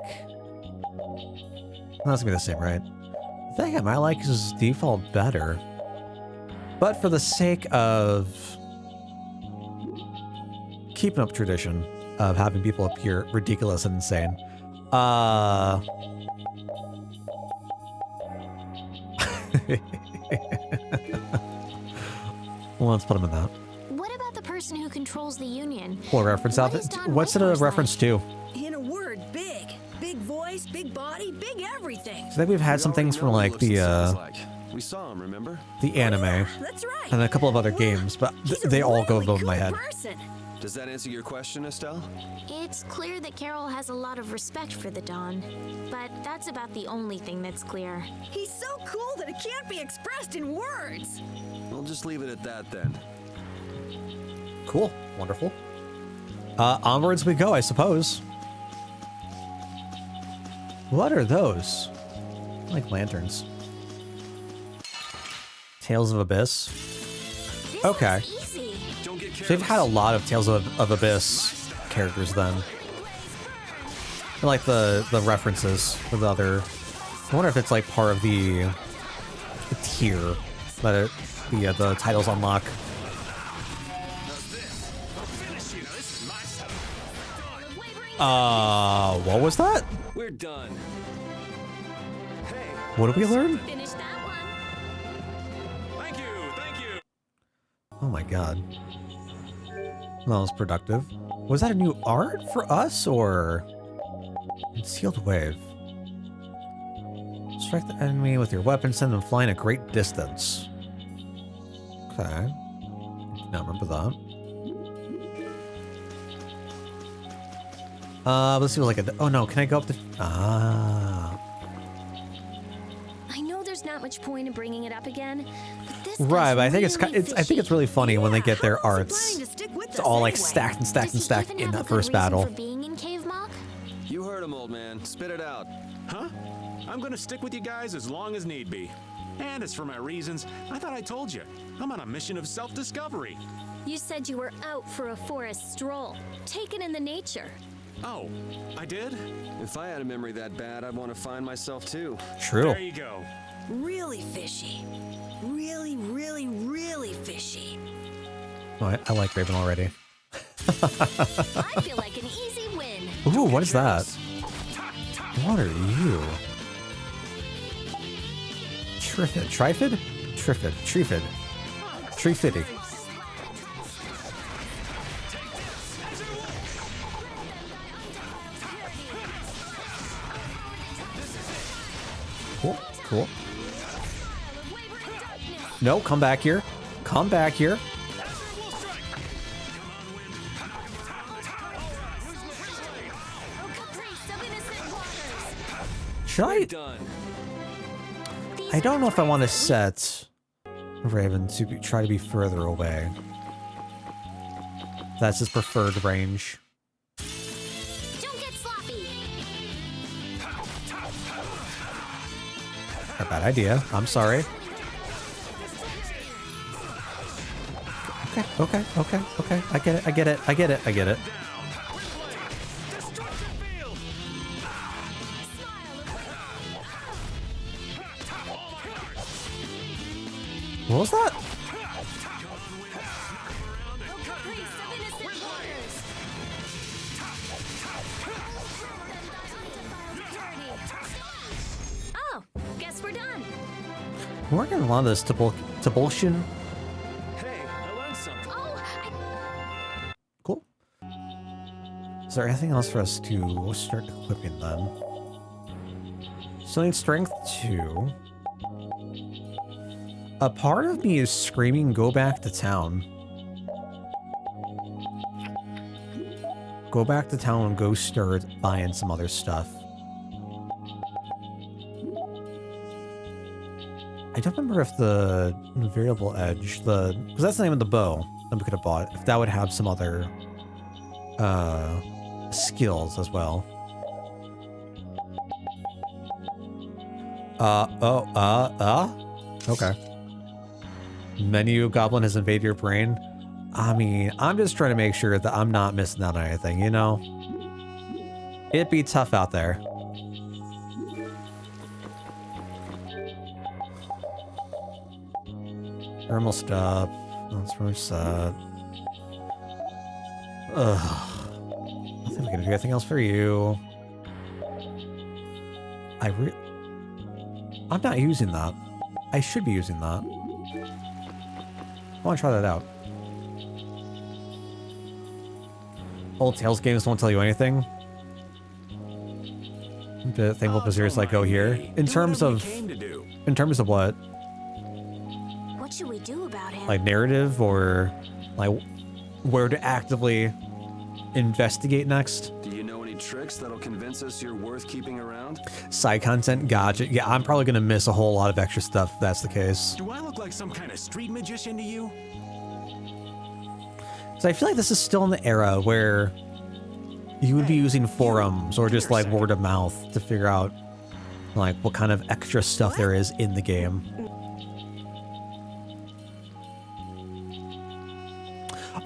That's gonna be the same, right? I think I might like his default better. But for the sake of keeping up tradition of having people appear ridiculous and insane, let's put him in that. What about the person who controls the Union? Cool reference outfit. What's it a reference to? In a word, big. Big voice, big body, big everything. So I think we've had some things from like the We saw him, remember? the anime, That's right. and a couple of other games, but they all go above my head. Person. Does that answer your question, Estelle? It's clear that Carol has a lot of respect for the Dawn, but that's about the only thing that's clear. He's so cool that it can't be expressed in words. We'll just leave it at that then. Cool. Wonderful. Onwards we go, I suppose. What are those? Like lanterns. Tales of Abyss. Okay. So they've had a lot of Tales of Abyss characters then. I like the references for the other. I wonder if it's like part of the tier that the titles unlock. What was that? We're done. Hey. What did we learn? Finish that one. Thank you. Oh my god. That was productive. Was that a new art for us or Concealed Wave? Strike the enemy with your weapon, send them flying a great distance. Okay. Now remember that. Let's see what like a. Oh no, can I go up the? Ah. I know there's not much point in bringing it up again, but this Right, but I think really I think it's really funny when they get their arts. It's all like anyway? stacked and stacked and stacked in that first For battle. being in Cave Mock? You heard him, old man. Spit it out. Huh? I'm gonna stick with you guys as long as need be. And as for my reasons, I thought I told you. I'm on a mission of self-discovery. You said you were out for a forest stroll, taken in the nature. Oh, I did? If I had a memory that bad, I'd want to find myself too. True. There you go. Really fishy. Really, really, really fishy. Oh, I like Raven already. I feel like an easy win. Ooh, what is that? What are you? Trifid. Trifid? Trifid. Trifid. Trifiddy. Cool. Cool. No, come back here. Come back here. Should I don't know if I want to set Raven to try to be further away. That's his preferred range. Don't get sloppy. A bad idea. I'm sorry. Okay. I get it. What was that? Oh, guess we're done. We're getting a lot of this Tobultion. Hey, I learned something. Cool. Is there anything else for us to start equipping then? Still need strength 2. A part of me is screaming, go back to town. Go back to town and go start buying some other stuff. I don't remember if the variable edge, because that's the name of the bow that we could have bought, if that would have some other skills as well. Okay. Menu goblin has invaded your brain. I mean, I'm just trying to make sure that I'm not missing out on anything, you know? It'd be tough out there. Thermal stop. Let's reset. Ugh. I think we can do anything else for you. I'm not using that. I should be using that. I want to try that out. Old Tales games won't tell you anything. The thing will is like go here. In terms of what? What should we do about him? Like narrative or like where to actively investigate next. Do you know any tricks that'll convince us you're worth keeping around? Side content, gotcha. Yeah, I'm probably gonna miss a whole lot of extra stuff if that's the case. Do I look like some kind of street magician to you? So I feel like this is still in the era where you would be using forums or just like word of mouth to figure out like what kind of extra stuff there is in the game.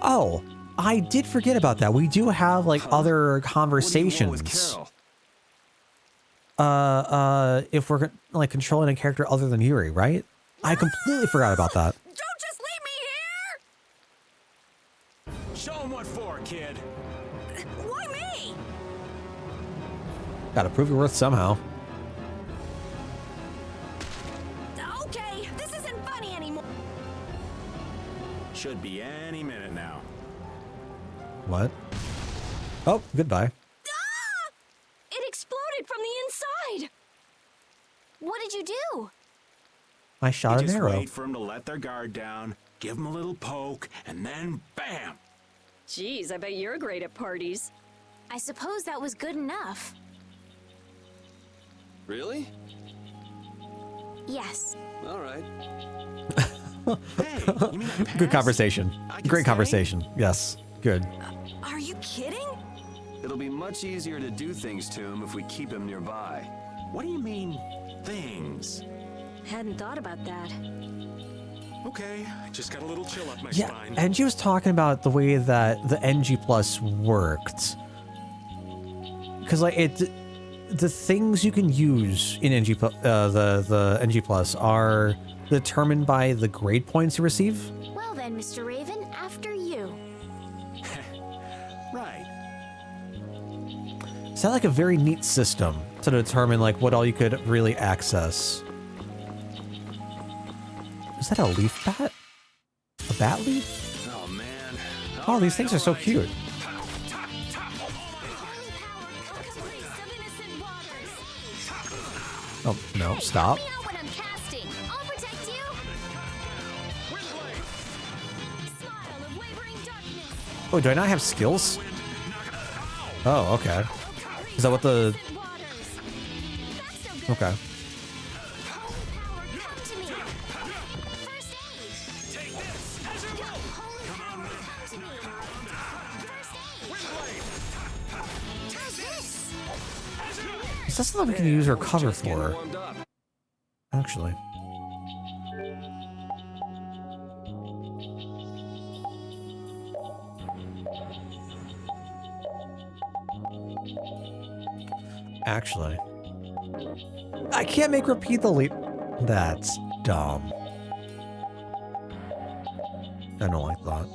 Oh, I did forget about that. We do have like other conversations. If we're like controlling a character other than Yuri, right? I completely forgot about that. Don't just leave me here! Show him what for, kid. Why me? Gotta prove your worth somehow. Okay, this isn't funny anymore. Should be any minute now. What? Oh, goodbye. It exploded from the inside. What did you do? I shot an just arrow. wait for them to let their guard down, give them a little poke, and then bam! Geez, I bet you're great at parties. I suppose that was good enough. Really? Yes. All right. Hey, you mean I Good passed? conversation. I can Great stay? conversation. Yes. Good. Are you kidding? It'll be much easier to do things to him if we keep him nearby. What do you mean, things? Hadn't thought about that. Okay, just got a little chill up my Yeah, spine. and she was talking about the way that the NG Plus worked. Because like the things you can use in NG the NG Plus are determined by the grade points you receive. Well then, Mr. Raven, after you. Right. Is that like a very neat system to determine like what all you could really access? Is that a leaf bat? A bat leaf? Oh man. Oh, these things are so cute. Oh, no, stop. Let me know when I'm casting. I'll protect you. Smile of wavering darkness. Oh, do I not have skills? Oh, okay. Is that what the... Okay. Is that something we can use or cover for? Actually. Actually. I can't make repeatedly. That's dumb. I don't like that.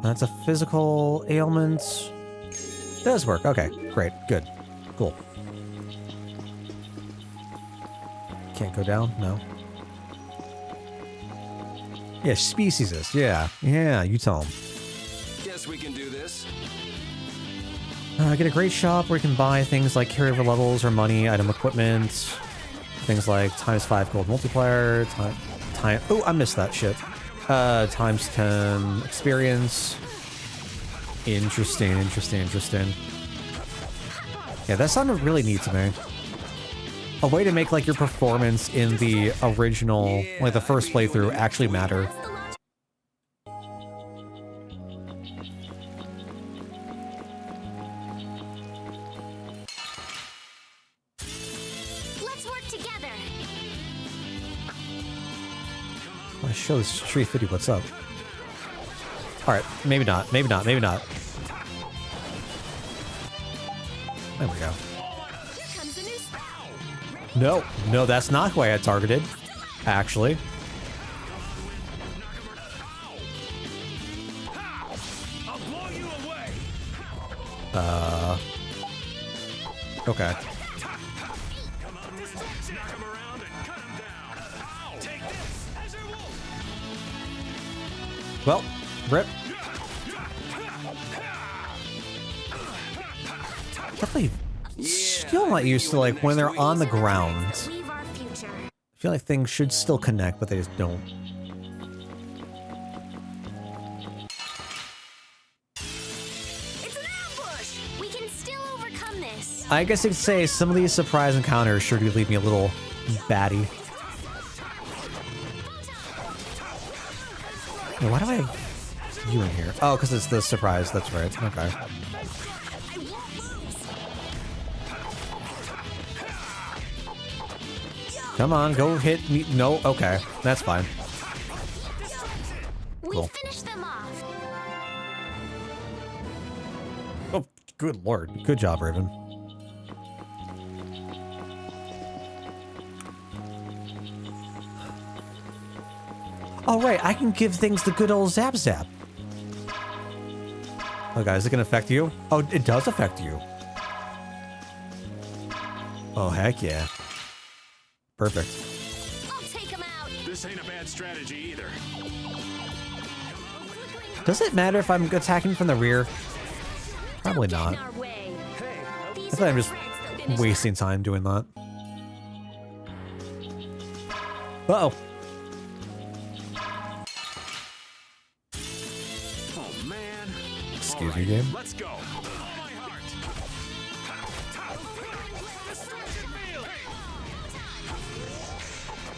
That's a physical ailment. Does work. Okay, great. Good. Cool. Can't go down? No. Yeah, speciesist. Yeah. Yeah, you tell them. Guess we can do this. Get a great shop where you can buy things like carryover levels or money, item equipment, things like ×5 gold multiplier, time. Oh, I missed that shit. ×10 experience. Interesting, interesting, interesting. Yeah, that sounded really neat to me. A way to make like your performance in the original, like the first playthrough, actually matter. Let's work together. Let's show this Street 50 what's up. Alright, maybe not, maybe not, maybe not. There we go. No, no, that's not who I had targeted, actually. Okay. Well, rip. Definitely still not used to like when they're on the ground. I feel like things should still connect, but they just don't. promise. I guess you could say some of these surprise encounters sure do leave me a little batty. Yeah, why do I have you in here? Oh, because it's the surprise. That's right. Okay. Come on, go hit me. No, okay. That's fine. Cool. We finished them off. Oh, good lord. Good job, Raven. Oh, right. I can give things the good old zap zap. Oh, guys, is it going to affect you? Oh, it does affect you. Oh, heck yeah. Perfect. I'll take him out. This ain't a bad strategy either. Does it matter if I'm attacking from the rear? Probably not. I thought I'm just wasting time doing that. Uh-oh. Oh man. Excuse me, game. Let's go.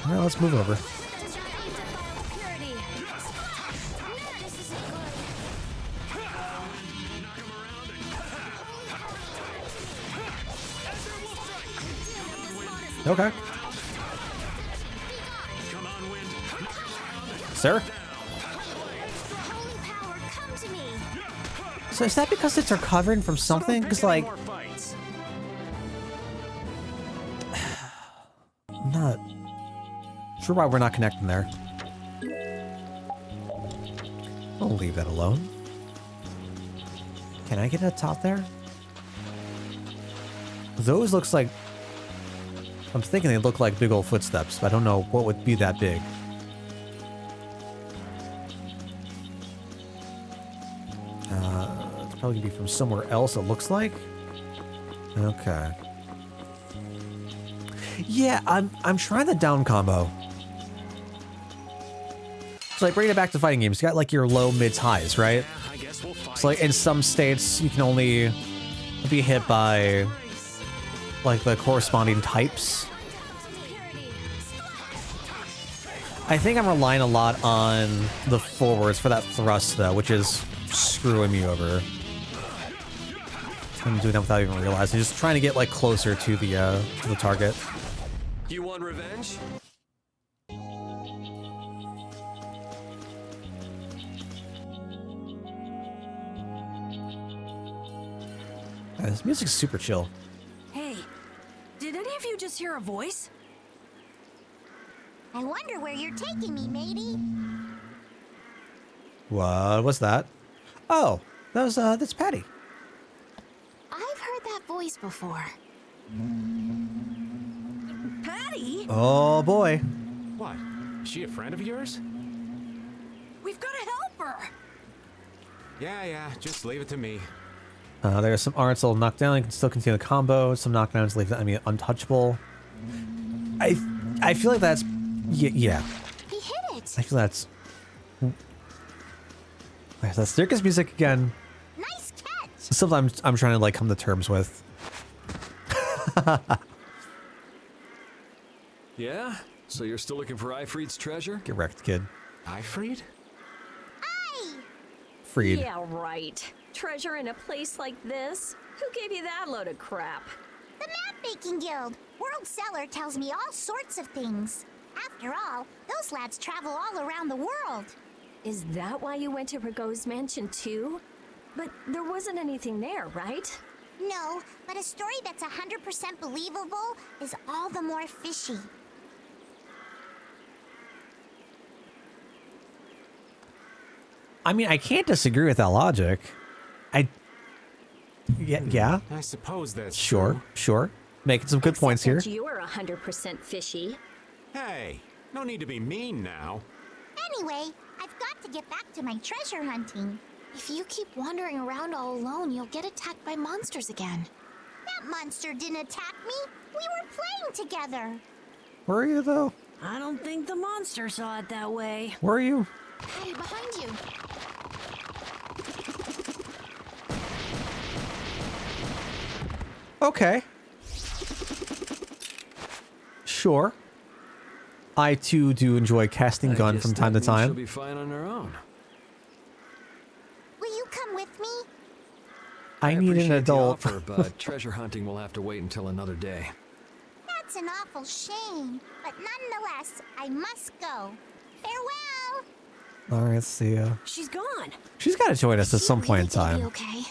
Well, let's move over. Okay. Sir? So is that because it's recovering from something? Because, like... I'm not sure why we're not connecting there. I'll leave that alone. Can I get a top there? Those looks like... I'm thinking they look like big old footsteps, but I don't know what would be that big. It's probably gonna be from somewhere else, it looks like. Okay. Yeah, I'm trying the down combo. So like bringing it back to fighting games, you got like your low, mids, highs, right? So like in some states you can only be hit by like the corresponding types. I think I'm relying a lot on the forwards for that thrust though, which is screwing me over. I'm doing that without even realizing, just trying to get like closer to the target. You want revenge? This music's super chill. Hey, did any of you just hear a voice? I wonder where you're taking me, matey. What was that? Oh, that was that's Patty. I've heard that voice before. Patty? Oh boy. What? Is she a friend of yours? We've got to help her. Yeah, just leave it to me. There's some arts that'll knock down. You can still continue the combo. Some knockdowns leave the enemy untouchable. I feel like that's yeah. He hit it. I feel that's circus music again. Nice catch. Sometimes I'm trying to like come to terms with. Yeah? So you're still looking for Ifried's treasure? Get wrecked, kid. Ifried? Freed. Yeah, right. Treasure in a place like this? Who gave you that load of crap? The Map Making Guild. World Seller tells me all sorts of things. After all, those lads travel all around the world. Is that why you went to Rigaud's mansion too? But there wasn't anything there, right? No, but a story that's 100% believable is all the more fishy. I mean, I can't disagree with that logic. Yeah. I suppose that's Sure. Making some good points here. You are 100% fishy. Hey, no need to be mean now. Anyway, I've got to get back to my treasure hunting. If you keep wandering around all alone, you'll get attacked by monsters again. That monster didn't attack me. We were playing together. Where are you, though? I don't think the monster saw it that way. Where are you? Hey, behind you. Okay. Sure. I too do enjoy casting gun from time to time. She'll be fine on her own. Will you come with me? I need an appreciate adult. The offer, but treasure hunting will have to wait until another day. That's an awful shame, but nonetheless, I must go. Farewell. All right, see ya. She's gone. She's got to join us at some point in time. Okay.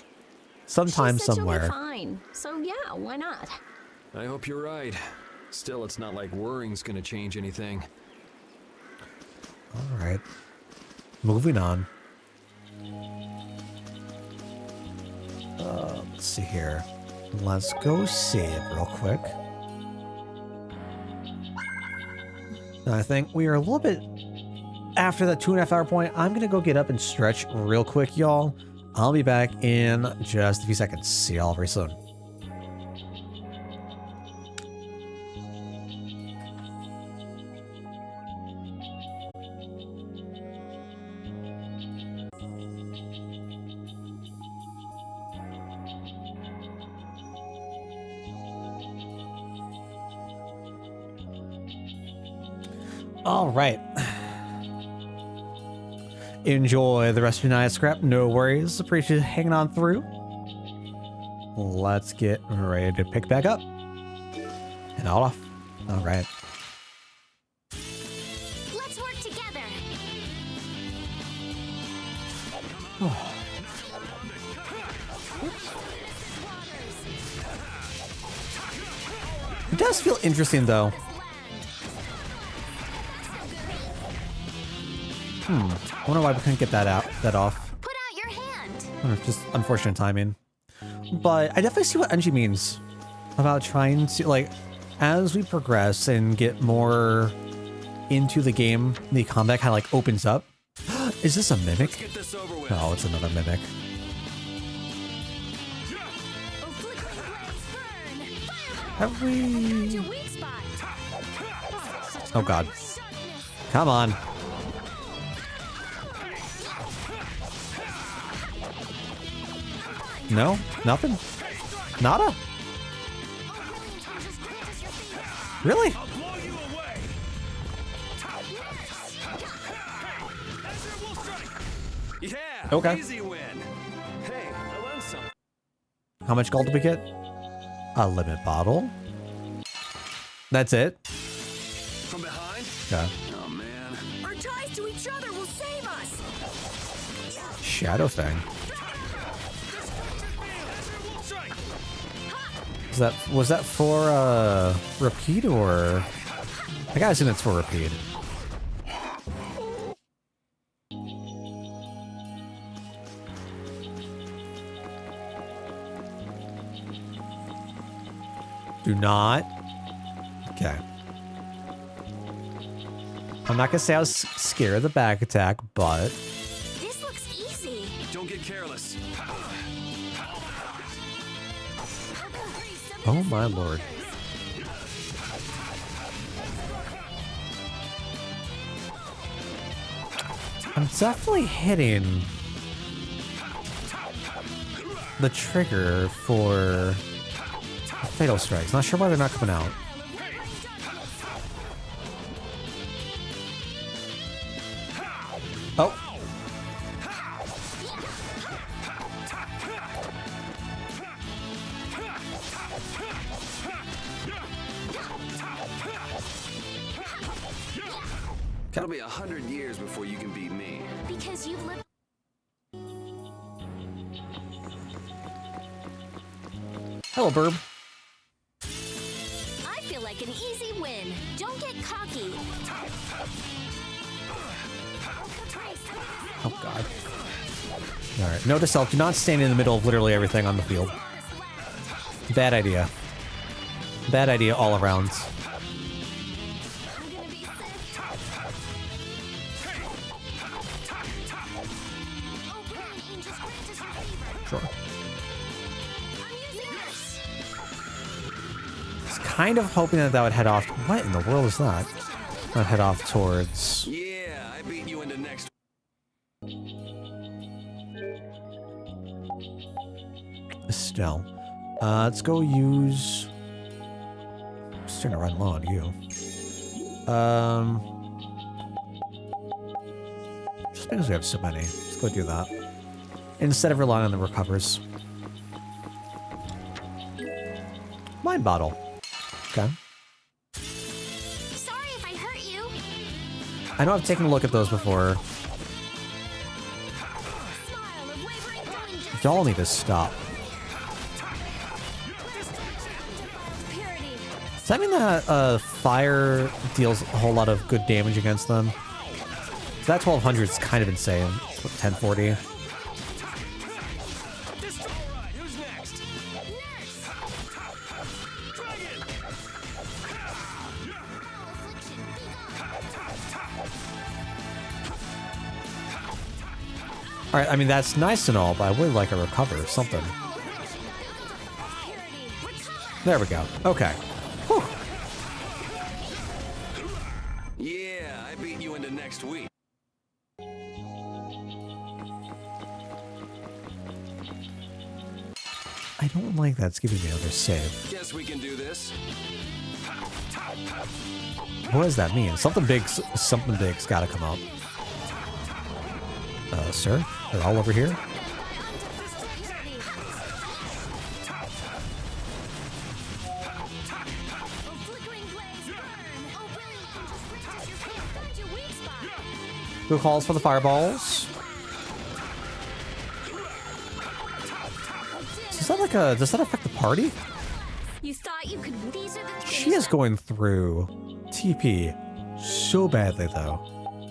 Sometime, she said somewhere. She'll be fine. So yeah, why not? I hope you're right. Still, it's not like worrying's gonna change anything. All right. Moving on. Let's see here. Let's go save real quick. I think we are a little bit after that 2.5 hour point. I'm going to go get up and stretch real quick, y'all. I'll be back in just a few seconds. See y'all very soon. All right. Enjoy the rest of your night, Scrap. No worries. Appreciate you hanging on through. Let's get ready to pick back up. And all off. All right. Let's work together. It does feel interesting, though. I wonder why we couldn't get that off. Put out your hand. Just unfortunate timing. But I definitely see what Angie means about trying to, like, as we progress and get more into the game, the combat kind of like opens up. Is this a mimic? No, it's another mimic. Have we? Oh God. Come on. No? Nothing? Nada? Really? Yeah. Okay. Easy win. Hey, I learned something. How much gold did we get? A limit bottle. That's it? From behind? Okay. Oh man. Our ties to each other will save us. Shadow thing. Was that for repeat or? I gotta assume it's for repeat. Do not. Okay. I'm not gonna say I was scared of the back attack, but This looks easy. Don't get careless. oh my lord. I'm definitely hitting the trigger for fatal strikes. Not sure why they're not coming out. Oh. It'll be 100 years before you can beat me. Because you've lived. Hello, Burb. I feel like an easy win. Don't get cocky. Oh god. Alright, note to self, do not stand in the middle of literally everything on the field. Bad idea. Bad idea all around. Sure. I was kind of hoping that would head off. What in the world is that? That head off towards. Yeah, I beat you into next. Still. Let's go use... I'm starting to run low on you. Just because we have so many. Let's go do that. Instead of relying on the recovers. Mind bottle. Okay. Sorry if I hurt you. I know I've taken a look at those before. Y'all need to stop. Does that mean that fire deals a whole lot of good damage against them? That 1200 is kind of insane. 1040. Alright, I mean, that's nice and all, but I would like a recover or something. There we go. Okay. Whew. Yeah, I beat you into next week. I don't like that. It's giving me another save. Guess we can do this. What does that mean? Something big's gotta come up. Sir? They're all over here? Who calls for the fireballs? Is that like a... Does that affect the party? You thought you could... These are the She is going through TP so badly, though.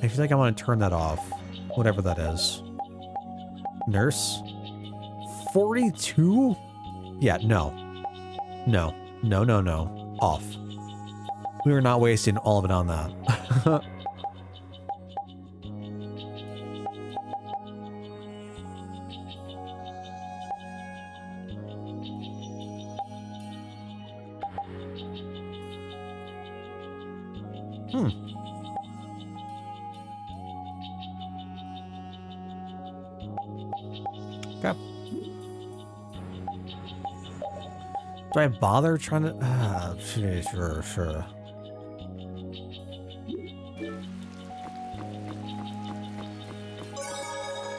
I feel like I want to turn that off. Whatever that is. Nurse? 42? Yeah, no. No. No, no, no. Off. We are not wasting all of it on that. Okay. Do I bother trying to... sure.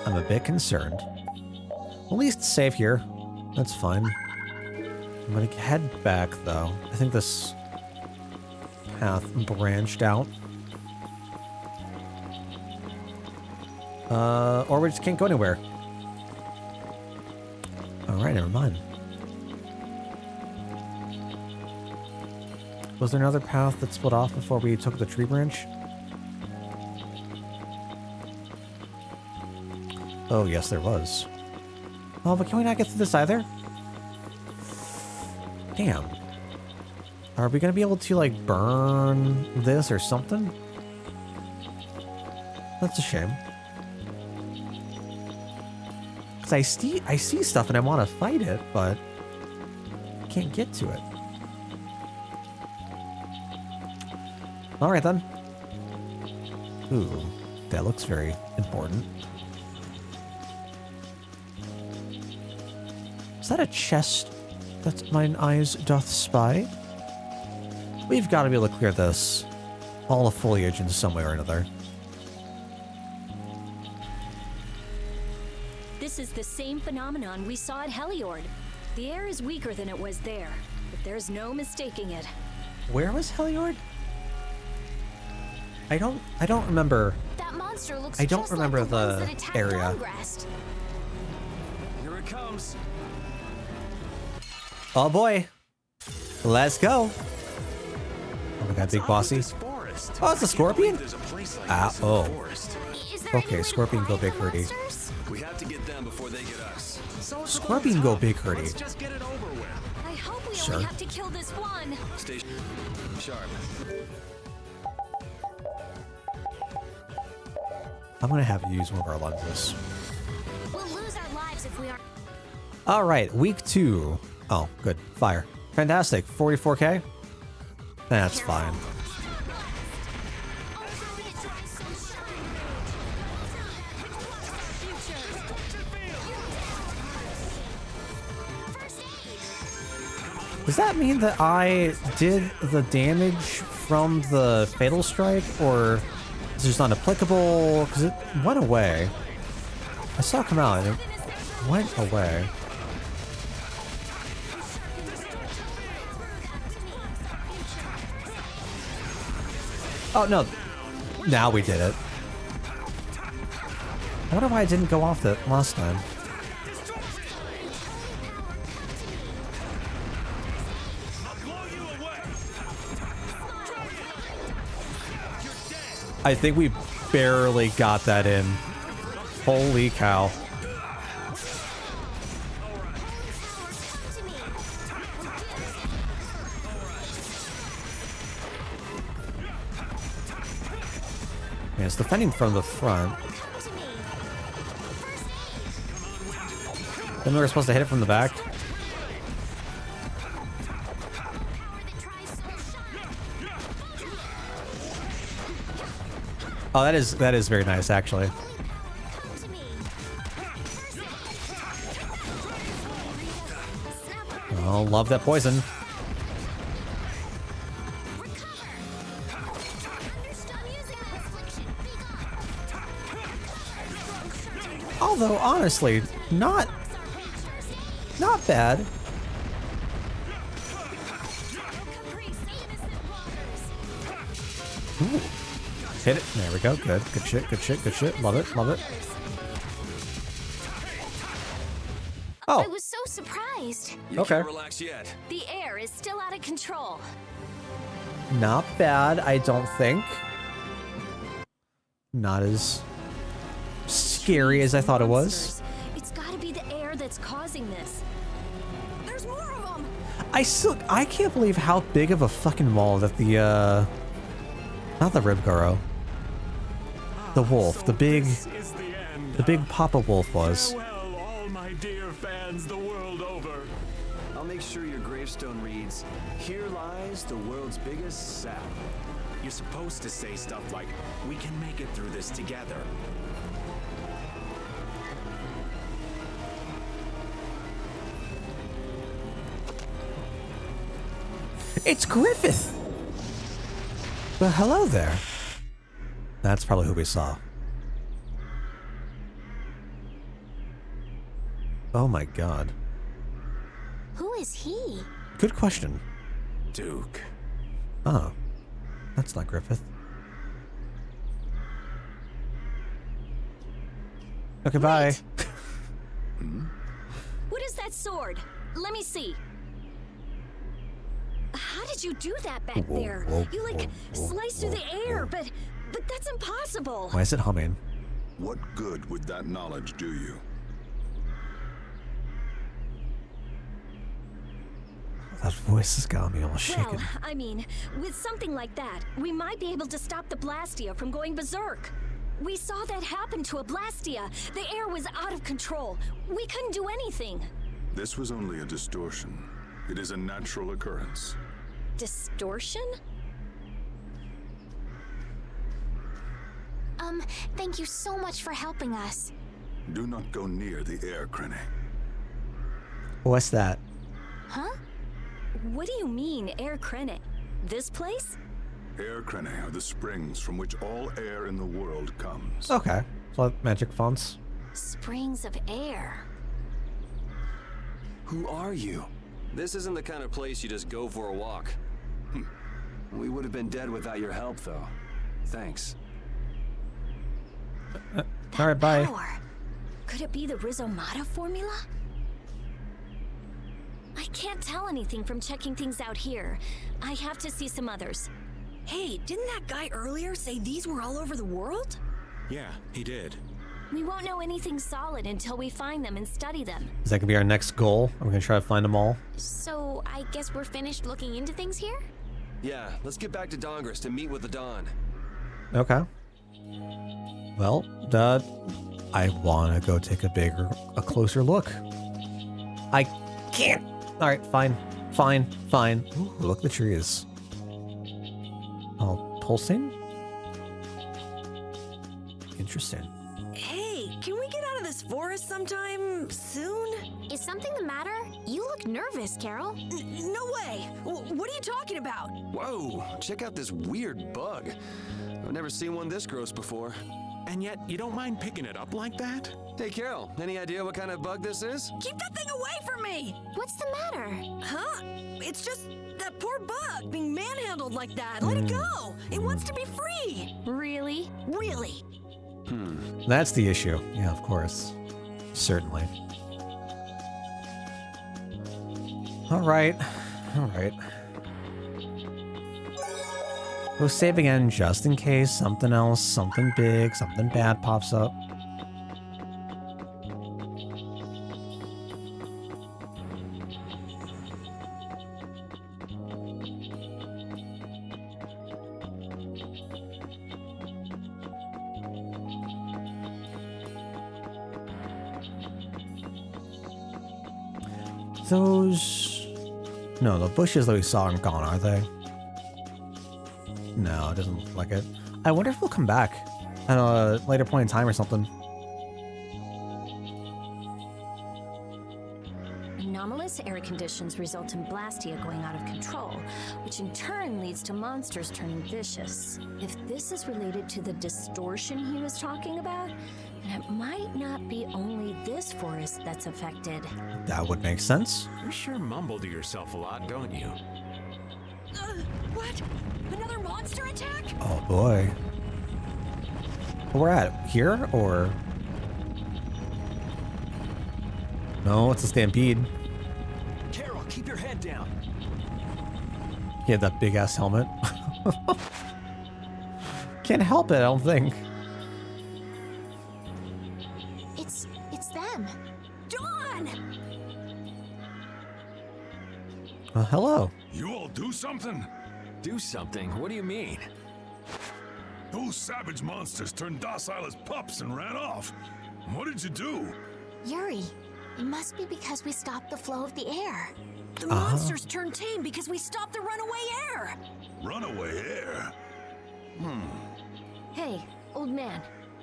I'm a bit concerned. At least save here. That's fine. I'm gonna head back, though. I think this path branched out. Or we just can't go anywhere. Alright, never mind. Was there another path that split off before we took the tree branch? Oh, yes, there was. Oh, but can we not get through this either? Damn. Are we gonna be able to, like, burn this or something? That's a shame. Because I see stuff and I want to fight it, but I can't get to it. Alright then. Ooh, that looks very important. Is that a chest that mine eyes doth spy? We've got to be able to clear this. All the foliage in some way or another. This is the same phenomenon we saw at Heliord. The air is weaker than it was there, but there's no mistaking it. Where was Heliord? I don't remember. That monster looks I don't just remember like the ones the that attacked area. Dawngrest. Here it comes. Oh boy. Let's go. Oh my god, big bossy. Oh, it's a scorpion? Ah, oh. Okay, scorpion go big hurdy. We have to get them before they get us. Scorpion go big hurdy. Just get it over with. I hope we Sure. only have to kill this one. Stay sharp. I'm gonna have to use one of our lenses. We'll lose our lives if we aren't. Alright, week 2. Oh, good. Fire. Fantastic. 44k? That's fine. Does that mean that I did the damage from the Fatal Strike, or is it just not applicable? Because it went away. I saw it come out and it went away. Oh, no. Now we did it. I wonder why I didn't go off that last time. I think we barely got that in. Holy cow. Yeah, it's defending from the front. Then we were supposed to hit it from the back. Oh, that is very nice, actually. Oh, love that poison. Although, honestly, not bad. Ooh. Hit it. There we go. Good. Good shit. Good shit. Good shit. Love it. Love it. Oh. I was so surprised. You can't relax yet. The air is still out of control. Not bad, I don't think. Not as scary as I thought it was. It's gotta be the air that's causing this. There's more of them. I can't believe how big of a fucking wall that the not the Ribgoro. The wolf, the big Papa Wolf was. Farewell, all my dear fans the world over. I'll make sure your gravestone reads, "Here lies the world's biggest sap." You're supposed to say stuff like, "We can make it through this together." It's Griffith! Well, hello there. That's probably who we saw. Oh my god. Who is he? Good question. Duke. Oh. That's not Griffith. Okay, bye. What is that sword? Let me see. How did you do that back there? You like sliced through the air, but that's impossible. Why is it humming? What good would that knowledge do you? That voice has got me all Well, shaken. I mean, with something like that, we might be able to stop the Blastia from going berserk. We saw that happen to a Blastia. The air was out of control. We couldn't do anything. This was only a distortion. It is a natural occurrence. Distortion? Thank you so much for helping us. Do not go near the air, Krene. What's that? Huh? What do you mean, Air Krene? This place? Air Krene are the springs from which all air in the world comes. Okay. So magic fonts. Springs of air. Who are you? This isn't the kind of place you just go for a walk. We would have been dead without your help, though. Thanks. All right, bye. Power. Could it be the Rizomata formula? I can't tell anything from checking things out here. I have to see some others. Hey, didn't that guy earlier say these were all over the world? Yeah, he did. We won't know anything solid until we find them and study them. Is that gonna be our next goal? Are we gonna try to find them all? So, I guess we're finished looking into things here? Yeah, let's get back to Dongress to meet with the Dawn. Okay. Well, I wanna go take a closer look. I can't. All right, fine. Ooh, look at the trees. Oh, pulsing? Interesting. Hey, can we get out of this forest sometime soon? Is Is something the matter? You look nervous, Carol. No way! What are you talking about? Whoa, check out this weird bug. I've never seen one this gross before. And yet, you don't mind picking it up like that? Hey, Carol, any idea what kind of bug this is? Keep that thing away from me! What's the matter? Huh? It's just that poor bug being manhandled like that. Let it go! It wants to be free! Really? Really? That's the issue. Yeah, of course. Certainly. All right. All right. Go save again just in case something else, something big, something bad pops up. Those... No, the bushes that we saw aren't gone, are they? No, it doesn't look like it. I wonder if we'll come back at a later point in time or something. Anomalous air conditions result in Blastia going out of control, which in turn leads to monsters turning vicious. If this is related to the distortion he was talking about, then it might not be only this forest that's affected. That would make sense. You sure mumble to yourself a lot, don't you? What? Another monster attack? Oh boy. Where we're at? Here or? No, it's a stampede. Carol, keep your head down. He had that big ass helmet. Can't help it, I don't think. It's them. Dawn! Hello. You all do something? Do something? What do you mean? Those savage monsters turned docile as pups and ran off. What did you do? Yuri, it must be because we stopped the flow of the air. The monsters turned tame because we stopped the runaway air. Runaway air? Hey, old man,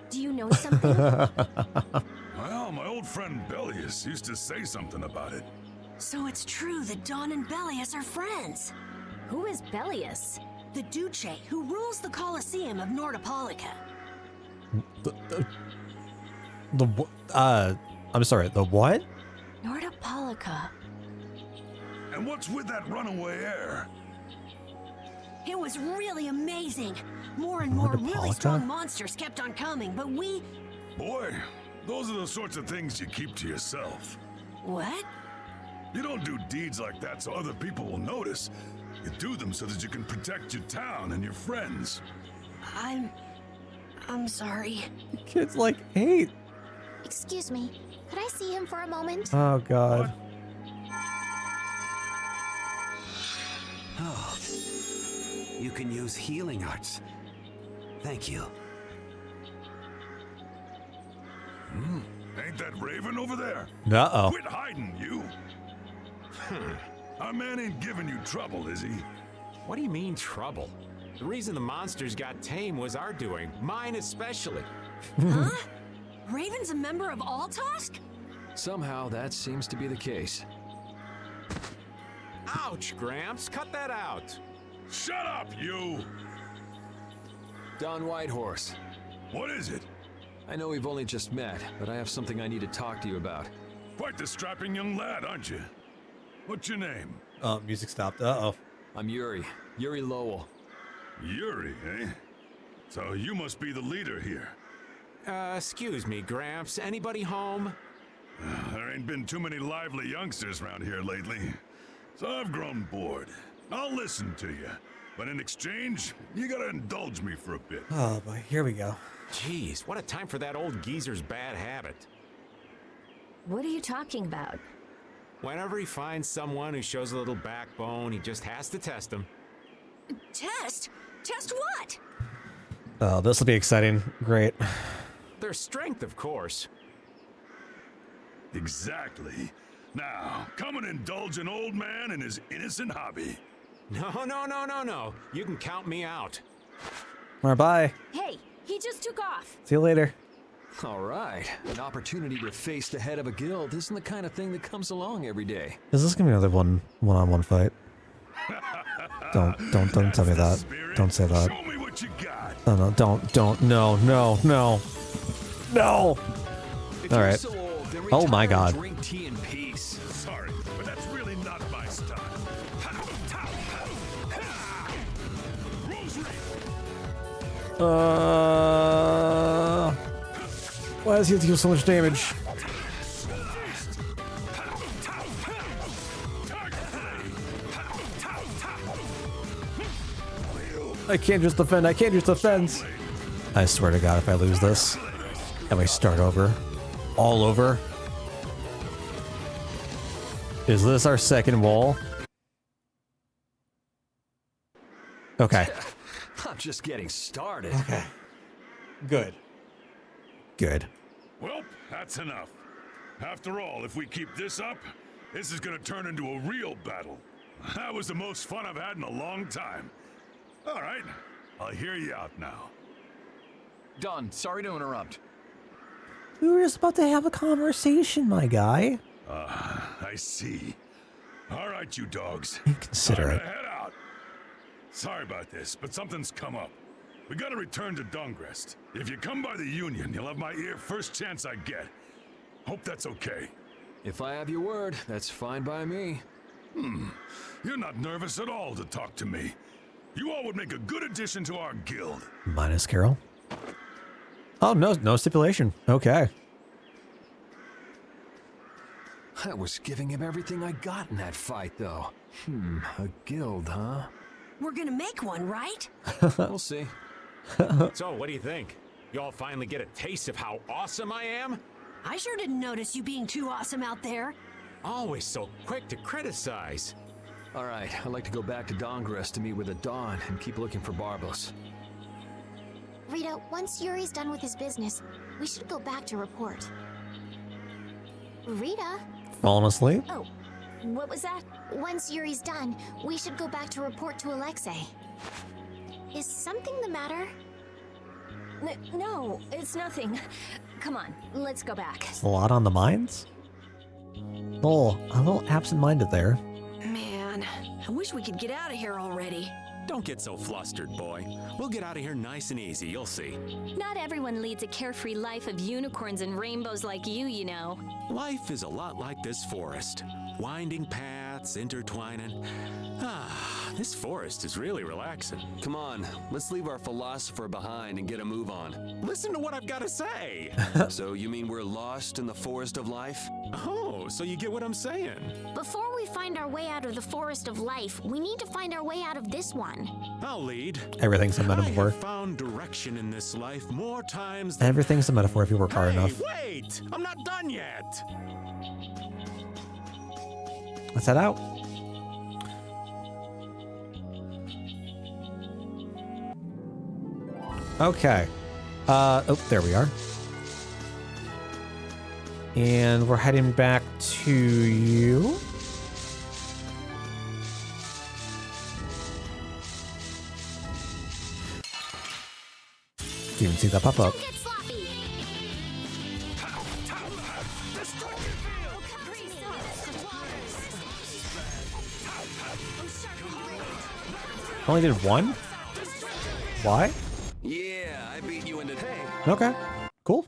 do you know something? Well, my old friend Bellius used to say something about it. So it's true that Dawn and Bellius are friends. Who is Bellius? The Duce who rules the Colosseum of Nordopolica. I'm sorry, the what? Nordopolica. And what's with that runaway air? It was really amazing. More and more really strong monsters kept on coming, but we... Boy, those are the sorts of things you keep to yourself. What? You don't do deeds like that so other people will notice. You do them so that you can protect your town and your friends. I'm sorry. The kid's like 8. Excuse me, could I see him for a moment? Oh god. Oh, you can use healing arts. Thank you. Ain't that Raven over there? Uh-oh. Quit hiding, you. Our man ain't giving you trouble, is he? What do you mean, trouble? The reason the monsters got tame was our doing, mine especially. Huh? Raven's a member of Altosk? Somehow that seems to be the case. Ouch, Gramps, cut that out. Shut up, you! Don Whitehorse. What is it? I know we've only just met, but I have something I need to talk to you about. Quite the strapping young lad, aren't you? What's your name? Oh, music stopped. Uh-oh. I'm Yuri. Yuri Lowell. Yuri, eh? So you must be the leader here. Excuse me, Gramps. Anybody home? There ain't been too many lively youngsters around here lately. So I've grown bored. I'll listen to you. But in exchange, you gotta indulge me for a bit. Oh boy, here we go. Jeez, what a time for that old geezer's bad habit. What are you talking about? Whenever he finds someone who shows a little backbone, he just has to test them. Test? Test what? Oh, this will be exciting. Great. Their strength, of course. Exactly. Now, come and indulge an old man in his innocent hobby. No. You can count me out. All right, bye. Hey, he just took off. See you later. All right. An opportunity to face the head of a guild isn't the kind of thing that comes along every day. Is this gonna be another one-on-one fight? Don't tell me that. Don't say that. Show me what you got. Oh, no, don't, no. All right. So old, then Oh my retire and God. Drink tea in peace. Sorry, but that's really not my style. Why does he have to do so much damage? I can't just defend. I swear to God, if I lose this, and we start over, all over. Is this our second wall? Okay. I'm just getting started. Okay. Good. Well, that's enough. After all, if we keep this up, this is gonna turn into a real battle. That was the most fun I've had in a long time. All right, I'll hear you out now. Don, sorry to interrupt. We were just about to have a conversation, my guy. I see. All right, you dogs. Inconsiderate. Time to head out. Sorry about this, but something's come up. We gotta return to Dongrest. If you come by the Union, you'll have my ear first chance I get. Hope that's okay. If I have your word, that's fine by me. You're not nervous at all to talk to me. You all would make a good addition to our guild. Minus Carol. Oh, no stipulation. Okay. I was giving him everything I got in that fight, though. A guild, huh? We're gonna make one, right? We'll see. So, what do you think? You all finally get a taste of how awesome I am? I sure didn't notice you being too awesome out there. Always so quick to criticize. All right, I'd like to go back to Dongrest to meet with the Dawn and keep looking for Barbos. Rita, once Yuri's done with his business, we should go back to report. Rita? Falling asleep? Oh, what was that? Once Yuri's done, we should go back to report to Alexei. Is something the matter? No, it's nothing. Come on, let's go back. It's a lot on the minds? A little absent-minded there. Man, I wish we could get out of here already. Don't get so flustered, boy. We'll get out of here nice and easy, you'll see. Not everyone leads a carefree life of unicorns and rainbows like you know. Life is a lot like this forest. Winding paths, intertwining. This forest is really relaxing. Come on, let's leave our philosopher behind and get a move on. Listen to what I've got to say. So you mean we're lost in the forest of life? Oh, so you get what I'm saying. Before we find our way out of the forest of life, we need to find our way out of this one. I'll lead. Everything's a metaphor. I have found direction in this life more times than... Everything's a metaphor if you work hard enough. Wait! I'm not done yet! Let's head out. Okay. Oh, there we are. And we're heading back to you. Didn't even see that pop up. Only did one? Why? Yeah, I beat you into... Hey! Okay, cool.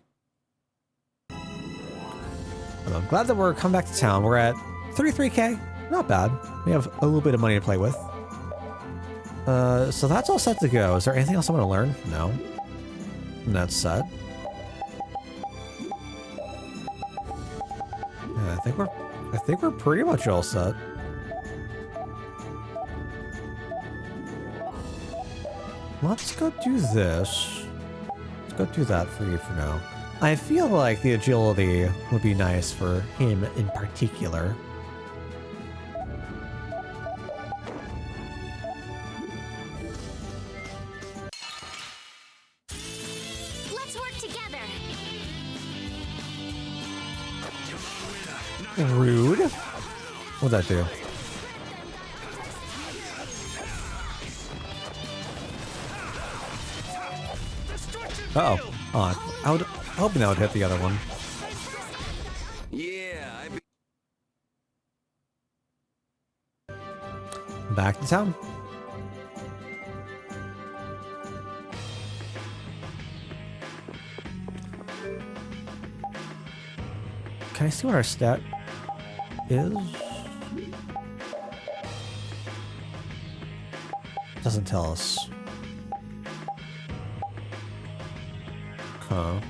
I'm glad that we're coming back to town. We're at 33K. Not bad. We have a little bit of money to play with. So that's all set to go. Is there anything else I want to learn? No. And that's set. Yeah, I think we're pretty much all set. Let's go do this. Let's go do that for you for now. I feel like the agility would be nice for him in particular. Let's work together. Rude. What'd that do? Uh-oh. On. Hoping that would hit the other one. Yeah, Back to town. Can I see what our stat is? Doesn't tell us. Huh.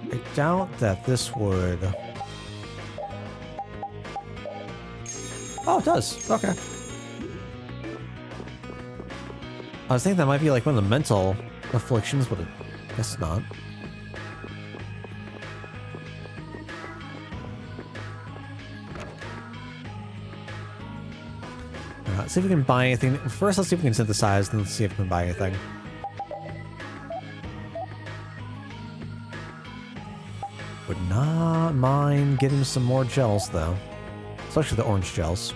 I doubt that this would... Oh, it does. Okay. I was thinking that might be like one of the mental afflictions, but I guess not. Let's see if we can buy anything. First, let's see if we can synthesize, then let's see if we can buy anything. Would not mind getting some more gels, though. Especially the orange gels.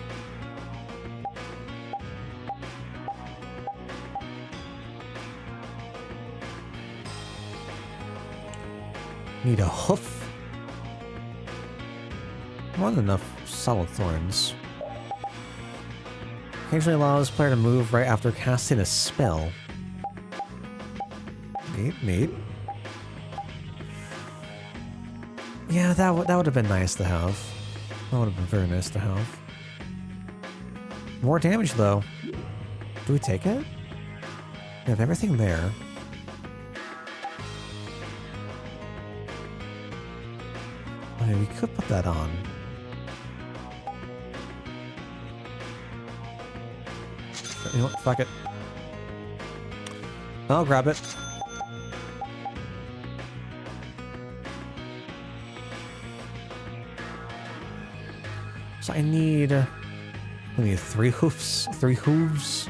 Need a hoof. More than enough solid thorns. Occasionally allows player to move right after casting a spell. Neat. Yeah, that would have been nice to have. That would have been very nice to have. More damage, though. Do we take it? We have everything there. Okay, we could put that on. You know what? Fuck it. I'll grab it. So I need 3 hoofs. 3 hooves.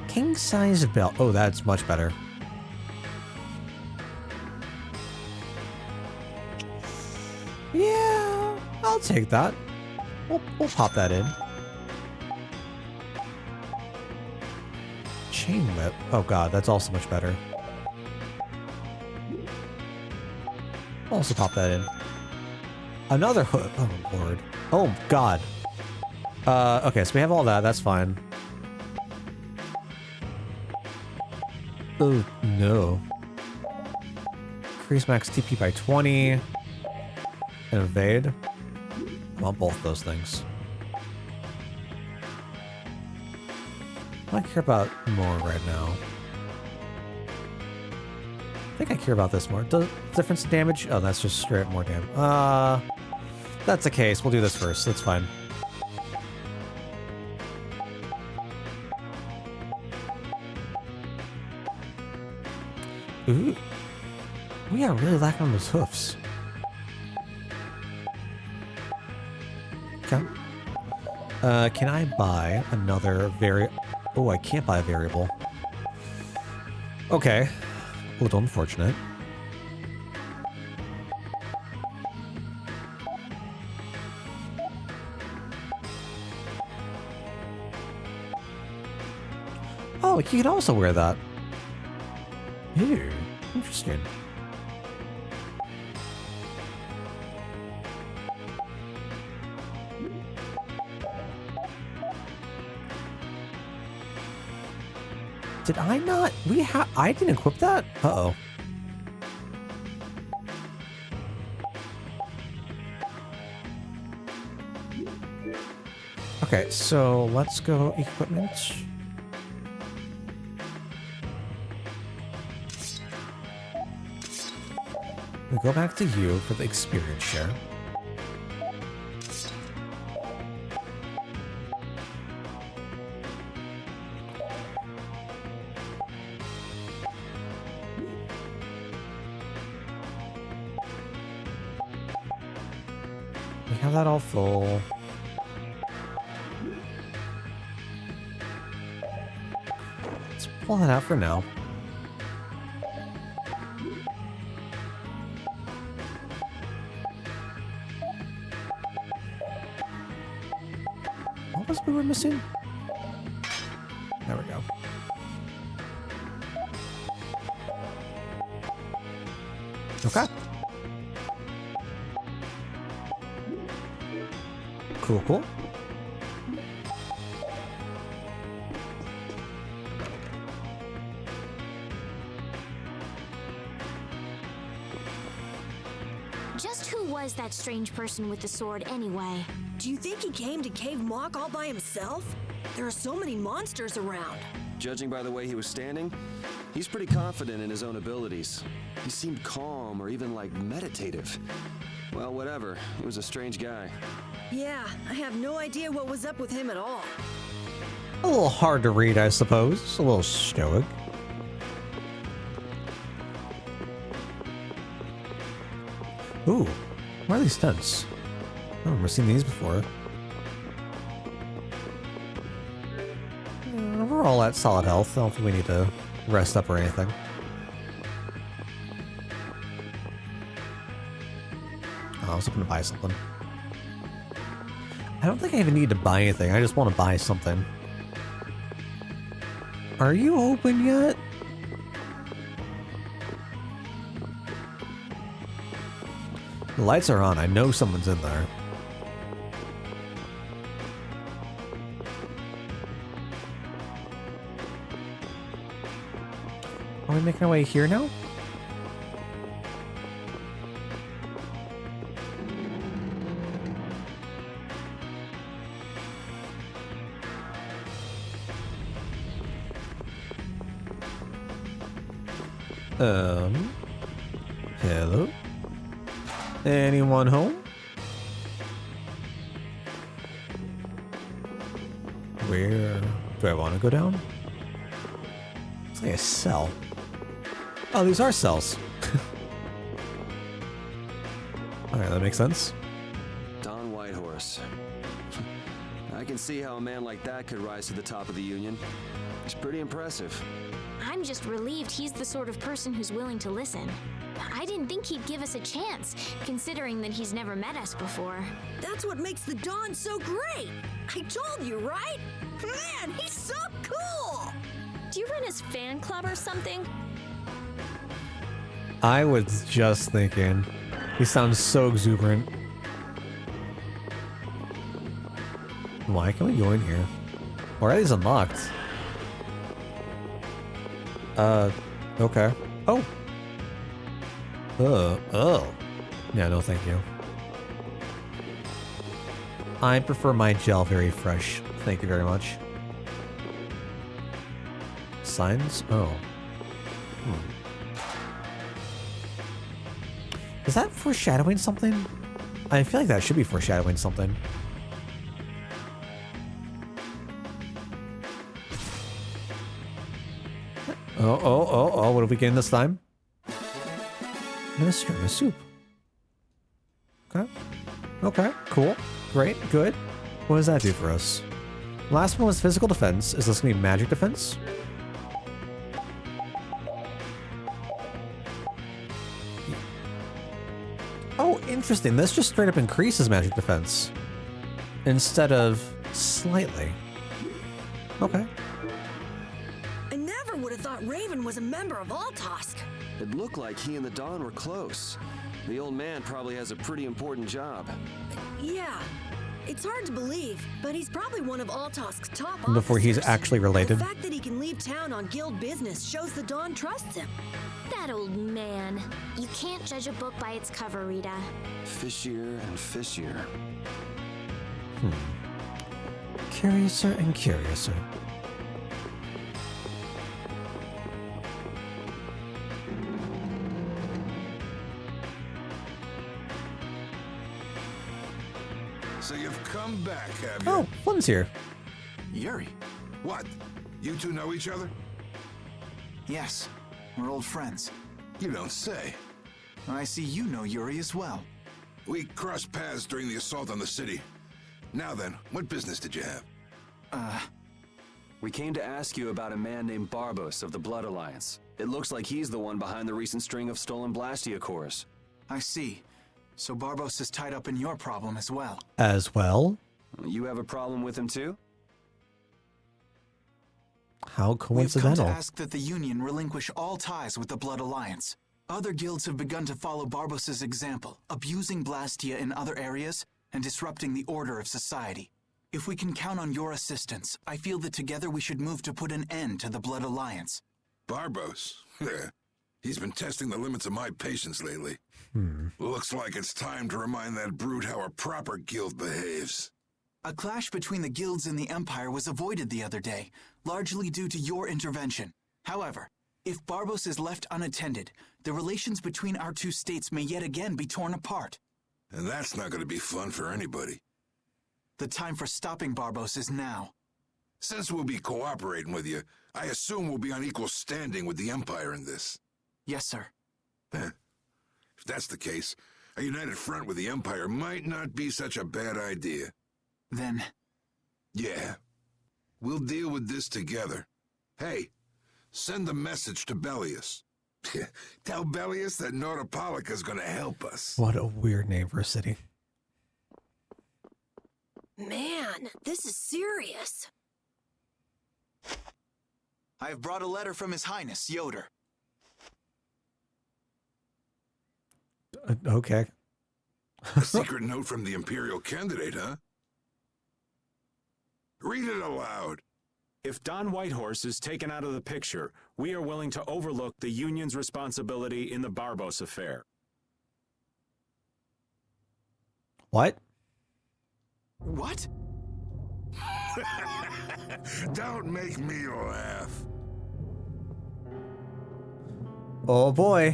King size belt. Oh, that's much better. Yeah, I'll take that. We'll pop that in. Chain whip. Oh god, that's also much better. Also pop that in. Another hood. Oh lord. Oh god. Okay, so we have all that. That's fine. Oh no. Increase max TP by 20. And evade. I want both those things. I care about more right now. I think I care about this more. Does difference in damage? Oh, that's just straight up more damage. That's the case. We'll do this first. That's fine. Ooh. We are really lacking on those hoofs. Okay. Can I buy another Oh, I can't buy a variable. Okay. A little unfortunate. Oh, you can also wear that. Ew, interesting. Did I not? I didn't equip that? Uh-oh. Okay, so let's go equipment. We go back to you for the experience share. We have that all full. Let's pull that out for now. What was we were missing? There we go. Okay. Cool, cool. Just who was that strange person with the sword anyway? Do you think he came to Cave Mock all by himself? There are so many monsters around. Judging by the way he was standing, he's pretty confident in his own abilities. He seemed calm or even like meditative. Well, whatever. He was a strange guy. Yeah, I have no idea what was up with him at all. A little hard to read, I suppose. A little stoic. Ooh, why are these tents? I've never seen these before. We're all at solid health. I don't think we need to rest up or anything. Oh, I was hoping to buy something. I don't think I even need to buy anything. I just want to buy something. Are you open yet? The lights are on. I know someone's in there. Are we making our way here now? Hello? Anyone home? Where do I want to go down? It's like a cell. Oh, these are cells. Alright, that makes sense. Don Whitehorse. I can see how a man like that could rise to the top of the Union. It's pretty impressive. I'm just relieved he's the sort of person who's willing to listen. I didn't think he'd give us a chance, considering that he's never met us before. That's what makes the Don so great! I told you, right? Man, he's so cool! Do you run his fan club or something? I was just thinking. He sounds so exuberant. Why can we go in here? Or are these unlocked? Okay. Oh! Oh. Yeah, no thank you. I prefer my gel very fresh. Thank you very much. Signs? Oh. Is that foreshadowing something? I feel like that should be foreshadowing something. Oh, what are we getting this time? Minestrone soup. Okay. Okay, cool. Great, good. What does that do for us? Last one was physical defense. Is this gonna be magic defense? Oh, interesting. This just straight up increases magic defense. Instead of slightly. Okay. I never would have thought Raven was a member of Altosk. It looked like he and the Don were close. The old man probably has a pretty important job. Yeah. It's hard to believe, but he's probably one of Altosk's top Before officers. he's actually related. The fact that he can leave town on guild business shows the Don trusts him. That old man. You can't judge a book by its cover, Rita. Fishier and fishier. Curiouser and curiouser. So you've come back, have you? Oh, Flynn's here. Yuri. What? You two know each other? Yes, we're old friends. You don't say. I see you know Yuri as well. We crossed paths during the assault on the city. Now then, what business did you have? We came to ask you about a man named Barbos of the Blood Alliance. It looks like he's the one behind the recent string of stolen Blastia cores. I see. So Barbos is tied up in your problem as well. As well? You have a problem with him too? How coincidental. We've come to ask that the Union relinquish all ties with the Blood Alliance. Other guilds have begun to follow Barbos' example, abusing Blastia in other areas and disrupting the order of society. If we can count on your assistance, I feel that together we should move to put an end to the Blood Alliance. Barbos? He's been testing the limits of my patience lately. Looks like it's time to remind that brute how a proper guild behaves. A clash between the guilds and the Empire was avoided the other day, largely due to your intervention. However, if Barbos is left unattended, the relations between our two states may yet again be torn apart. And that's not going to be fun for anybody. The time for stopping Barbos is now. Since we'll be cooperating with you, I assume we'll be on equal standing with the Empire in this. Yes, sir. If that's the case, a united front with the Empire might not be such a bad idea. Then... Yeah. We'll deal with this together. Hey, send the message to Bellius. Tell Bellius that Nordopolica's gonna help us. What a weird name for a city. Man, this is serious. I have brought a letter from His Highness, Yoder. Okay. A secret note from the Imperial candidate, huh? Read it aloud. If Don Whitehorse is taken out of the picture, we are willing to overlook the Union's responsibility in the Barbos affair. What? What? Don't make me laugh. Oh boy.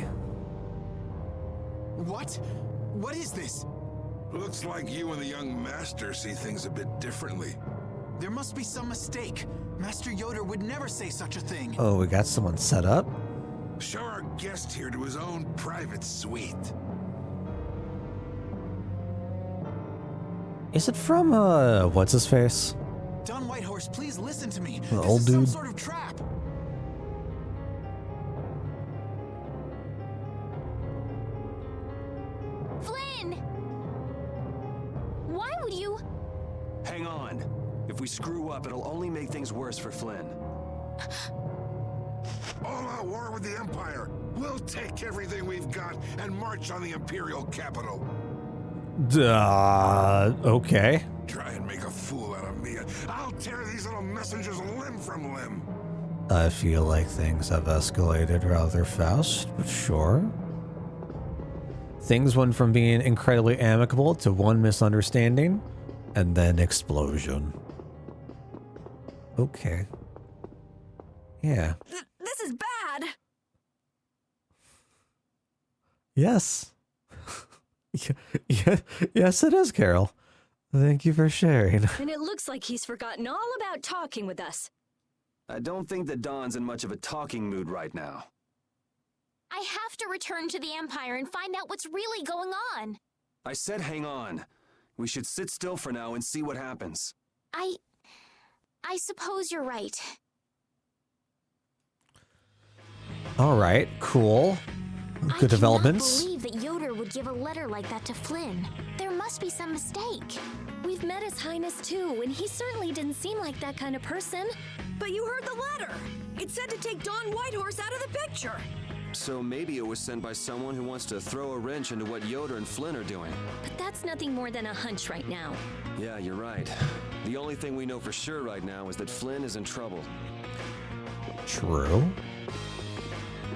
What? What is this? Looks like you and the young master see things a bit differently. There must be some mistake. Master Yoder would never say such a thing. Oh, we got someone set up? Show our guest here to his own private suite. Is it from, what's his face? Don Whitehorse, please listen to me. The This old is some dude? sort of trap. Flynn! Why would you... Hang on. If we screw up, it'll only make things worse for Flynn. All-out war with the Empire. We'll take everything we've got and march on the Imperial capital. Okay. Try and make a fool out of me. I'll tear these little messengers limb from limb. I feel like things have escalated rather fast, but sure. Things went from being incredibly amicable to one misunderstanding, and then explosion. Okay. Yeah. This is bad. Yes. Yes, it is, Carol. Thank you for sharing. And it looks like he's forgotten all about talking with us. I don't think that Don's in much of a talking mood right now. I have to return to the Empire and find out what's really going on. I said hang on. We should sit still for now and see what happens. I suppose you're right. All right, cool. Good developments. I cannot believe that Yoder would give a letter like that to Flynn. There must be some mistake. We've met His Highness too, and he certainly didn't seem like that kind of person. But you heard the letter. It said to take Don Whitehorse out of the picture. So maybe it was sent by someone who wants to throw a wrench into what Yoder and Flynn are doing. But that's nothing more than a hunch right now. Yeah, you're right. The only thing we know for sure right now is that Flynn is in trouble. True.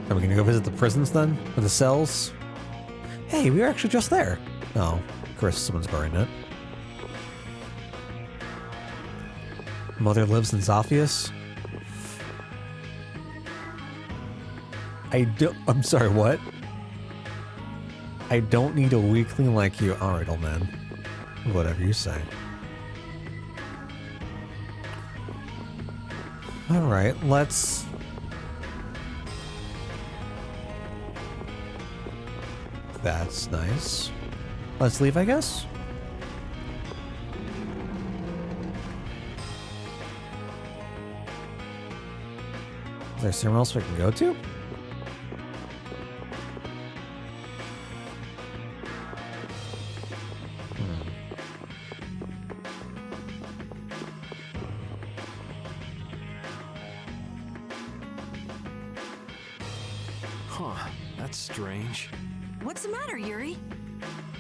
Are we gonna go visit the prisons then? Or the cells? Hey, we were actually just there. Oh, of course someone's guarding it. Mother lives in Zophius? I'm sorry, what? I don't need a weakling like you. Alright, old man. Whatever you say. Alright, let's... That's nice. Let's leave, I guess? there somewhere else we can go to? Huh, that's strange. What's the matter, Yuri?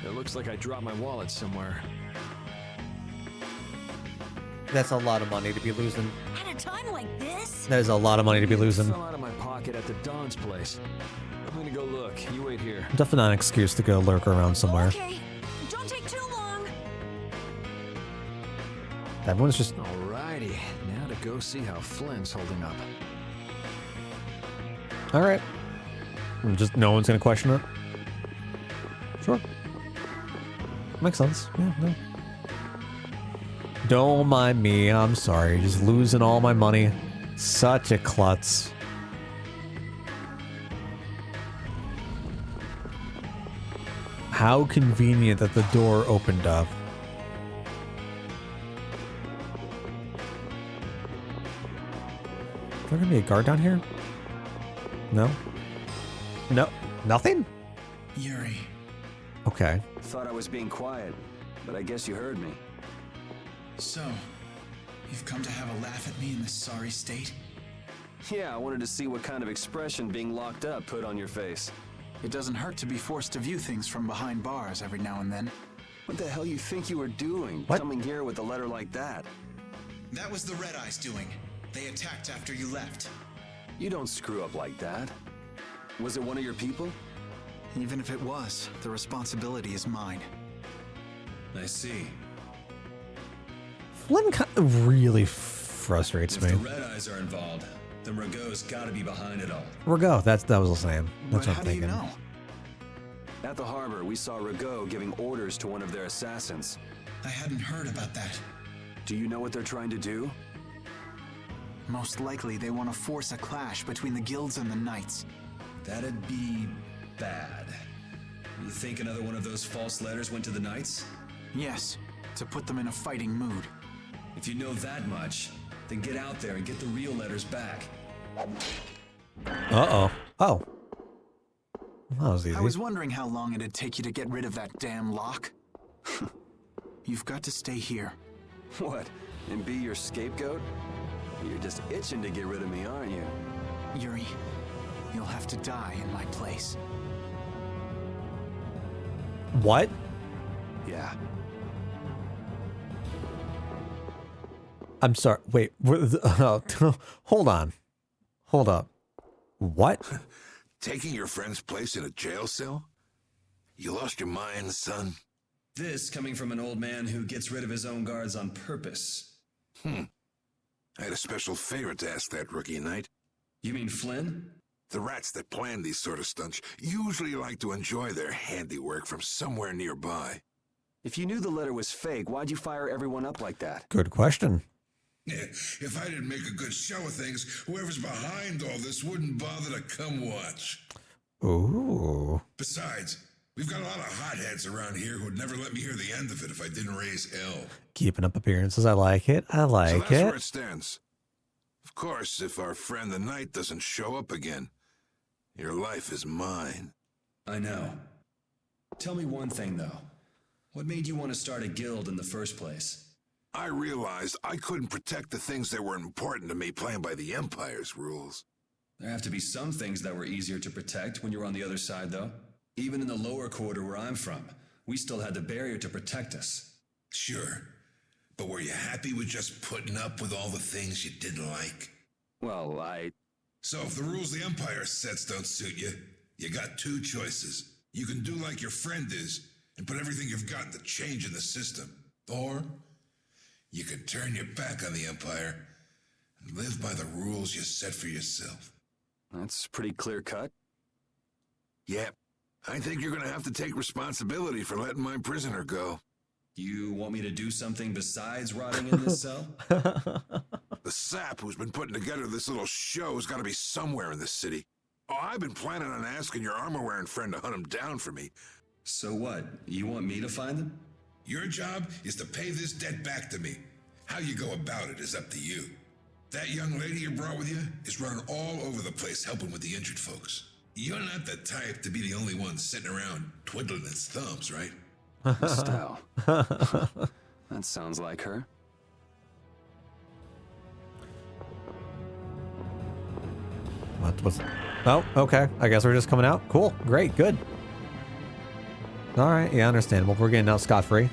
It looks like I dropped my wallet somewhere. That's a lot of money to be losing. At a time like this? That is a lot of money to be It losing. fell out of my pocket at the Don's place. I'm gonna go look. You wait here. Definitely not an excuse to go lurk around somewhere. Okay, don't take too long. Everyone's just... Alrighty, now to go see how Flynn's holding up. Alright. Just no one's gonna question it. Sure. Makes sense. Yeah, no. Don't mind me, I'm sorry. Just losing all my money. Such a klutz. How convenient that the door opened up. Is there gonna be a guard down here? No? No? Nothing? Yuri. Okay. Thought I was being quiet, but I guess you heard me. So, you've come to have a laugh at me in this sorry state? Yeah, I wanted to see what kind of expression being locked up put on your face. It doesn't hurt to be forced to view things from behind bars every now and then. What the hell you think you were doing, coming here with a letter like that? That was the Red Eyes doing. They attacked after you left. You don't screw up like that. Was it one of your people? Even if it was, the responsibility is mine. I see. Flynn kind of really frustrates me. If the Red Eyes are involved, then Rago's gotta be behind it all. Rago, that was his name. That's what I'm thinking. How do you know? At the harbor, we saw Rago giving orders to one of their assassins. I hadn't heard about that. Do you know what they're trying to do? Most likely they want to force a clash between the guilds and the knights. That'd be bad. You think another one of those false letters went to the knights? Yes, to put them in a fighting mood. If you know that much, then get out there and get the real letters back. Uh-oh. Oh. That was easy. I was wondering how long it'd take you to get rid of that damn lock. You've got to stay here. What? And be your scapegoat? You're just itching to get rid of me, aren't you? Yuri, you'll have to die in my place. What? Yeah. I'm sorry. Wait. Hold on. Hold up. What? Taking your friend's place in a jail cell? You lost your mind, son? This coming from an old man who gets rid of his own guards on purpose. I had a special favor to ask that rookie knight. You mean Flynn? The rats that plan these sort of stunts usually like to enjoy their handiwork from somewhere nearby. If you knew the letter was fake, why'd you fire everyone up like that? Good question. If I didn't make a good show of things, whoever's behind all this wouldn't bother to come watch. Ooh. Besides, we've got a lot of hotheads around here who'd never let me hear the end of it if I didn't raise hell. Keeping up appearances. I like it. I like so it. that's where it stands. Of course, if our friend the knight doesn't show up again, your life is mine. I know. Tell me one thing, though. What made you want to start a guild in the first place? I realized I couldn't protect the things that were important to me playing by the Empire's rules. There have to be some things that were easier to protect when you were on the other side, though. Even in the lower quarter where I'm from, we still had the barrier to protect us. Sure. But were you happy with just putting up with all the things you didn't like? Well, So if the rules the Empire sets don't suit you, you got two choices. You can do like your friend is and put everything you've got into change in the system. Or you can turn your back on the Empire and live by the rules you set for yourself. That's pretty clear-cut. Yep. I think you're going to have to take responsibility for letting my prisoner go. You want me to do something besides rotting in this cell? The sap who's been putting together this little show's got to be somewhere in this city. Oh, I've been planning on asking your armor-wearing friend to hunt him down for me. So what? You want me to find them? Your job is to pay this debt back to me. How you go about it is up to you. That young lady you brought with you is running all over the place helping with the injured folks. You're not the type to be the only one sitting around twiddling its thumbs, right? Estelle. That sounds like her. What's... Oh, okay. I guess we're just coming out. Cool. Great. Good. All right. Yeah, understandable. We're getting out scot-free.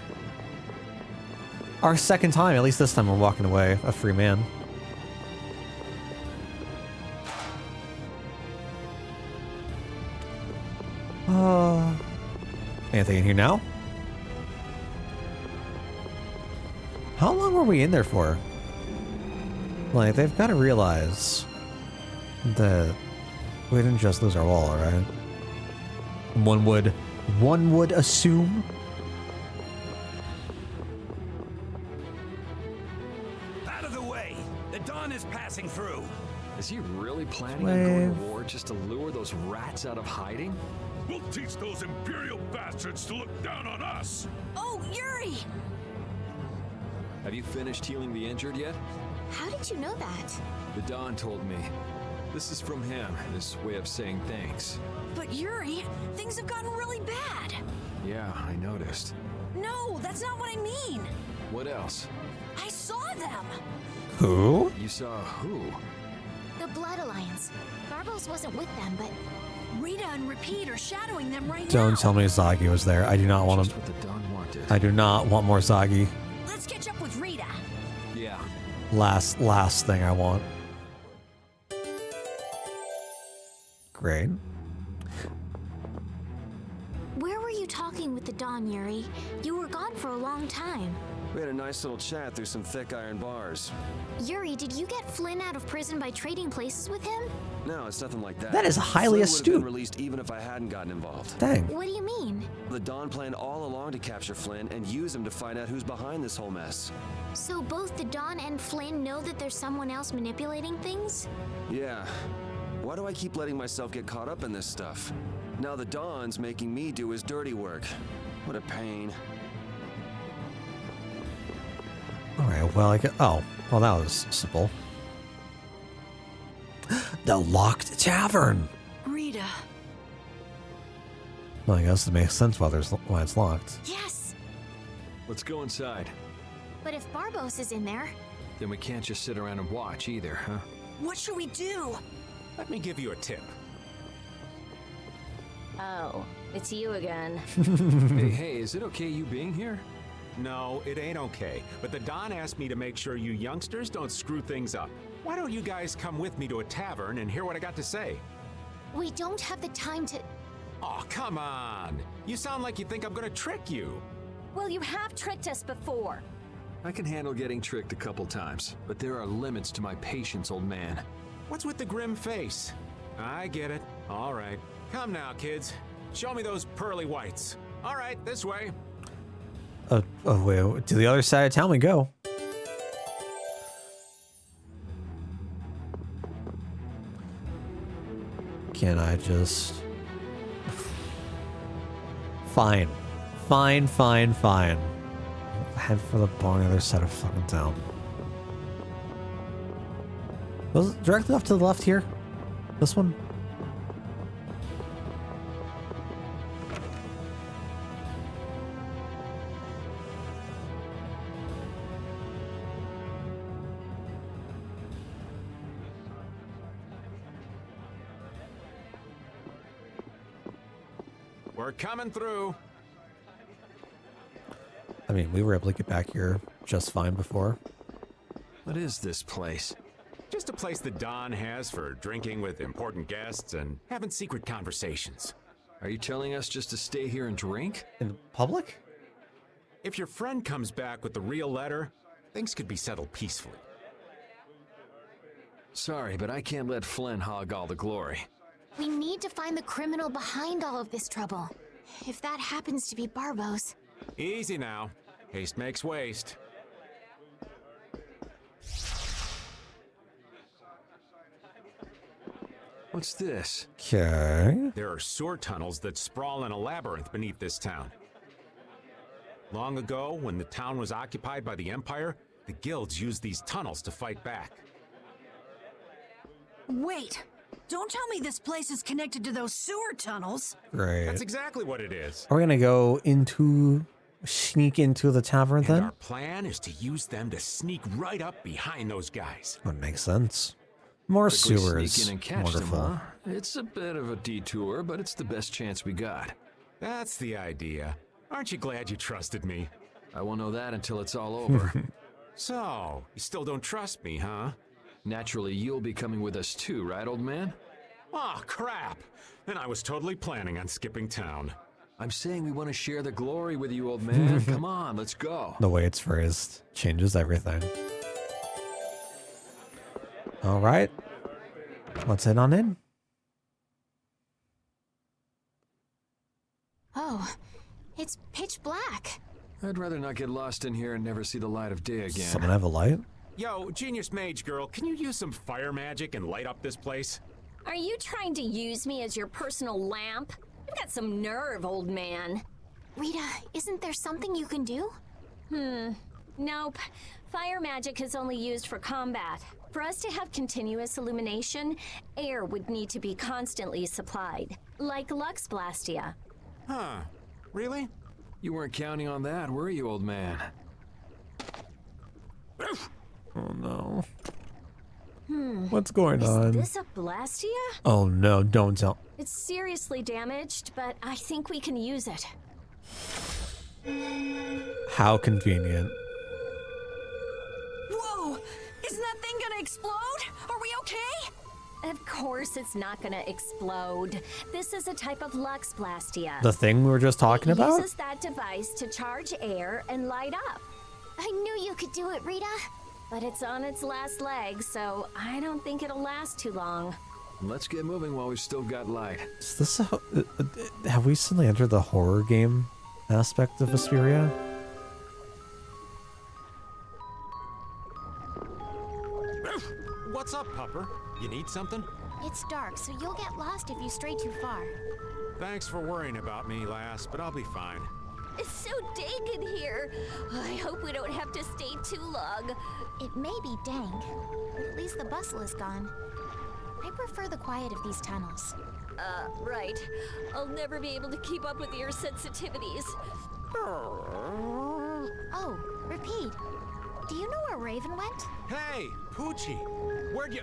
Our second time. At least this time we're walking away a free man. Anything in here now? How long were we in there for? Like, they've got to realize that we didn't just lose our wallet, right? One would assume. Out of the way! The Dawn is passing through! Is he really planning on going to war just to lure those rats out of hiding? We'll teach those Imperial bastards to look down on us! Oh, Yuri! Have you finished healing the injured yet? How did you know that? The Don told me. This is from him, his way of saying thanks. But Yuri, things have gotten really bad. Yeah, I noticed. No, that's not what I mean. What else? I saw them. Who? You saw who? The Blood Alliance. Barbos wasn't with them, but... Rita and Repeat are shadowing them right now. Don't tell me Zagi was there. I do not want Just him. what the Don wanted. I do not want more Zagi. Let's catch up with Rita. Yeah. Last thing I want. Great. Where were you talking with the Don, Yuri? You were gone for a long time. We had a nice little chat through some thick iron bars. Yuri, did you get Flynn out of prison by trading places with him? No, it's nothing like that. That is highly Flynn would have astute. been released even if I hadn't gotten involved. Dang. What do you mean? The Dawn planned all along to capture Flynn and use him to find out who's behind this whole mess. So both the Don and Flynn know that there's someone else manipulating things? Yeah. Why do I keep letting myself get caught up in this stuff? Now the Dawn's making me do his dirty work. What a pain. Alright, well, oh, well, that was simple. The locked tavern! Rita. Well, I guess it makes sense why it's locked. Yes! Let's go inside. But if Barbos is in there... Then we can't just sit around and watch either, huh? What should we do? Let me give you a tip. Oh, it's you again. Hey, is it okay you being here? No, it ain't okay. But the Don asked me to make sure you youngsters don't screw things up. Why don't you guys come with me to a tavern and hear what I got to say? We don't have the time to... Oh, come on. You sound like you think I'm gonna trick you. Well, you have tricked us before. I can handle getting tricked a couple times, but there are limits to my patience, old man. What's with the grim face? I get it. All right. Come now, kids. Show me those pearly whites. All right, this way. Wait, to the other side of town we go. Can I just... Fine. Fine. Head for the bar on the other side of fucking town. Was it directly off to the left here? This one? We're coming through. I mean, we were able to get back here just fine before. What is this place? Just a place the Don has for drinking with important guests and having secret conversations. Are you telling us just to stay here and drink? In public? If your friend comes back with the real letter, things could be settled peacefully. Sorry, but I can't let Flynn hog all the glory. We need to find the criminal behind all of this trouble. If that happens to be Barbos. Easy now. Haste makes waste. What's this? Okay. There are sewer tunnels that sprawl in a labyrinth beneath this town. Long ago, when the town was occupied by the Empire, the guilds used these tunnels to fight back. Wait, don't tell me this place is connected to those sewer tunnels. Great. That's exactly what it is. Are we gonna go sneak into the tavern then? Our plan is to use them to sneak right up behind those guys. That makes sense. More Quickly sewers. sneak in and catch Wonderful. them, huh? It's a bit of a detour, but it's the best chance we got. That's the idea. Aren't you glad you trusted me? I won't know that until it's all over. So, you still don't trust me, huh? Naturally, you'll be coming with us too, right, old man? Oh, crap! Then I was totally planning on skipping town. I'm saying we want to share the glory with you, old man. Come on, let's go. The way it's phrased changes everything. All right. Let's head on in. Oh, it's pitch black. I'd rather not get lost in here and never see the light of day again. Someone have a light? Yo, Genius Mage Girl, can you use some fire magic and light up this place? Are you trying to use me as your personal lamp? You've got some nerve, old man. Rita, isn't there something you can do? Nope. Fire magic is only used for combat. For us to have continuous illumination, air would need to be constantly supplied, like Lux Blastia. Huh. Really? You weren't counting on that, were you, old man? Oh no. What's going on? Is this a Blastia? Oh no, don't tell. It's seriously damaged, but I think we can use it. How convenient. Whoa! Isn't that thing gonna explode? Are we okay? Of course it's not gonna explode. This is a type of Lux Blastia. The thing we were just talking about? It uses that device to charge air and light up. I knew you could do it, Rita. But it's on its last leg, so I don't think it'll last too long. Let's get moving while we've still got light. Is this have we suddenly entered the horror game aspect of Vesperia? What's up, Pupper? You need something? It's dark, so you'll get lost if you stray too far. Thanks for worrying about me, lass, but I'll be fine. It's so dank in here. I hope we don't have to stay too long. It may be dank, but at least the bustle is gone. I prefer the quiet of these tunnels. Right. I'll never be able to keep up with your sensitivities. Oh, Repeat. Do you know where Raven went? Hey, Poochie, where'd you...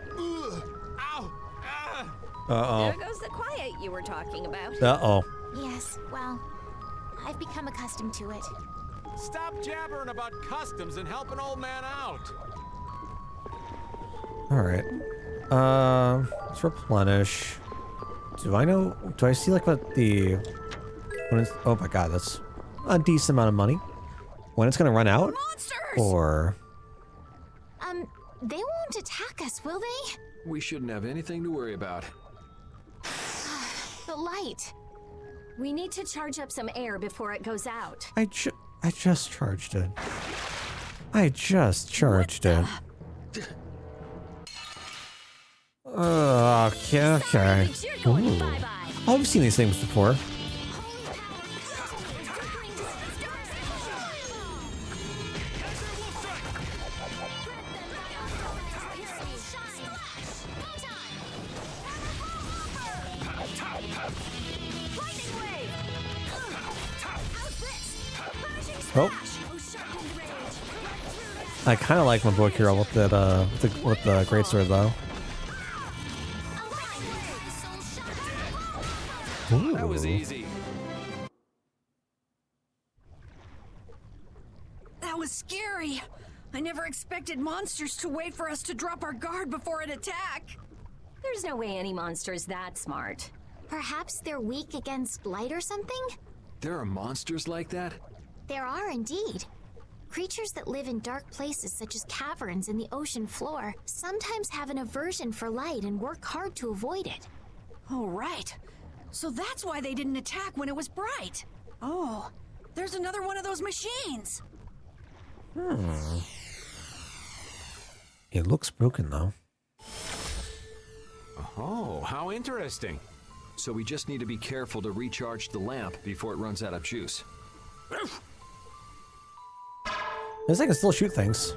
Ow! Ah! Uh-oh. There goes the quiet you were talking about. Uh-oh. Yes, well, I've become accustomed to it. Stop jabbering about customs and help an old man out. All right. Let's replenish. Do I see like what the... oh my god, that's a decent amount of money. When it's gonna run out? Monsters! Or... They won't attack us, will they? We shouldn't have anything to worry about. The light. We need to charge up some air before it goes out. I just charged it. I just charged it. Okay. Ooh. I've seen these things before. Oh. I kind of like my book hero with that with the greatsword though. Ooh. That was easy. That was scary. I never expected monsters to wait for us to drop our guard before an attack. There's no way any monster's that smart. Perhaps they're weak against light or something? There are monsters like that? There are indeed. Creatures that live in dark places such as caverns in the ocean floor sometimes have an aversion for light and work hard to avoid it. Oh, right. So that's why they didn't attack when it was bright. Oh, there's another one of those machines. It looks broken though. Oh, how interesting. So we just need to be careful to recharge the lamp before it runs out of juice. This thing can still shoot things.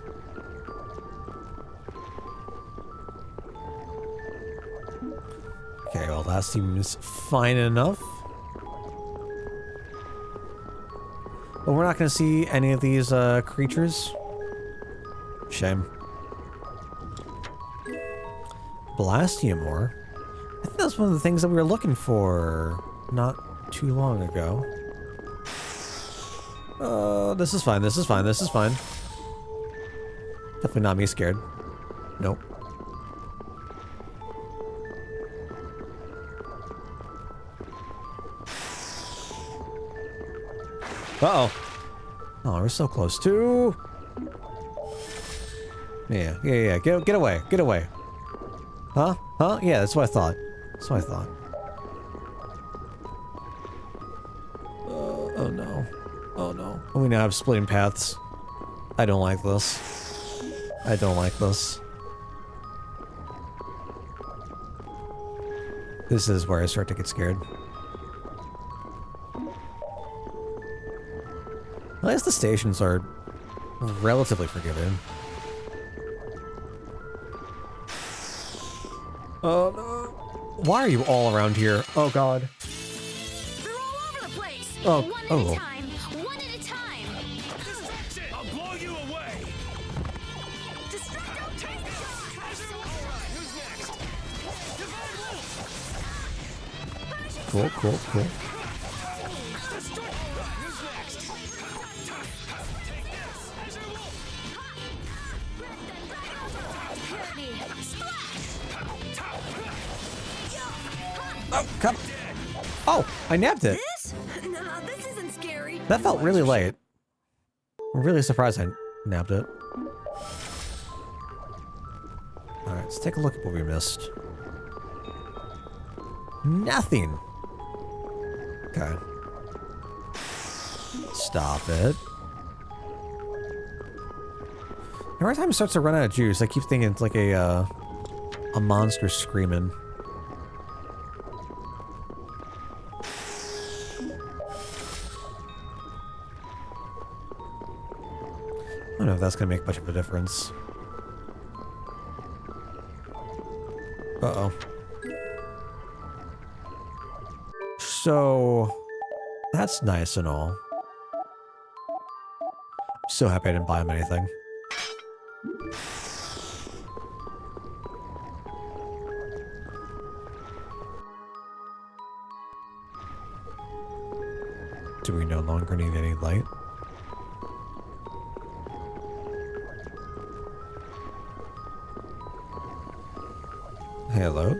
That seems fine enough. But we're not going to see any of these creatures. Shame. Blastium ore. I think that's one of the things that we were looking for not too long ago. This is fine, this is fine, this is fine. Definitely not me scared. Nope. Uh-oh. Oh, we're so close to... Yeah. Get away, get away. Huh? Huh? Yeah, that's what I thought. That's what I thought. Oh no. Oh no. We now have splitting paths. I don't like this. I don't like this. This is where I start to get scared. At least the stations are relatively forgiving. Oh no. Why are you all around here? Oh god. They're all over the place. Oh. One at Oh. a time. One at a time. I'll blow you away. Destructo tank shot. Alright, who's next? Cool, cool, cool. Oh, come. Oh, I nabbed it. This? Nah, this isn't scary. That felt really late. I'm really surprised I nabbed it. Alright, let's take a look at what we missed. Nothing. Okay. Stop it. Every time it starts to run out of juice, I keep thinking it's like a monster screaming. I don't know if that's gonna make much of a difference. Uh-oh. So, that's nice and all. I'm so happy I didn't buy him anything. Do we no longer need any light? Hello?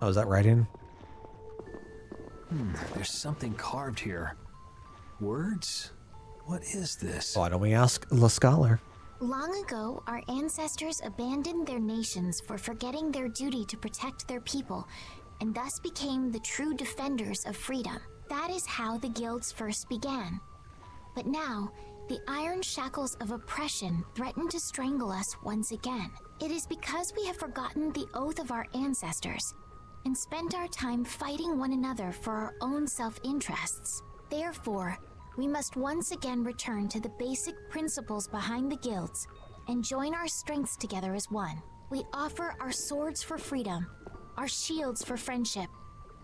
Oh, is that writing? There's something carved here. Words? What is this? Why don't we ask the scholar? Long ago, our ancestors abandoned their nations for forgetting their duty to protect their people, and thus became the true defenders of freedom. That is how the guilds first began. But now, the iron shackles of oppression threaten to strangle us once again. It is because we have forgotten the oath of our ancestors and spent our time fighting one another for our own self-interests. Therefore, we must once again return to the basic principles behind the guilds and join our strengths together as one. We offer our swords for freedom, our shields for friendship,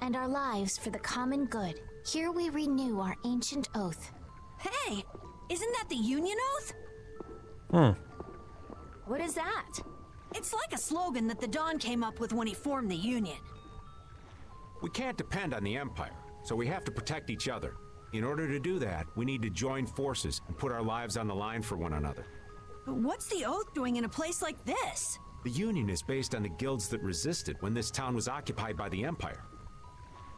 and our lives for the common good. Here we renew our ancient oath. Hey, isn't that the Union Oath? What is that? It's like a slogan that the Don came up with when he formed the Union. We can't depend on the Empire, so we have to protect each other. In order to do that, we need to join forces and put our lives on the line for one another. But what's the Oath doing in a place like this? The Union is based on the guilds that resisted when this town was occupied by the Empire.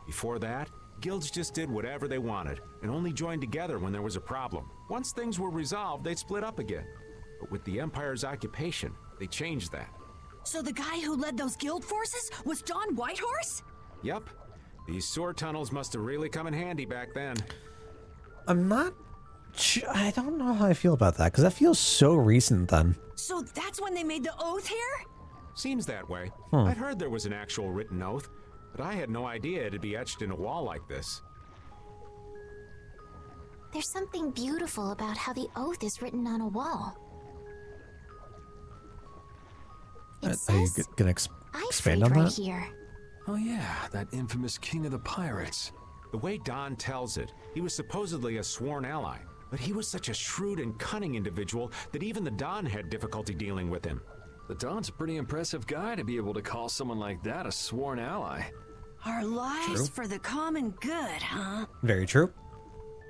Before that, guilds just did whatever they wanted and only joined together when there was a problem. Once things were resolved, they'd split up again. But with the Empire's occupation, they changed that. So the guy who led those guild forces was Don Whitehorse? Yep. These sewer tunnels must have really come in handy back then. I don't know how I feel about that, because that feels so recent then. So that's when they made the Oath here? Seems that way. I'd heard there was an actual written oath, but I had no idea it'd be etched in a wall like this. There's something beautiful about how the oath is written on a wall. It Are you says, gonna I expand on right that? here. Oh yeah, that infamous king of the pirates. The way Don tells it, he was supposedly a sworn ally, but he was such a shrewd and cunning individual that even the Don had difficulty dealing with him. The Don's a pretty impressive guy to be able to call someone like that a sworn ally. Our lives for the common good, huh? Very true.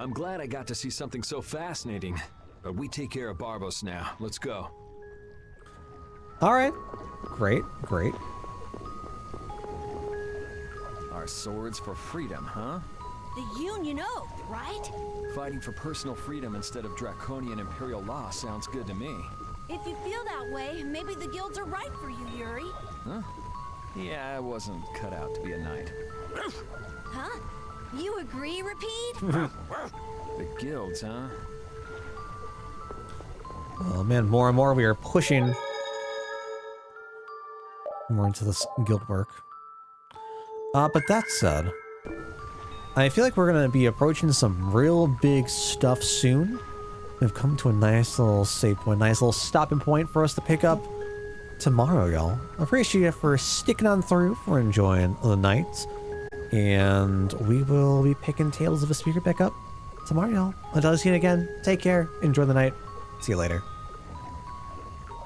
I'm glad I got to see something so fascinating. But we take care of Barbos now. Let's go. All right. Great, great. Our swords for freedom, huh? The Union Oath, right? Fighting for personal freedom instead of draconian imperial law sounds good to me. If you feel that way, maybe the guilds are right for you, Yuri. Huh? Yeah, I wasn't cut out to be a knight. Huh? You agree, Repeat? The guilds, huh? Oh man, more and more we are pushing more into this guild work. But that said, I feel like we're going to be approaching some real big stuff soon. We've come to a nice little save point, nice little stopping point for us to pick up tomorrow, y'all. I appreciate you for sticking on through, for enjoying the night. And we will be picking Tales of Vesperia back up tomorrow, y'all. Until I see you again, take care, enjoy the night. See you later.